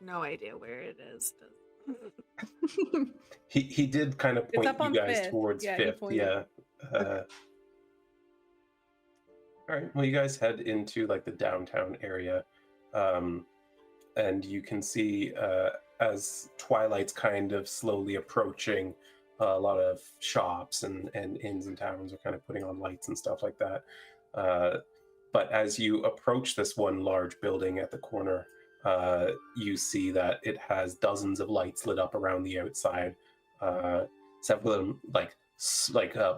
No idea where it is. He did kind of It's point up you on guys Fifth. towards Yeah, he Fifth. pointed. Yeah. All right. Well, you guys head into like the downtown area, and you can see as twilight's kind of slowly approaching, a lot of shops and inns and taverns are kind of putting on lights and stuff like that. But as you approach this one large building at the corner, you see that it has dozens of lights lit up around the outside. Several of them like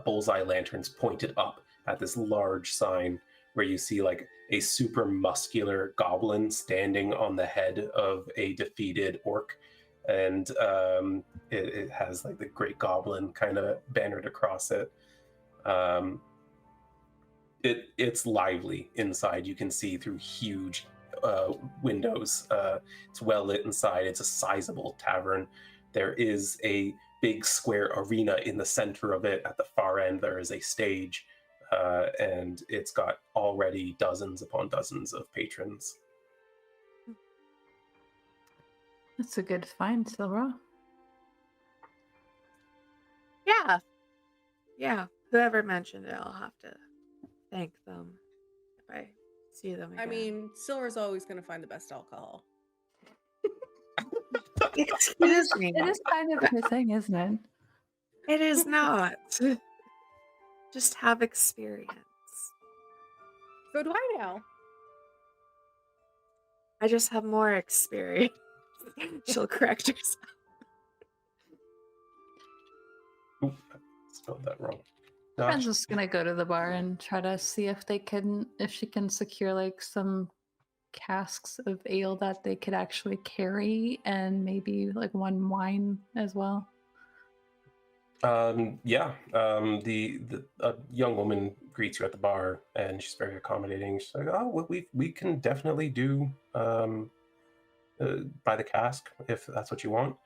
bullseye lanterns pointed up at this large sign where you see like a super muscular goblin standing on the head of a defeated orc, and it has like the Great Goblin kind of bannered across it. It's lively inside. You can see through huge windows. It's well lit inside. It's a sizable tavern. There is a big square arena in the center of it. At the far end, there is a stage, and it's got already dozens upon dozens of patrons. That's a good find, Sylra. Yeah. Yeah. Whoever mentioned it, I'll have to thank them if I see them again. I mean, Sylra's always going to find the best alcohol. Excuse me. It is kind of her thing, isn't it? It is not. Just have experience. So do I now. I just have more experience. She'll correct herself. Oop, I spelled that wrong. I'm Notch. just gonna go to the bar and try to see if she can secure like some casks of ale that they could actually carry, and maybe like one wine as well. Yeah. The a young woman greets you at the bar, and she's very accommodating. She's like, "Oh, well, we can definitely do by the cask, if that's what you want.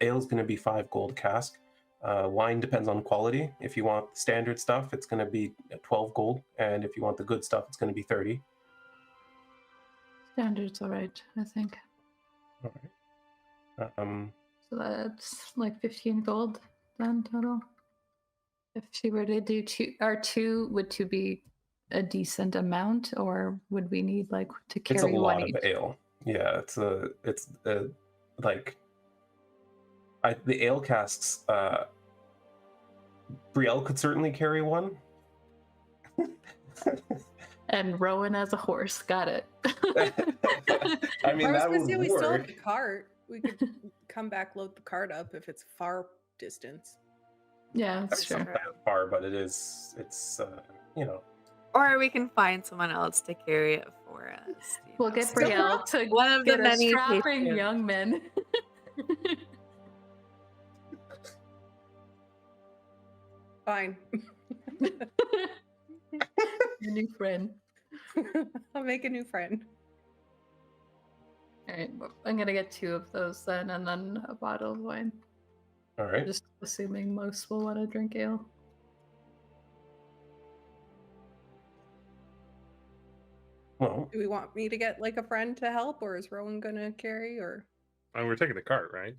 Ale's going to be 5 gold a cask. Wine depends on quality. If you want the standard stuff, it's going to be 12 gold, and if you want the good stuff, it's going to be 30. Standard's all right, I think. All right. So that's like 15 gold then total. If she were to do 2, would 2 be a decent amount, or would we need like to carry it's a lot one of each? ale. Yeah, it's like the ale casks. Brielle could certainly carry one. And Rhowan as a horse, got it. I mean, I was that gonna would say we still have work. the cart. We could come back, load the cart up if it's far distance. Yeah, that's It's true. not that far, but it's you know. Or we can find someone else to carry it for us. you We'll know. get Brielle to One of the get a many strapping patrons. young men. Fine. Your new friend. I'll make a new friend. All right, I'm gonna get 2 of those then, and then a bottle of wine. All right. Just assuming most will want to drink ale. Well, Do we want me to get like a friend to help, or is Rowan gonna carry? Or And we're taking the cart, right?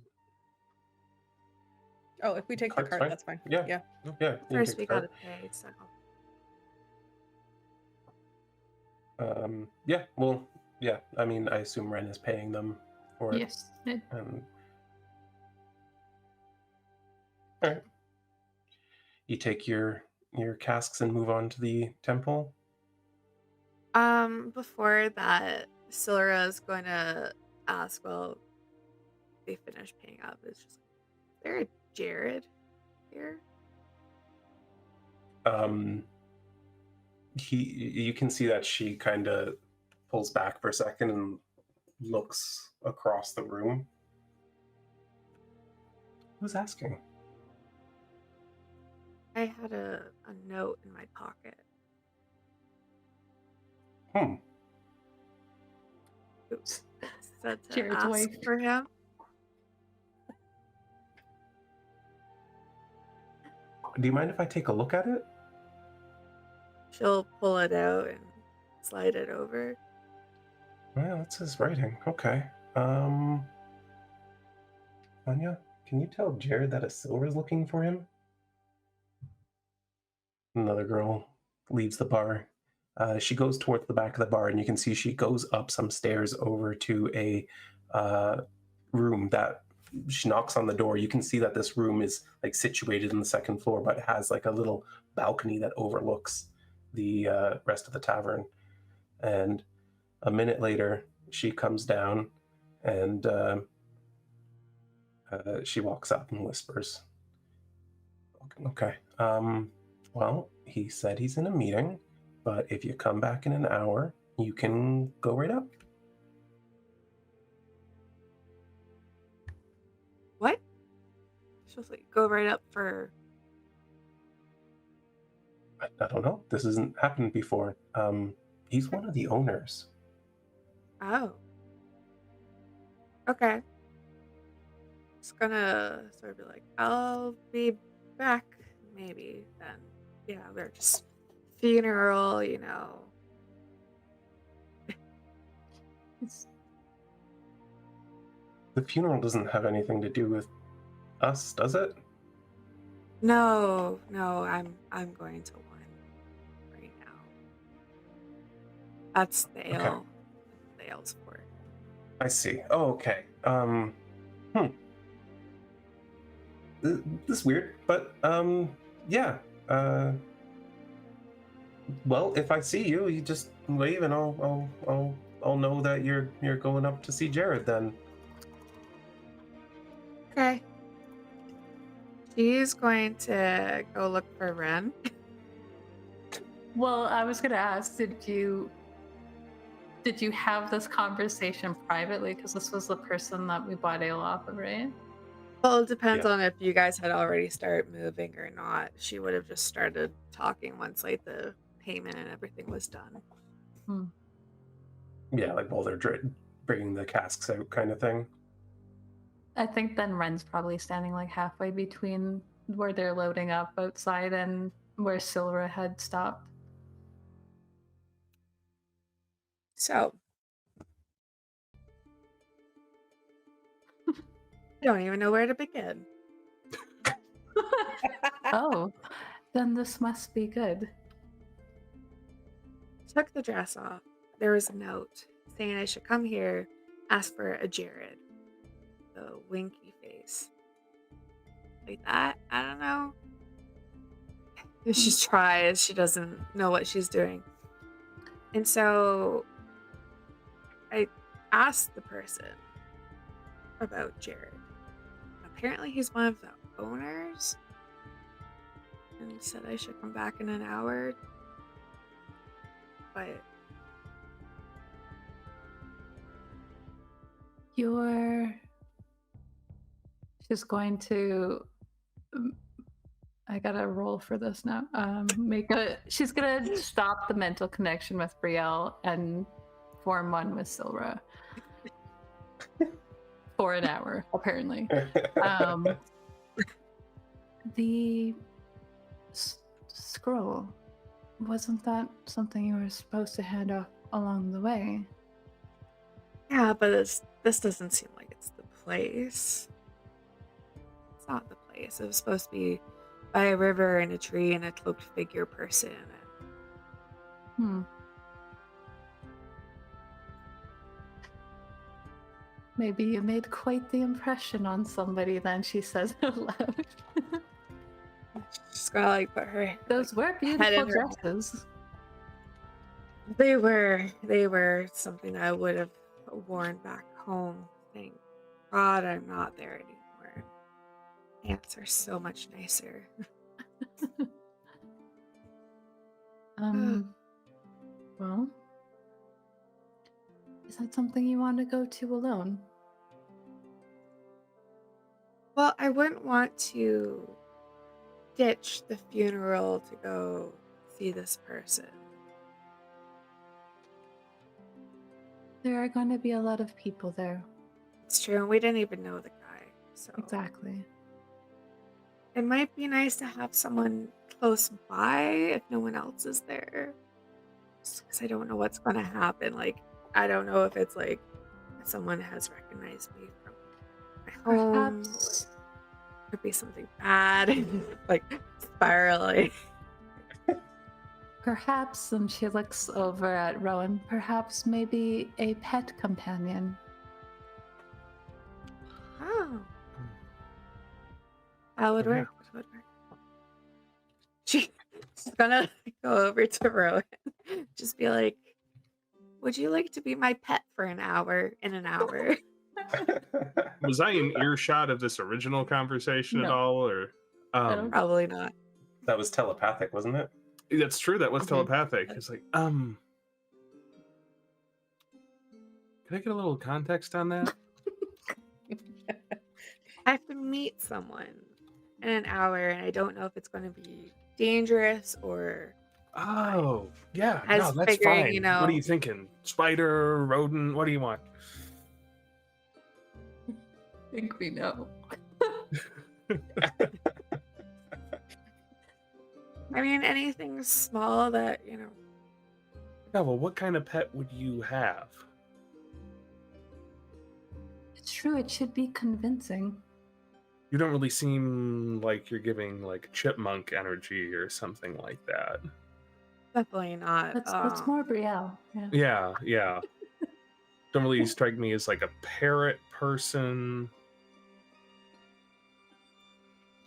oh, if we take the Cart's cart, fine. that's fine. Yeah. Yeah. yeah. you can First, take we the cart. gotta pay. So Yeah. Well. Yeah. I mean, I assume Wren is paying them for it. Yes. it- And all right. You take your casks and move on to the temple. before that, Sylra is going to ask. Well, they finished paying up. It's just, is there a Jared here? You can see that she kind of pulls back for a second and looks across the room. Who's asking? I had a note in my pocket. Oops. Said to Jared's ask wife. for him. Do you mind if I take a look at it? She'll pull it out and slide it over. Well, that's his writing. Okay. Anya, can you tell Jared that a Sylra's looking for him? Another girl leaves the bar. She goes towards the back of the bar, and you can see she goes up some stairs over to a room that she knocks on the door. You can see that this room is like situated in the second floor, but it has like a little balcony that overlooks the rest of the tavern. And a minute later, she comes down and she walks up and whispers, okay, well, he said he's in a meeting, but if you come back in an hour, you can go right up. What? She'll like go right up for. I don't know. This hasn't happened before. He's one of the owners. Oh. Okay. Just gonna sort of be like, I'll be back maybe then. Yeah, we're just funeral, you know. The funeral doesn't have anything to do with us, does it? No, I'm going to one right now. That's the ale. Okay. The ale's for. I see. Oh, okay. This is weird, but yeah. Well, if I see you, you just wave, and I'll know that you're going up to see Jared then. Okay. She's going to go look for Wren. Well, I was gonna ask, did you have this conversation privately? Because this was the person that we bought ale off of, right? Well, it depends Yeah. on if you guys had already started moving or not. She would have just started talking once like the payment and everything was done. Yeah, like while they're bringing the casks out kind of thing. I think then Wren's probably standing like halfway between where they're loading up outside and where Sylra had stopped. So, I don't even know where to begin. Oh, then this must be good. Took the dress off. There was a note saying I should come here, ask for a Jared. The winky face. Like that? I don't know. She tries. She doesn't know what she's doing. And so I asked the person about Jared. Apparently he's one of the owners. And said I should come back in an hour. But she's going to I gotta roll for this now. She's gonna stop the mental connection with Brielle and form one with Sylra for an hour, apparently. The scroll, wasn't that something you were supposed to hand off along the way? yeah, but this doesn't seem like it's the place. It's not the place. It was supposed to be by a river and a tree and a cloaked figure person. Maybe you made quite the impression on somebody then, she says out loud. She's gonna like put her. Those were head in beautiful her- dresses. They were something I would have worn back home. Thank God I'm not there anymore. Pants are so much nicer. Well, is that something you want to go to alone? Well, I wouldn't want to ditch the funeral to go see this person. There are going to be a lot of people there. It's true, and we didn't even know the guy. So Exactly. it might be nice to have someone close by if no one else is there. Because I don't know what's going to happen. Like, I don't know if it's like someone has recognized me from my home. Perhaps. Or could be something bad, like spiraling. Perhaps, and she looks over at Rhowan, perhaps maybe a pet companion. Oh. That would work. That would work. She's gonna go over to Rowan. Just be like, would you like to be my pet for an hour in an hour? Was I in earshot of this original conversation at No. all, or? Probably not. That was telepathic, wasn't it? That's true. That was Mhm. telepathic. It's like, can I get a little context on that? I have to meet someone in an hour, and I don't know if it's going to be dangerous or. Oh, yeah. I No, was that's figuring, fine. you know- What are you thinking? Spider, rodent? What do you want? I think we know. I mean, anything small that, Yeah, well, what kind of pet would you have? It's true, it should be convincing. You don't really seem like you're giving like chipmunk energy or something like that. definitely not. That's more Brielle. Yeah. Yeah, yeah. Don't really strike me as like a parrot person.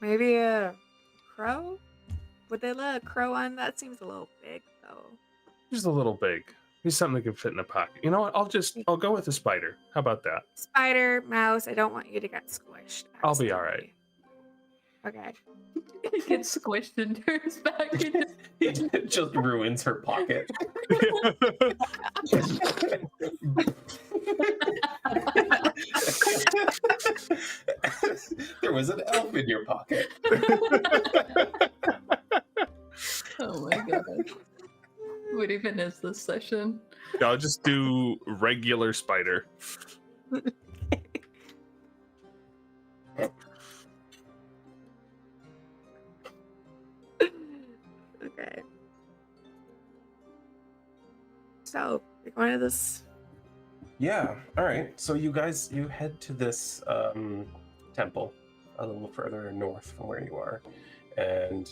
Maybe a crow? Would they let a crow on? That seems a little big, though. Just a little big. He's something that can fit in a pocket. You know what? I'll go with a spider. How about that? Spider, mouse, I don't want you to get squished. I'll be all right. Okay. It gets squished and turns back into. It just ruins her pocket. There was an elf in your pocket. Oh my god. Would it even is this session. I'll just do regular spider. Okay. So we're going to this. Yeah. All right. So you head to this temple a little further north from where you are, and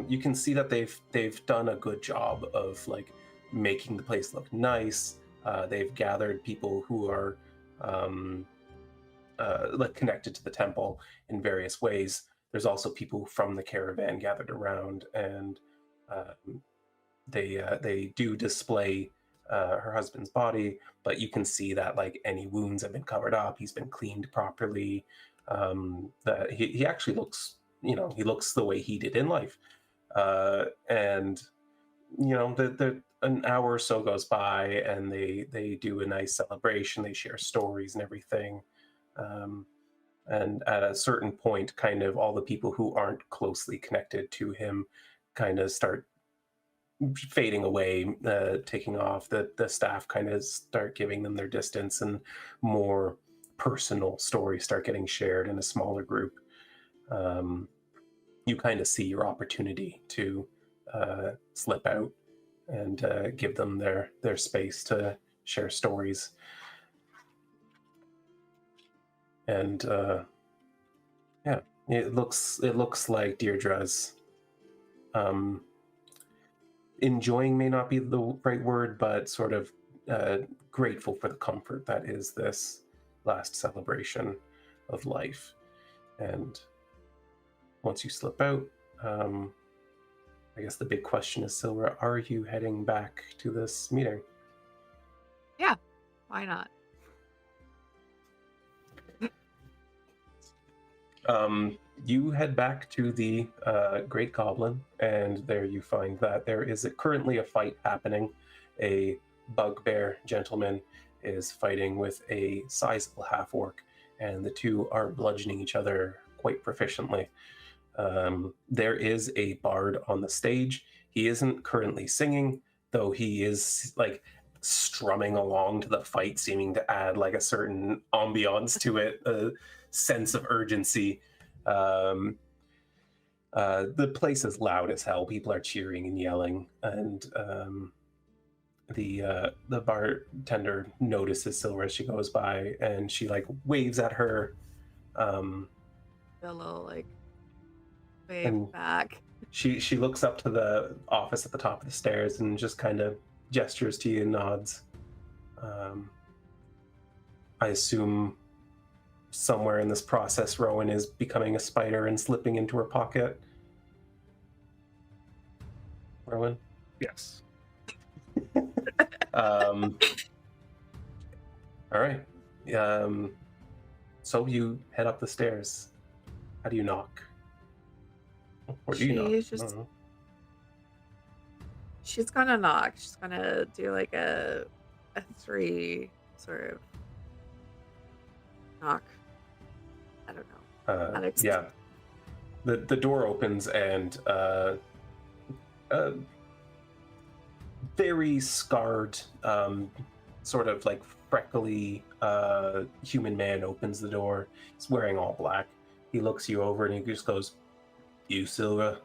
you can see that they've done a good job of like making the place look nice. They've gathered people who are like connected to the temple in various ways. There's also people from the caravan gathered around, and they do display her husband's body, but you can see that like any wounds have been covered up. He's been cleaned properly. That he actually looks, he looks the way he did in life. And an hour or so goes by, and they do a nice celebration. They share stories and everything. And at a certain point, kind of all the people who aren't closely connected to him kind of start fading away, taking off. The staff kind of start giving them their distance, and more personal stories start getting shared in a smaller group. You kind of see your opportunity to slip out and give them their space to share stories. And yeah, it looks like Deirdre's enjoying may not be the right word, but sort of grateful for the comfort that is this last celebration of life. And once you slip out, I guess the big question is, Sylra, are you heading back to this meeting? Yeah, why not? You head back to the Great Goblin, and there you find that there is currently a fight happening. A bugbear gentleman is fighting with a sizable half-orc, and the two are bludgeoning each other quite proficiently. There is a bard on the stage. He isn't currently singing, though he is like strumming along to the fight, seeming to add like a certain ambiance to it, a sense of urgency. The place is loud as hell. People are cheering and yelling, and the bartender notices Sylra as she goes by, and she like waves at her. A little like wave And back. She looks up to the office at the top of the stairs and just kind of gestures to you and nods. I assume somewhere in this process, Rhowan is becoming a spider and slipping into her pocket. Rhowan? Yes. All right. So you head up the stairs. How do you knock? Or do you knock? She's just- She's gonna knock. She's gonna do like a 3 sort of knock. I don't know. Alex. Yeah. The door opens, and a very scarred, sort of like freckly human man opens the door. He's wearing all black. He looks you over and he just goes, "You, Sylra?"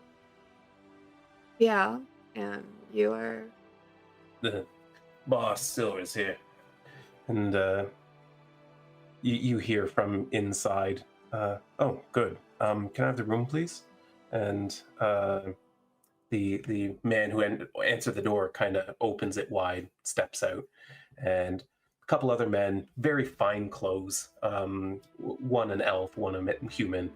Yeah, and you are. The boss, Sylra's here. And you hear from inside, "Oh, good. Can I have the room, please?" And the man who answered the door kind of opens it wide, steps out, and a couple other men, very fine clothes, one an elf, one a human.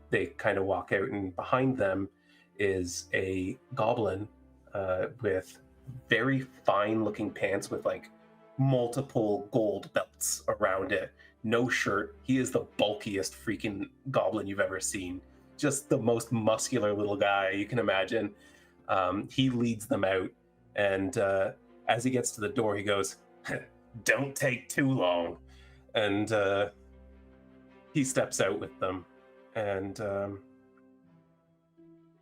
They kind of walk out, and behind them is a goblin with very fine looking pants with like multiple gold belts around it. No shirt. He is the bulkiest freaking goblin you've ever seen. Just the most muscular little guy you can imagine. He leads them out, and as he gets to the door, he goes, "Don't take too long." And he steps out with them, and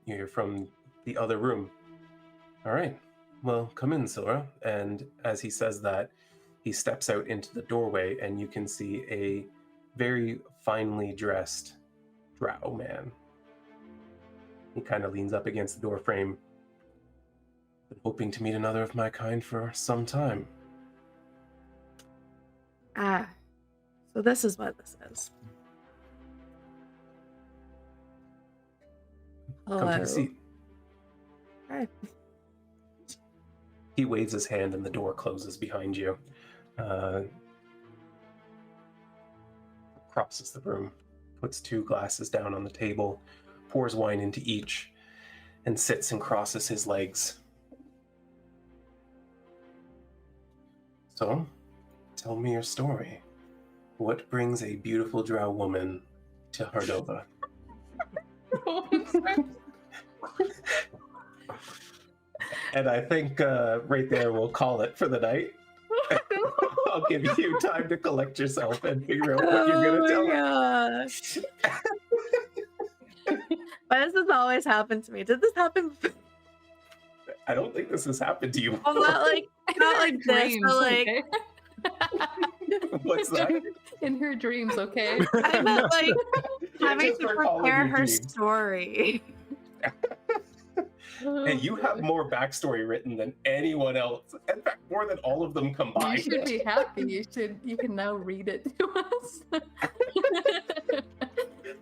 you hear from the other room, "All right, Well, come in, Sylra. And as he says that, he steps out into the doorway, and you can see a very finely dressed drow man. He kind of leans up against the door frame. Been hoping to meet another of my kind for some time. Ah, so this is what this is. Come take Hello. a seat. Hi. He waves his hand and the door closes behind you. Crosses the room, puts 2 glasses down on the table, pours wine into each, and sits and crosses his legs. So, tell me your story. What brings a beautiful drow woman to Hardova? And I think right there we'll call it for the night. I'll give you time to collect yourself and figure out what you're going to tell her. Gosh. Why does this always happen to me? Did this happen before? I don't think this has happened to you. Well, not like this, Dreams, but like okay? What's that? In her dreams, okay? I meant like having just to recalling prepare your her dreams. story. Hey, you have more backstory written than anyone else. In fact, more than all of them You combined. should be happy. You can now read it to us.